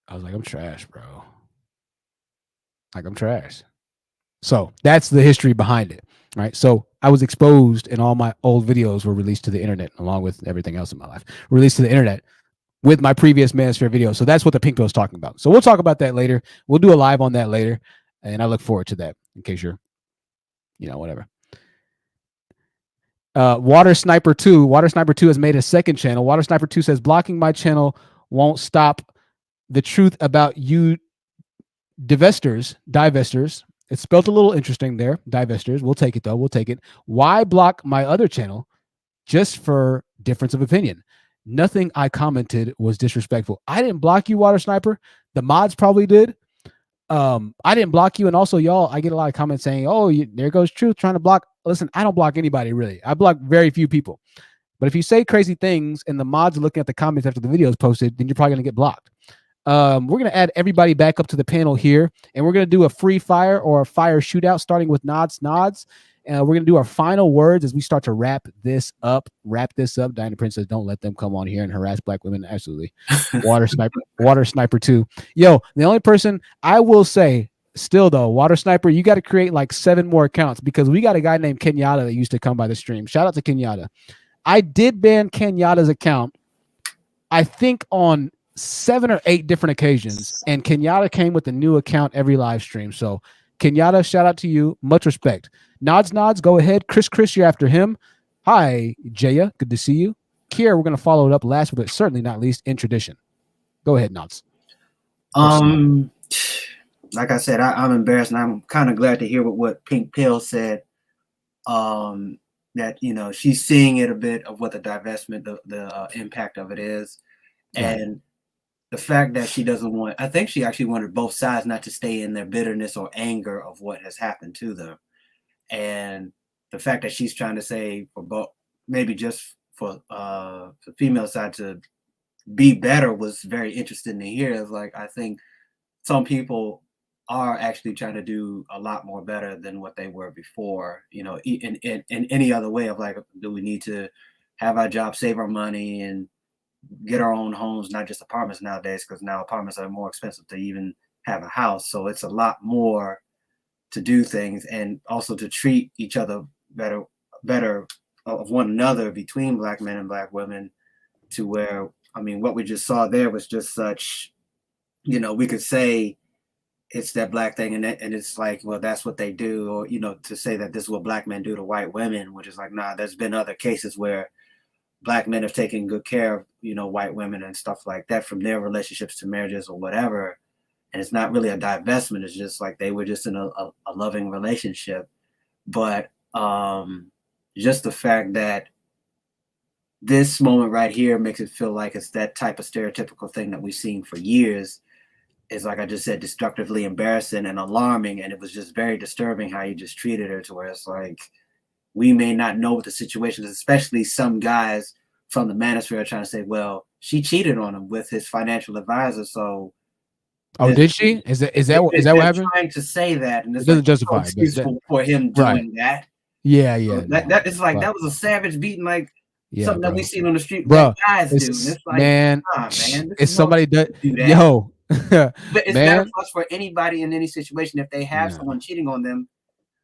I was like, "I'm trash, bro. Like, I'm trash." So that's the history behind it, right? So I was exposed, and all my old videos were released to the internet, along with everything else in my life, released to the internet with my previous Manosphere video. So that's what the Pink Pill is talking about. So we'll talk about that later. We'll do a live on that later, and I look forward to that in case you're, whatever. Water Sniper 2 has made a second channel. Water Sniper 2 says, blocking my channel won't stop the truth about you divestors. It's spelled a little interesting there. Divestors. We'll take it, though. We'll take it. Why block my other channel just for difference of opinion? Nothing I commented was disrespectful. I didn't block you, Water Sniper. The mods probably did. I didn't block you. And also, y'all, I get a lot of comments saying, "Oh, there goes Truth trying to block." Listen, I don't block anybody, really. I block very few people. But if you say crazy things and the mods are looking at the comments after the video is posted, then you're probably going to get blocked. We're going to add everybody back up to the panel here, and we're going to do a free fire or a fire shootout, starting with nods. We're going to do our final words as we start to wrap this up. Diana Prince says, don't let them come on here and harass black women. Absolutely. Water Sniper 2. Yo, the only person I will say still, though, Water Sniper, you got to create like 7 more accounts, because we got a guy named Kenyatta that used to come by the stream. Shout out to Kenyatta. I did ban Kenyatta's account, I think, on 7 or 8 different occasions, and Kenyatta came with a new account every live stream. So Kenyatta, shout out to you. Much respect. Nods, go ahead. Chris, you're after him. Hi, Jaya. Good to see you. Kiera, we're going to follow it up last, but certainly not least, in tradition. Go ahead, Nods. Like I said, I'm embarrassed, and I'm kind of glad to hear what Pink Pill said. That, she's seeing it a bit of what the divestment, the impact of it is. And the fact that she doesn't want, I think she actually wanted both sides not to stay in their bitterness or anger of what has happened to them. And the fact that she's trying to say for both, maybe just for the female side to be better, was very interesting to hear. It's like, I think some people are actually trying to do a lot more better than what they were before, in any other way of like, do we need to have our job, save our money, and get our own homes, not just apartments nowadays, because now apartments are more expensive to even have a house. So it's a lot more to do things, and also to treat each other better of one another between black men and black women, to where, what we just saw there was just such, we could say it's that black thing, and it's like, well, that's what they do, or, to say that this is what black men do to white women, which is like, nah, there's been other cases where black men have taken good care of, white women and stuff like that, from their relationships to marriages or whatever. And it's not really a divestment. It's just like they were just in a loving relationship. But just the fact that this moment right here makes it feel like it's that type of stereotypical thing that we've seen for years is, like I just said, destructively embarrassing and alarming. And it was just very disturbing how he just treated her, to where it's like, we may not know what the situation is, especially some guys from the manosphere are trying to say, well, she cheated on him with his financial advisor. So did she? Is that what happened? Trying to say that, and It it's doesn't like justify no it, excuse for him doing that. Yeah, So yeah. that it's like that was a savage beating, like something that we seen on the street Bro, that guys do. And it's like, man, nah, man, this it's is no somebody that excuse to do that. yo, But it's better man. for anybody in any situation if they have someone cheating on them,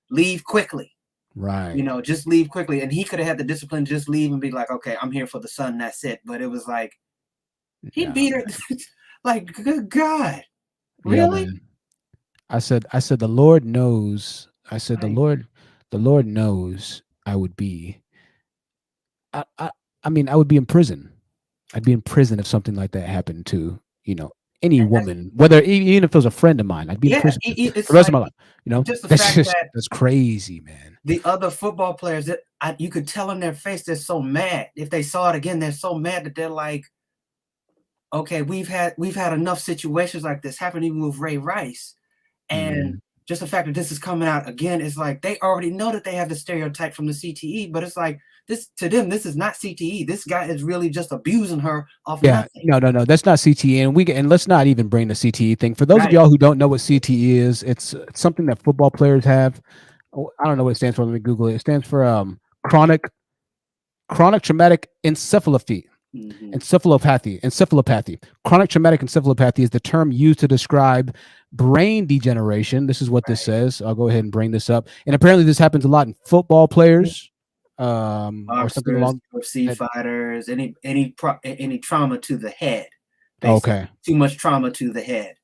leave quickly. Right. You know, just leave quickly. And he could have had the discipline to just leave and be like, okay, I'm here for the son. That's it. But it was like he beat her. Like, good God, really? Man. I said the Lord knows. I said the Lord knows I would be. I mean, I would be in prison. I'd be in prison if something like that happened to, any woman, whether even if it was a friend of mine. I'd be in prison for the rest of my life. Just the fact that that's crazy, man. The other football players that you could tell in their face they're so mad. If they saw it again, they're so mad that they're like, okay, we've had enough situations like this happen even with Ray Rice. And just the fact that this is coming out again is like they already know that they have the stereotype from the CTE, but it's like this to them, this is not CTE. This guy is really just abusing her off nothing. No, that's not CTE. And let's not even bring the CTE thing. For those of y'all who don't know what CTE is, it's something that football players have. I don't know what it stands for. Let me Google it. It stands for chronic traumatic encephalopathy. Encephalopathy. Chronic traumatic encephalopathy is the term used to describe brain degeneration. This is what this says. I'll go ahead and bring this up. And apparently this happens a lot in football players. Or something along UFC fighters, any trauma to the head. Basically. Okay. Too much trauma to the head.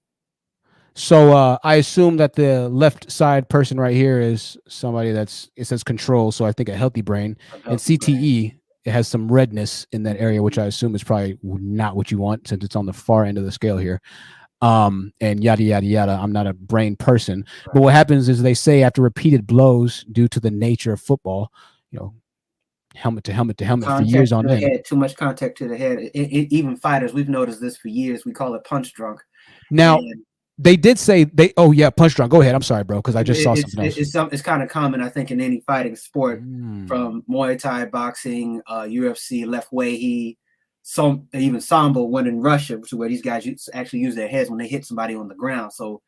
So I assume that the left side person right here is somebody it says control. So I think a healthy brain. And CTE, it has some redness in that area, which I assume is probably not what you want since it's on the far end of the scale here. And yada, yada, yada. I'm not a brain person. Right. But what happens is they say after repeated blows due to the nature of football, helmet to helmet to helmet Contact for years on end. Too much contact to the head. Even fighters, we've noticed this for years. We call it punch drunk. Now, they did say punch drunk. Go ahead. I'm sorry, bro, because I just saw something else. It's kind of common, I think, in any fighting sport, from Muay Thai, boxing, UFC, left way, even Sambo went in Russia, where these guys actually use their heads when they hit somebody on the ground. So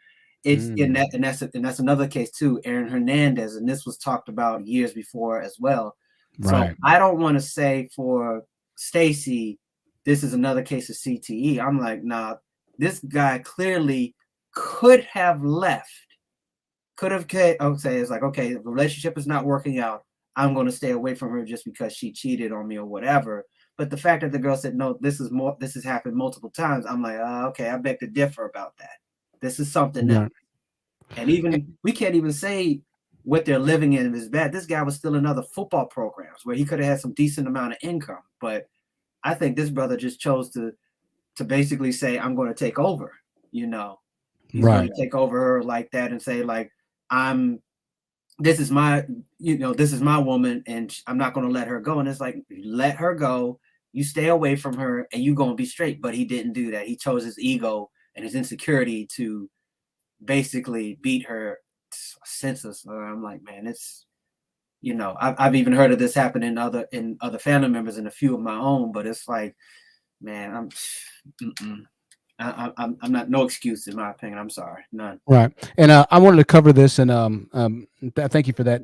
it's in that, and that's another case too. Aaron Hernandez, and this was talked about years before as well. Right. So I don't want to say for Stacey, this is another case of CTE. I'm like, nah, this guy clearly could have left. It's like, okay, the relationship is not working out. I'm going to stay away from her just because she cheated on me or whatever. But the fact that the girl said, no, this has happened multiple times. I'm like, okay, I beg to differ about that. This is something else. And even we can't even say what they're living in is bad. This guy was still in other football programs where he could have had some decent amount of income. But I think this brother just chose to basically say, I'm going to take over, He's going to take over her like that and say, like, this is my woman and I'm not going to let her go. And it's like, let her go. You stay away from her and you're going to be straight. But he didn't do that. He chose his ego and his insecurity to basically beat her senseless. I'm like, man, it's, I've even heard of this happen in other family members and a few of my own, but it's like, man, I'm not, no excuse in my opinion. I'm sorry, none. Right. And I wanted to cover this, and thank you for that,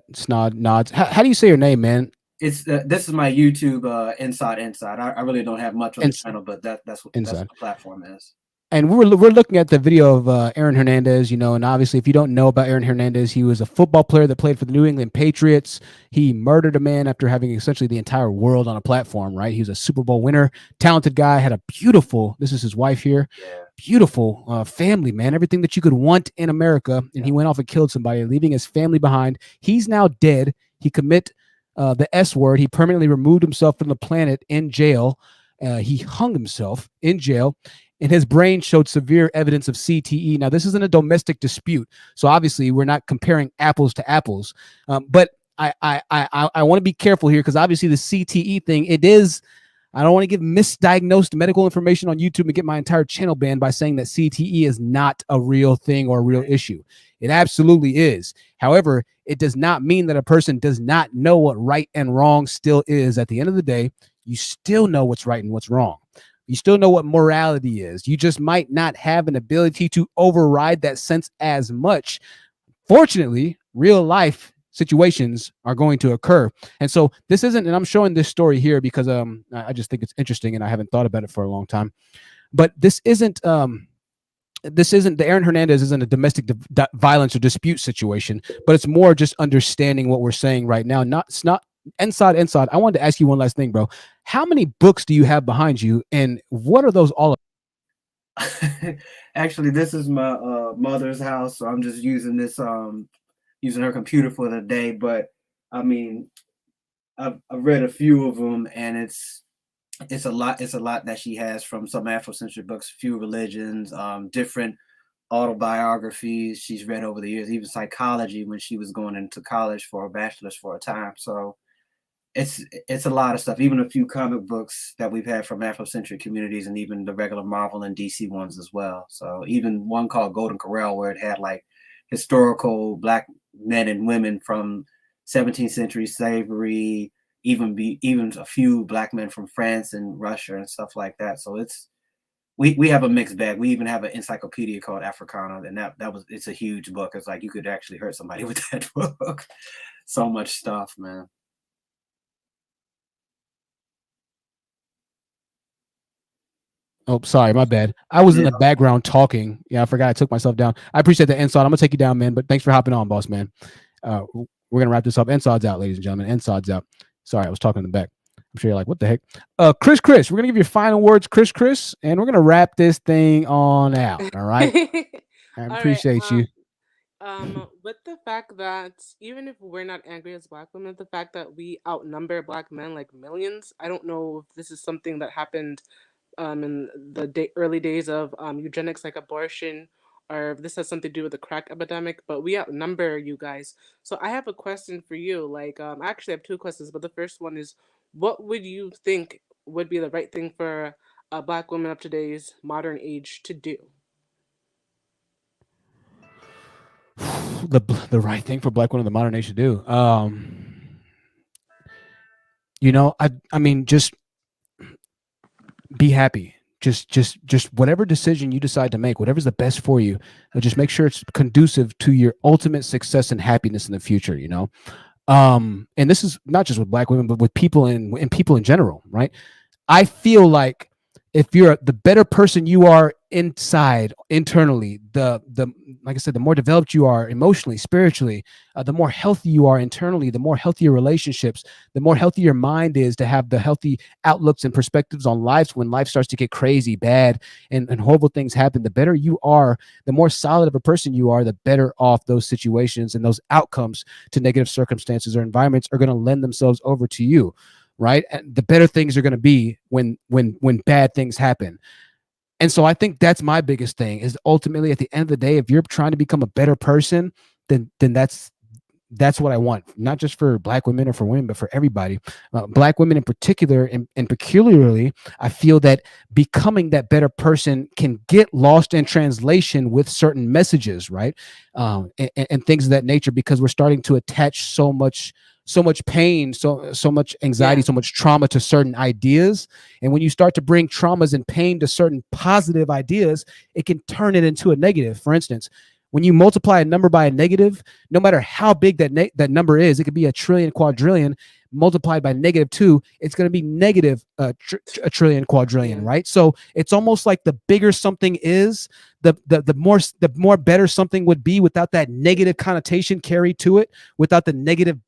nods. How do you say your name, man? It's this is my YouTube inside. I really don't have much on the channel, but that's what the platform is. And we're looking at the video of Aaron Hernandez, and obviously if you don't know about Aaron Hernandez, he was a football player that played for the New England Patriots. He murdered a man after having essentially the entire world on a platform, right? He was a Super Bowl winner, talented guy, had a beautiful, this is his wife here, beautiful family, man, everything that you could want in America. And he went off and killed somebody, leaving his family behind. He's now dead. He commit the S word. He permanently removed himself from the planet in jail. He hung himself in jail. And his brain showed severe evidence of CTE. Now, this isn't a domestic dispute, so obviously we're not comparing apples to apples. But I want to be careful here because obviously the CTE thing, it is I don't want to give misdiagnosed medical information on YouTube and get my entire channel banned by saying that CTE is not a real thing or a real issue. It absolutely is. However, it does not mean that a person does not know what right and wrong still is. At the end of the day, you still know what's right and what's wrong. You still know what morality is. You just might not have an ability to override that sense as much. Fortunately, real life situations are going to occur. And so this isn't, and I'm showing this story here because I just think it's interesting and I haven't thought about it for a long time. But this isn't the Aaron Hernandez isn't a domestic violence or dispute situation, but it's more just understanding what we're saying right now. It's not inside. I wanted to ask you one last thing, bro. How many books do you have behind you, and what are those all about? Actually, this is my mother's house, so I'm just using this using her computer for the day. But I mean, I've read a few of them, and it's a lot. It's a lot that she has, from some Afrocentric books, few religions, different autobiographies she's read over the years, even psychology when she was going into college for a bachelor's for a time. So it's a lot of stuff, even a few comic books that we've had from Afrocentric communities, and even the regular Marvel and DC ones as well. So even one called Golden Corral, where it had like historical Black men and women from 17th century slavery, even a few Black men from France and Russia and stuff like that. So we have a mixed bag. We even have an encyclopedia called Africana, and it's a huge book. It's like you could actually hurt somebody with that book. So much stuff, man. Oh, sorry, my bad. I was in the background talking. Yeah, I forgot I took myself down. I appreciate the inside. I'm gonna take you down, man. But thanks for hopping on, boss man. We're gonna wrap this up. Inside's out, ladies and gentlemen. Inside's out. Sorry, I was talking in the back. I'm sure you're like, what the heck? Chris, we're gonna give you final words, Chris, and we're gonna wrap this thing on out. All right. I appreciate you. With the fact that even if we're not angry as Black women, the fact that we outnumber Black men like millions, I don't know if this is something that happened in the early days of eugenics, like abortion, or if this has something to do with the crack epidemic, but we outnumber you guys. So I have a question for you. Like, I actually have two questions, but the first one is, what would you think would be the right thing for a Black woman of today's modern age to do? The right thing for Black women of the modern age to do. I mean, just be happy. Just whatever decision you decide to make, whatever's the best for you, just make sure it's conducive to your ultimate success and happiness in the future. And this is not just with Black women, but with people and people in general, right? I feel like if you're the better person you are internally, the like I said, the more developed you are emotionally, spiritually, the more healthy you are internally, the more healthier relationships, the more healthy your mind is to have the healthy outlooks and perspectives on life when life starts to get crazy, bad, and horrible things happen. The better you are, the more solid of a person you are, the better off those situations and those outcomes to negative circumstances or environments are going to lend themselves over to you. Right. And the better things are going to be when bad things happen. And so I think that's my biggest thing is ultimately at the end of the day, if you're trying to become a better person, then that's what I want, not just for Black women or for women, but for everybody. Black women in particular, and peculiarly, I feel that becoming that better person can get lost in translation with certain messages, right? And things of that nature, because we're starting to attach so much pain, so much anxiety, so much trauma to certain ideas. And when you start to bring traumas and pain to certain positive ideas, it can turn it into a negative. For instance, when you multiply a number by a negative, no matter how big that number is, it could be a trillion, quadrillion, multiplied by -2, it's going to be negative a trillion, quadrillion, right? So it's almost like the bigger something is, the more better something would be without that negative connotation carried to it, without the negative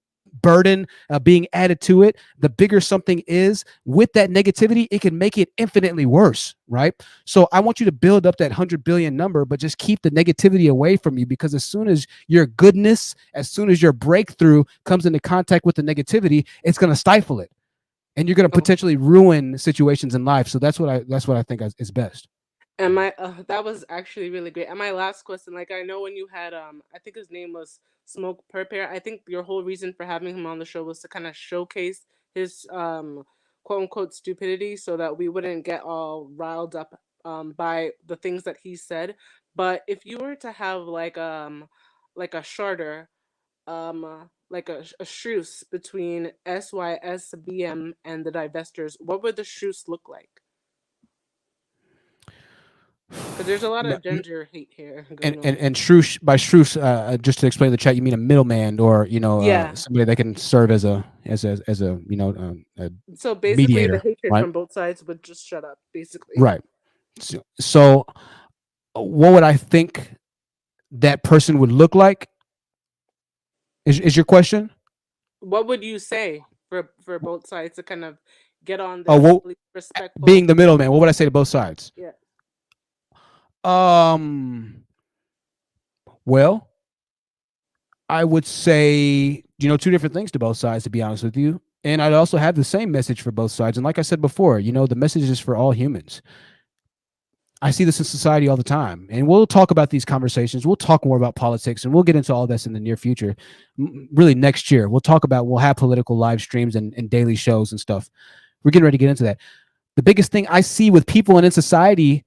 burden being added to it. The bigger something is with that negativity, it can make it infinitely worse, right? So I want you to build up that 100 billion number, but just keep the negativity away from you, because as soon as your goodness, as soon as your breakthrough comes into contact with the negativity, it's going to stifle it, and you're going to potentially ruin situations in life. So that's what I think is best. And that was actually really great. And my last question, like, I know when you had I think his name was Smoke Prepare. I think your whole reason for having him on the show was to kind of showcase his quote unquote stupidity so that we wouldn't get all riled up by the things that he said. But if you were to have like a charter, like a truce between SYSBM and the divestors, what would the truce look like? Because there's a lot of gender hate here going on. And Shrush, by Shrush, just to explain the chat, you mean a middleman, or Yeah. somebody that can serve as a a So basically, mediator, the hatred right? from both sides would just shut up, basically. Right. So what would I think that person would look like? Is your question? What would you say for both sides to kind of get on Oh, this well, really respectful? being the middleman, what would I say to both sides? Yeah. Well, I would say, two different things to both sides, to be honest with you. And I'd also have the same message for both sides. And like I said before, the message is for all humans. I see this in society all the time. And we'll talk about these conversations. We'll talk more about politics, and we'll get into all this in the near future. Really, next year, we'll have political live streams and daily shows and stuff. We're getting ready to get into that. The biggest thing I see with people and in society,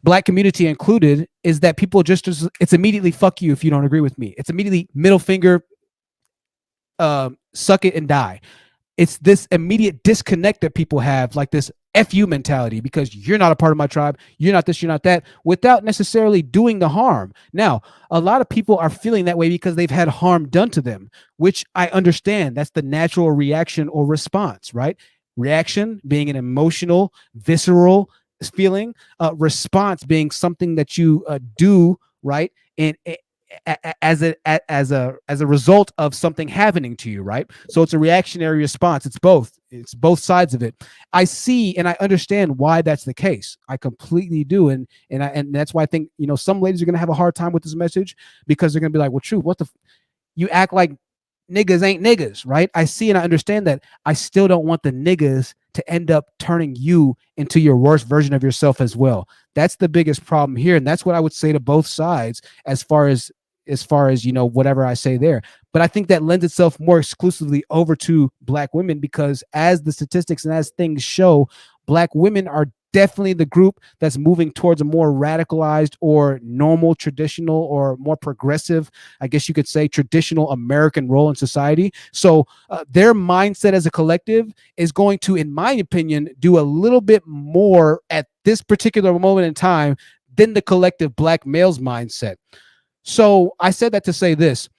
Black community included, is that people it's immediately fuck you if you don't agree with me. It's immediately middle finger, suck it and die. It's this immediate disconnect that people have, like this FU mentality, because you're not a part of my tribe, you're not this, you're not that, without necessarily doing the harm. Now, a lot of people are feeling that way because they've had harm done to them, which I understand. That's the natural reaction or response, right? Reaction being an emotional, visceral feeling, response being something that you do, right? And as a result of something happening to you, right? So it's a reactionary response. It's both sides of it. I see and I understand why that's the case. I completely do. And that's why I think, some ladies are going to have a hard time with this message, because they're going to be like, well, true, you act like niggas ain't niggas, right? I see and I understand that. I still don't want the niggas to end up turning you into your worst version of yourself as well. That's the biggest problem here. And that's what I would say to both sides as far as whatever I say there. But I think that lends itself more exclusively over to Black women, because as the statistics and as things show, Black women are definitely the group that's moving towards a more radicalized or normal, traditional, or more progressive, I guess you could say, traditional American role in society. So their mindset as a collective is going to, in my opinion, do a little bit more at this particular moment in time than the collective Black male's mindset. So I said that to say this.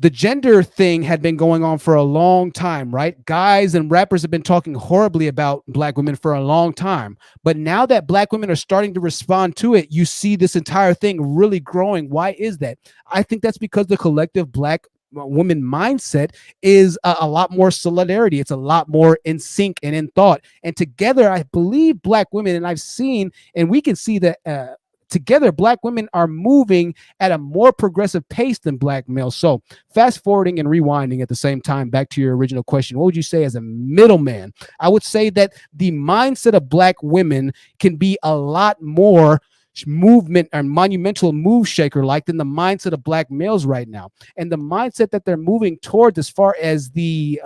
The gender thing had been going on for a long time, right? Guys and rappers have been talking horribly about Black women for a long time. But now that Black women are starting to respond to it, you see this entire thing really growing. Why is that? I think that's because the collective Black woman mindset is a lot more solidarity. It's a lot more in sync and in thought. And together, I believe Black women, and I've seen, and we can see that together, Black women are moving at a more progressive pace than Black males. So fast forwarding and rewinding at the same time, back to your original question, what would you say as a middleman? I would say that the mindset of Black women can be a lot more movement or monumental move shaker like than the mindset of Black males right now. And the mindset that they're moving towards, as far as the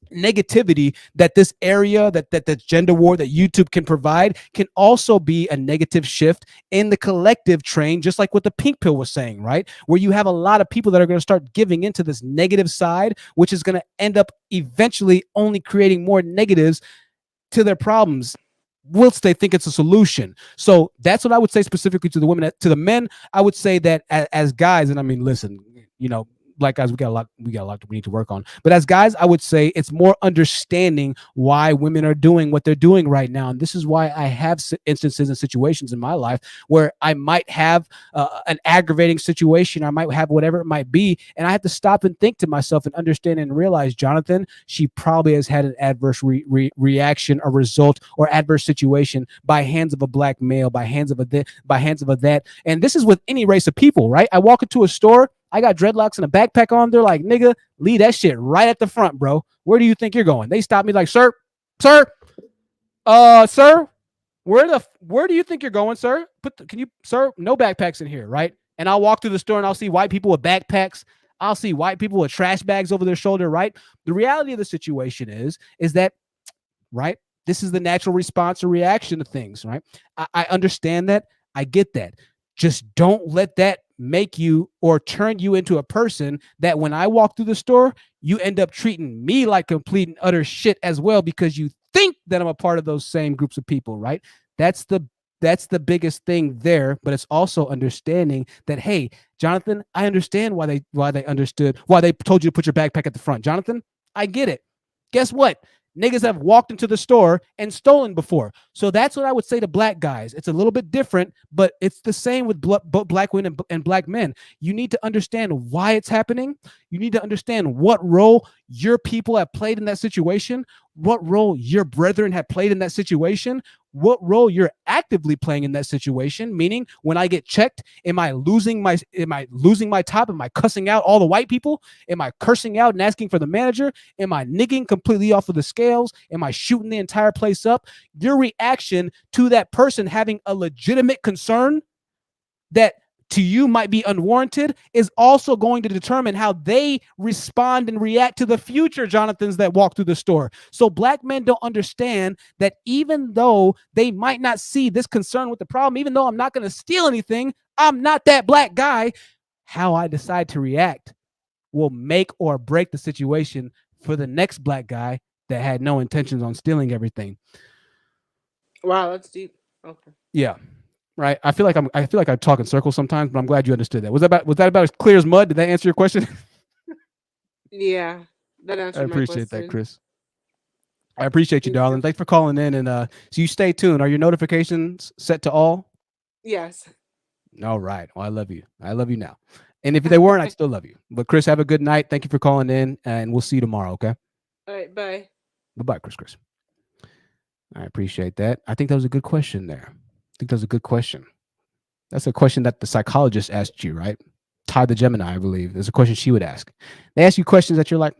negativity that this area, that the gender war that YouTube can provide, can also be a negative shift in the collective train, just like what the pink pill was saying, right? Where you have a lot of people that are going to start giving into this negative side, which is going to end up eventually only creating more negatives to their problems, whilst they think it's a solution. So that's what I would say specifically to the women. To the men, I would say that as guys, and I mean, listen, Black guys, we got a lot we need to work on. But as guys, I would say it's more understanding why women are doing what they're doing right now. And this is why I have instances and situations in my life where I might have an aggravating situation. I might have whatever it might be. And I have to stop and think to myself and understand and realize, Jonathan, she probably has had an adverse reaction or result or adverse situation by hands of a Black male, by hands of a that. And this is with any race of people, right? I walk into a store, I got dreadlocks and a backpack on. They're like, nigga, leave that shit right at the front, bro. Where do you think you're going? They stop me like, sir, where do you think you're going, sir? Sir, no backpacks in here, right? And I'll walk through the store and I'll see white people with backpacks. I'll see white people with trash bags over their shoulder, right? The reality of the situation is that, right, this is the natural response or reaction to things, right? I understand that. I get that. Just don't let that make you or turn you into a person that when I walk through the store, you end up treating me like complete and utter shit as well because you think that I'm a part of those same groups of people, right? That's the biggest thing there, but it's also understanding that, hey, Jonathan, I understand why they told you to put your backpack at the front. Jonathan, I get it. Guess what? Niggas have walked into the store and stolen before. So that's what I would say to black guys. It's a little bit different, but it's the same with black women and black men. You need to understand why it's happening. You need to understand what role your people have played in that situation, what role your brethren have played in that situation, what role you're actively playing in that situation. Meaning, when I get checked, am I losing my top? Am I cussing out all the white people? Am I cursing out and asking for the manager? Am I nigging completely off of the scales? Am I shooting the entire place up? Your reaction to that person having a legitimate concern that to you might be unwarranted is also going to determine how they respond and react to the future Jonathans that walk through the store. So black men don't understand that even though they might not see this concern with the problem, even though I'm not going to steal anything, I'm not that black guy. How I decide to react will make or break the situation for the next black guy that had no intentions on stealing everything. Wow, that's deep. Okay. Yeah. Right. I feel like I talk in circles sometimes, but I'm glad you understood that. Was that about as clear as mud? Did that answer your question? Yeah, that answered I my appreciate that, question. Chris. I appreciate you, Thank darling. you. Thanks for calling in. And so you stay tuned. Are your notifications set to all? Yes. All right. Well, I love you. I love you now. And if they weren't, I'd still love you. But Chris, have a good night. Thank you for calling in, and we'll see you tomorrow. Okay. All right, bye. Bye-bye, Chris. I appreciate that. I think that was a good question there. I think that was a good question. That's a question that the psychologist asked you, right? Ty the Gemini, I believe. There's a question she would ask. They ask you questions that you're like,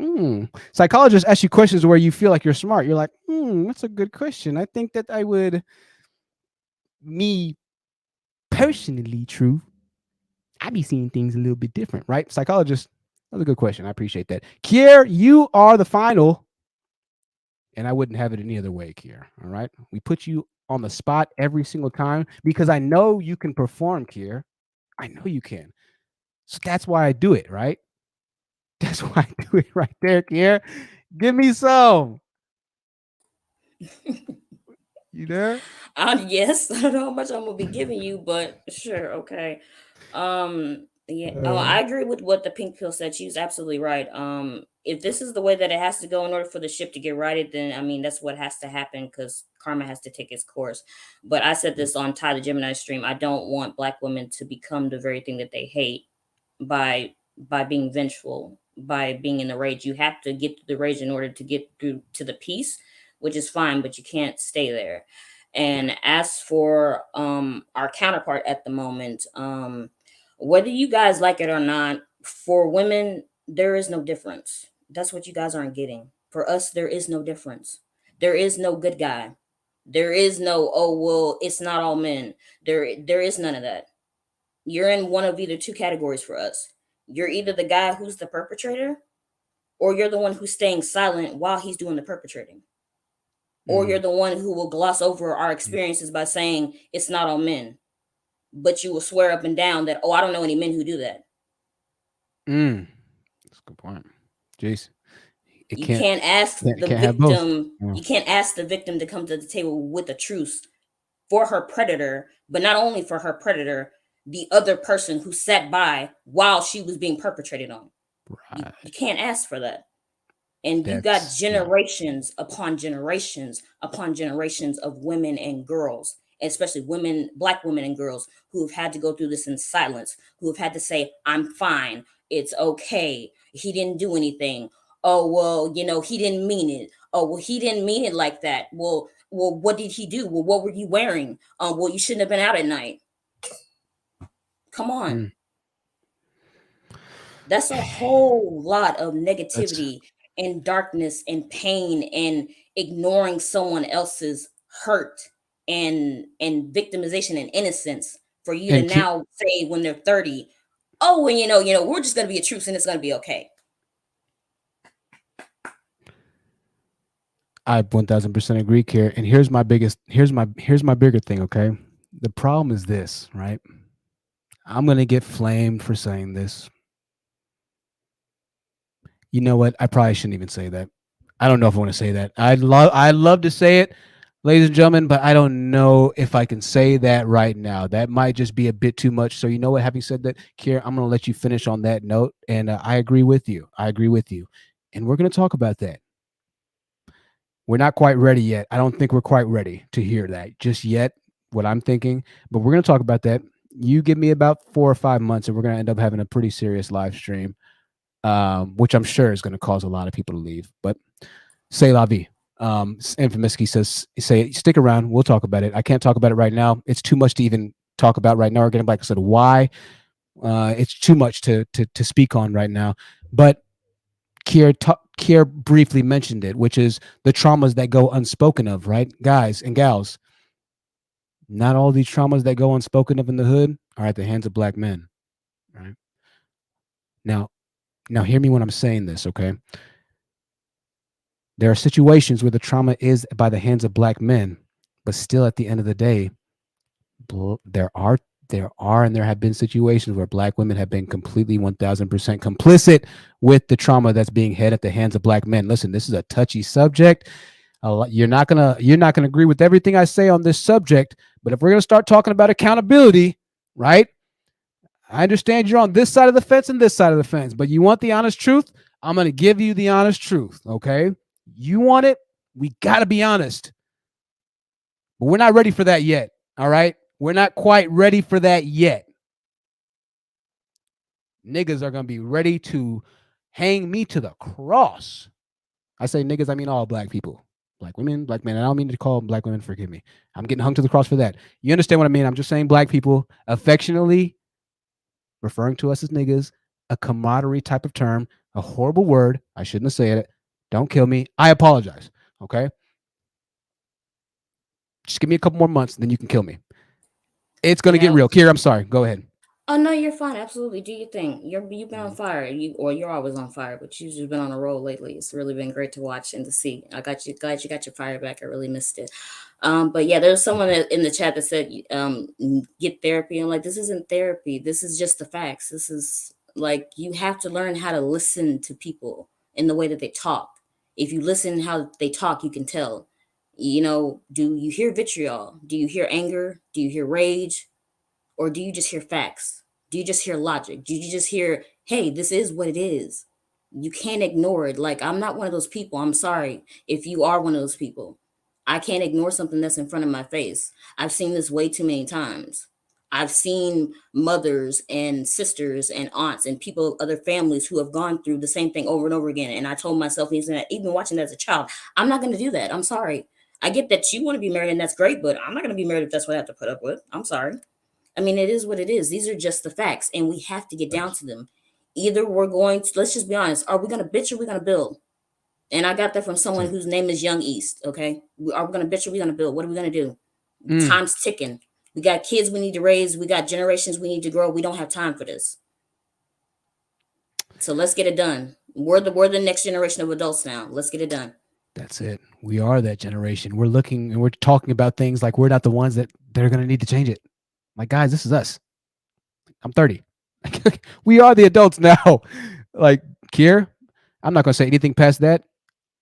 Psychologists ask you questions where you feel like you're smart. You're like, that's a good question. I think that me personally, true, I be seeing things a little bit different, right? Psychologist, that's a good question. I appreciate that. Kier, you are the final. And I wouldn't have it any other way, Kier. All right. We put you on the spot every single time because I know you can perform, Kier. I know you can. So that's why I do it, right? That's why I do it right there, Kier. Give me some. You there? Yes, I don't know how much I'm gonna be giving you, but sure, okay. Yeah. I agree with what the pink pill said. She was absolutely right. If this is the way that it has to go in order for the ship to get righted, then I mean that's what has to happen because karma has to take its course. But I said this on Ty the Gemini stream. I don't want black women to become the very thing that they hate by being vengeful, by being in the rage. You have to get to the rage in order to get through to the peace, which is fine, but you can't stay there. And as for our counterpart at the moment, whether you guys like it or not, for women, there is no difference. That's what you guys aren't getting. For us, there is no difference. There is no good guy. There is no, oh, well, it's not all men. There is none of that. You're in one of either two categories for us. You're either the guy who's the perpetrator, or you're the one who's staying silent while he's doing the perpetrating. Or you're the one who will gloss over our experiences by saying it's not all men, but you will swear up and down that, oh, I don't know any men who do that. That's a good point. Jason. You can't ask the victim. You can't ask the victim to come to the table with a truce for her predator, but not only for her predator, the other person who sat by while she was being perpetrated on. Right. You can't ask for that. And you got generations upon generations upon generations of women and girls, especially women, black women and girls who have had to go through this in silence, who have had to say, I'm fine. It's okay. He didn't do anything. Oh, well, you know, he didn't mean it. Oh, well, he didn't mean it like that. Well, what did he do? Well, what were you wearing? Well, you shouldn't have been out at night. Come on. That's a whole lot of negativity and darkness and pain and ignoring someone else's hurt and victimization and innocence for you to now say when they're 30, oh, well, we're just going to be a truce and it's going to be okay. I 1000% agree, Kier. And here's my bigger thing, okay? The problem is this, right? I'm going to get flamed for saying this. You know what? I probably shouldn't even say that. I don't know if I want to say that. I'd love to say it, ladies and gentlemen, but I don't know if I can say that right now. That might just be a bit too much. So you know what? Having said that, Kier, I'm going to let you finish on that note. And I agree with you. And we're going to talk about that. We're not quite ready yet. I don't think we're quite ready to hear that just yet, what I'm thinking. But we're going to talk about that. You give me about 4 or 5 months, and we're going to end up having a pretty serious live stream, which I'm sure is going to cause a lot of people to leave. But c'est la vie. Infamous says, stick around. We'll talk about it. I can't talk about it right now. It's too much to even talk about right now. Again, like I said, why? It's too much to speak on right now. But Kier briefly mentioned it, which is the traumas that go unspoken of, right? Guys and gals, not all these traumas that go unspoken of in the hood are at the hands of black men, right? Now hear me when I'm saying this, okay? There are situations where the trauma is by the hands of black men, but still at the end of the day, there have been situations where black women have been completely 1000% complicit with the trauma that's being had at the hands of black men. Listen, this is a touchy subject. You're not gonna agree with everything I say on this subject, but if we're gonna start talking about accountability, right? I understand you're on this side of the fence and this side of the fence, but you want the honest truth? I'm gonna give you the honest truth, okay? You want it? We gotta be honest. But we're not ready for that yet, all right? We're not quite ready for that yet. Niggas are going to be ready to hang me to the cross. I say niggas, I mean all black people. Black women, black men. I don't mean to call black women, forgive me. I'm getting hung to the cross for that. You understand what I mean? I'm just saying black people, affectionately referring to us as niggas, a camaraderie type of term, a horrible word. I shouldn't have said it. Don't kill me. I apologize, okay? Just give me a couple more months, and then you can kill me. It's going to get real. Kier, I'm sorry. Go ahead. Oh no, you're fine. Absolutely, do your thing. You've been on fire. You're always on fire, but you've just been on a roll lately. It's really been great to watch and to see. Glad you got your fire back. I really missed it. But yeah, there's someone in the chat that said, get therapy. I'm like, this isn't therapy. This is just the facts. This is like, you have to learn how to listen to people in the way that they talk. If you listen how they talk, you can tell. Do you hear vitriol? Do you hear anger? Do you hear rage? Or do you just hear facts? Do you just hear logic? Do you just hear, hey, this is what it is? You can't ignore it. Like, I'm not one of those people. I'm sorry if you are one of those people. I can't ignore something that's in front of my face. I've seen this way too many times. I've seen mothers and sisters and aunts and people, other families who have gone through the same thing over and over again. And I told myself, even watching that as a child, I'm not going to do that. I'm sorry. I get that you want to be married and that's great, but I'm not going to be married if that's what I have to put up with. I'm sorry. I mean, it is what it is. These are just the facts, and we have to get down to them. Either we're going to, let's just be honest, are we going to bitch or are we going to build? And I got that from someone whose name is Young East, okay? Are we going to bitch or are we going to build? What are we going to do? Time's ticking. We got kids we need to raise. We got generations we need to grow. We don't have time for this. So let's get it done. We're the next generation of adults now. Let's get it done. That's it. We are that generation. We're looking and we're talking about things like we're not the ones that are going to need to change it. Like, guys, this is us. I'm 30. We are the adults now. Like, Kier, I'm not going to say anything past that.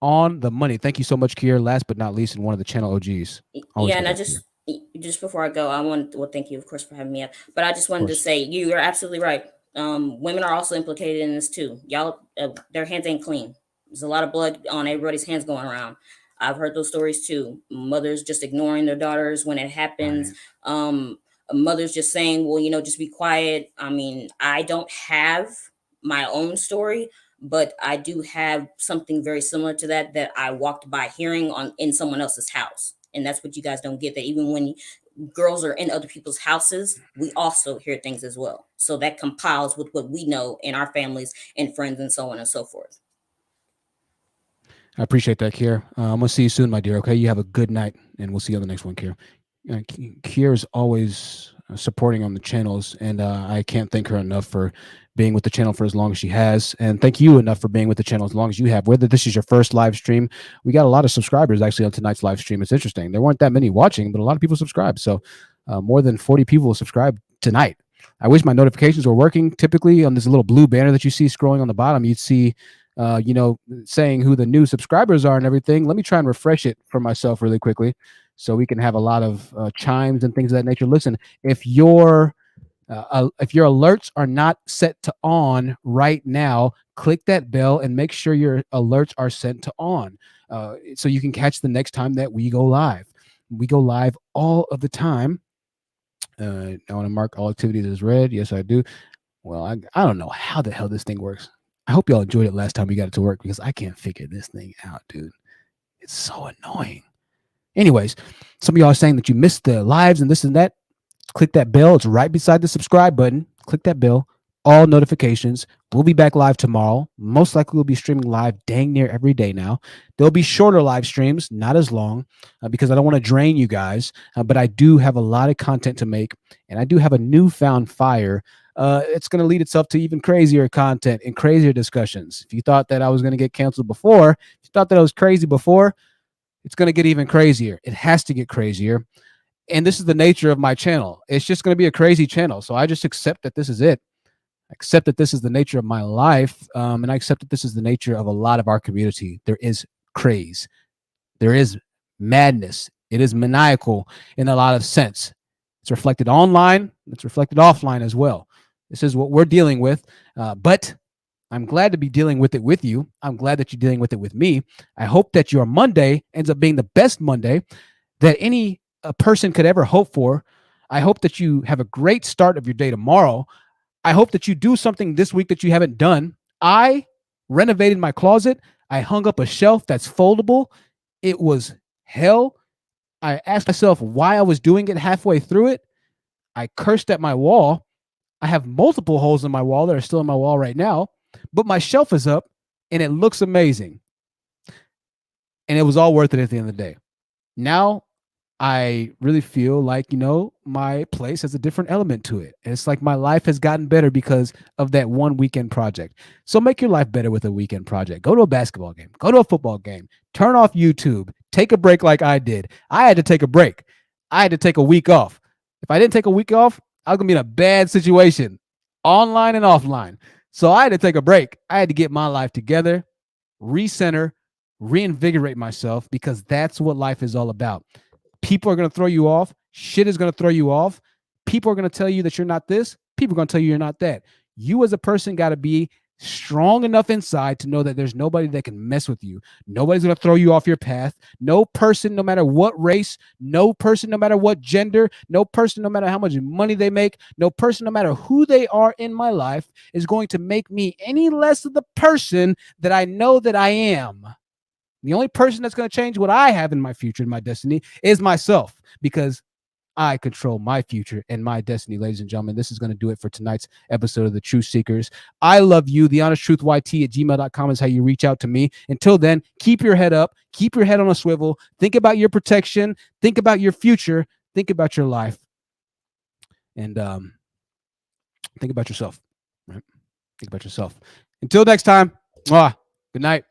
On the money. Thank you so much, Kier. Last but not least, and one of the channel OGs. Yeah, and I just before I go, thank you, of course, for having me up. But I just wanted to say, you're absolutely right. Women are also implicated in this too. Y'all, their hands ain't clean. There's a lot of blood on everybody's hands going around. I've heard those stories too. Mothers just ignoring their daughters when it happens. Right. Mothers just saying, well, just be quiet. I mean, I don't have my own story, but I do have something very similar to that I walked by hearing in someone else's house. And that's what you guys don't get, that even when girls are in other people's houses, we also hear things as well. So that compiles with what we know in our families and friends and so on and so forth. I appreciate that, Kier. I'm going to see you soon, my dear. Okay. You have a good night and we'll see you on the next one, Kier. Kier is always supporting on the channels, and I can't thank her enough for being with the channel for as long as she has, and thank you enough for being with the channel as long as you have. Whether this is your first live stream, we got a lot of subscribers actually on tonight's live stream. It's interesting. There weren't that many watching, but a lot of people subscribed. So more than 40 people subscribed tonight. I wish my notifications were working. Typically on this little blue banner that you see scrolling on the bottom, you'd see saying who the new subscribers are and everything. Let me try and refresh it for myself really quickly so we can have a lot of chimes and things of that nature. Listen, if your alerts are not set to on right now, click that bell and make sure your alerts are set to on so you can catch the next time that we go live. We go live all of the time. I want to mark all activities as read. Yes, I do. Well, I don't know how the hell this thing works. I hope y'all enjoyed it last time we got it to work, because I can't figure this thing out, dude. It's so annoying. Anyways, some of y'all are saying that you missed the lives and this and that. Click that bell. It's right beside the subscribe button. Click that bell. All notifications. We'll be back live tomorrow. Most likely we'll be streaming live dang near every day now. There'll be shorter live streams, not as long, because I don't want to drain you guys. But I do have a lot of content to make, and I do have a newfound fire. It's going to lead itself to even crazier content and crazier discussions. If you thought that I was going to get canceled before, if you thought that I was crazy before, it's going to get even crazier. It has to get crazier. And this is the nature of my channel. It's just going to be a crazy channel. So I just accept that this is it. I accept that this is the nature of my life. And I accept that this is the nature of a lot of our community. There is craze. There is madness. It is maniacal in a lot of sense. It's reflected online. It's reflected offline as well. This is what we're dealing with. But I'm glad to be dealing with it with you. I'm glad that you're dealing with it with me. I hope that your Monday ends up being the best Monday that any person could ever hope for. I hope that you have a great start of your day tomorrow. I hope that you do something this week that you haven't done. I renovated my closet. I hung up a shelf that's foldable. It was hell. I asked myself why I was doing it halfway through it. I cursed at my wall. I have multiple holes in my wall that are still in my wall right now, but my shelf is up and it looks amazing. And it was all worth it at the end of the day. Now I really feel like, my place has a different element to it. And it's like my life has gotten better because of that one weekend project. So make your life better with a weekend project. Go to a basketball game. Go to a football game. Turn off YouTube. Take a break like I did. I had to take a break. I had to take a week off. If I didn't take a week off, I was going to be in a bad situation, online and offline. So I had to take a break. I had to get my life together, recenter, reinvigorate myself, because that's what life is all about. People are going to throw you off. Shit is going to throw you off. People are going to tell you that you're not this. People are going to tell you you're not that. You as a person got to be strong enough inside to know that there's nobody that can mess with you. Nobody's going to throw you off your path. No person, no matter what race, no person, no matter what gender, no person, no matter how much money they make, no person, no matter who they are in my life, is going to make me any less of the person that I know that I am. The only person that's going to change what I have in my future, in my destiny, is myself, because I control my future and my destiny, ladies and gentlemen. This is going to do it for tonight's episode of The Truth Seekers. I love you. TheHonestTruthYT@gmail.com is how you reach out to me. Until then, keep your head up. Keep your head on a swivel. Think about your protection. Think about your future. Think about your life. And think about yourself. Right? Think about yourself. Until next time, good night.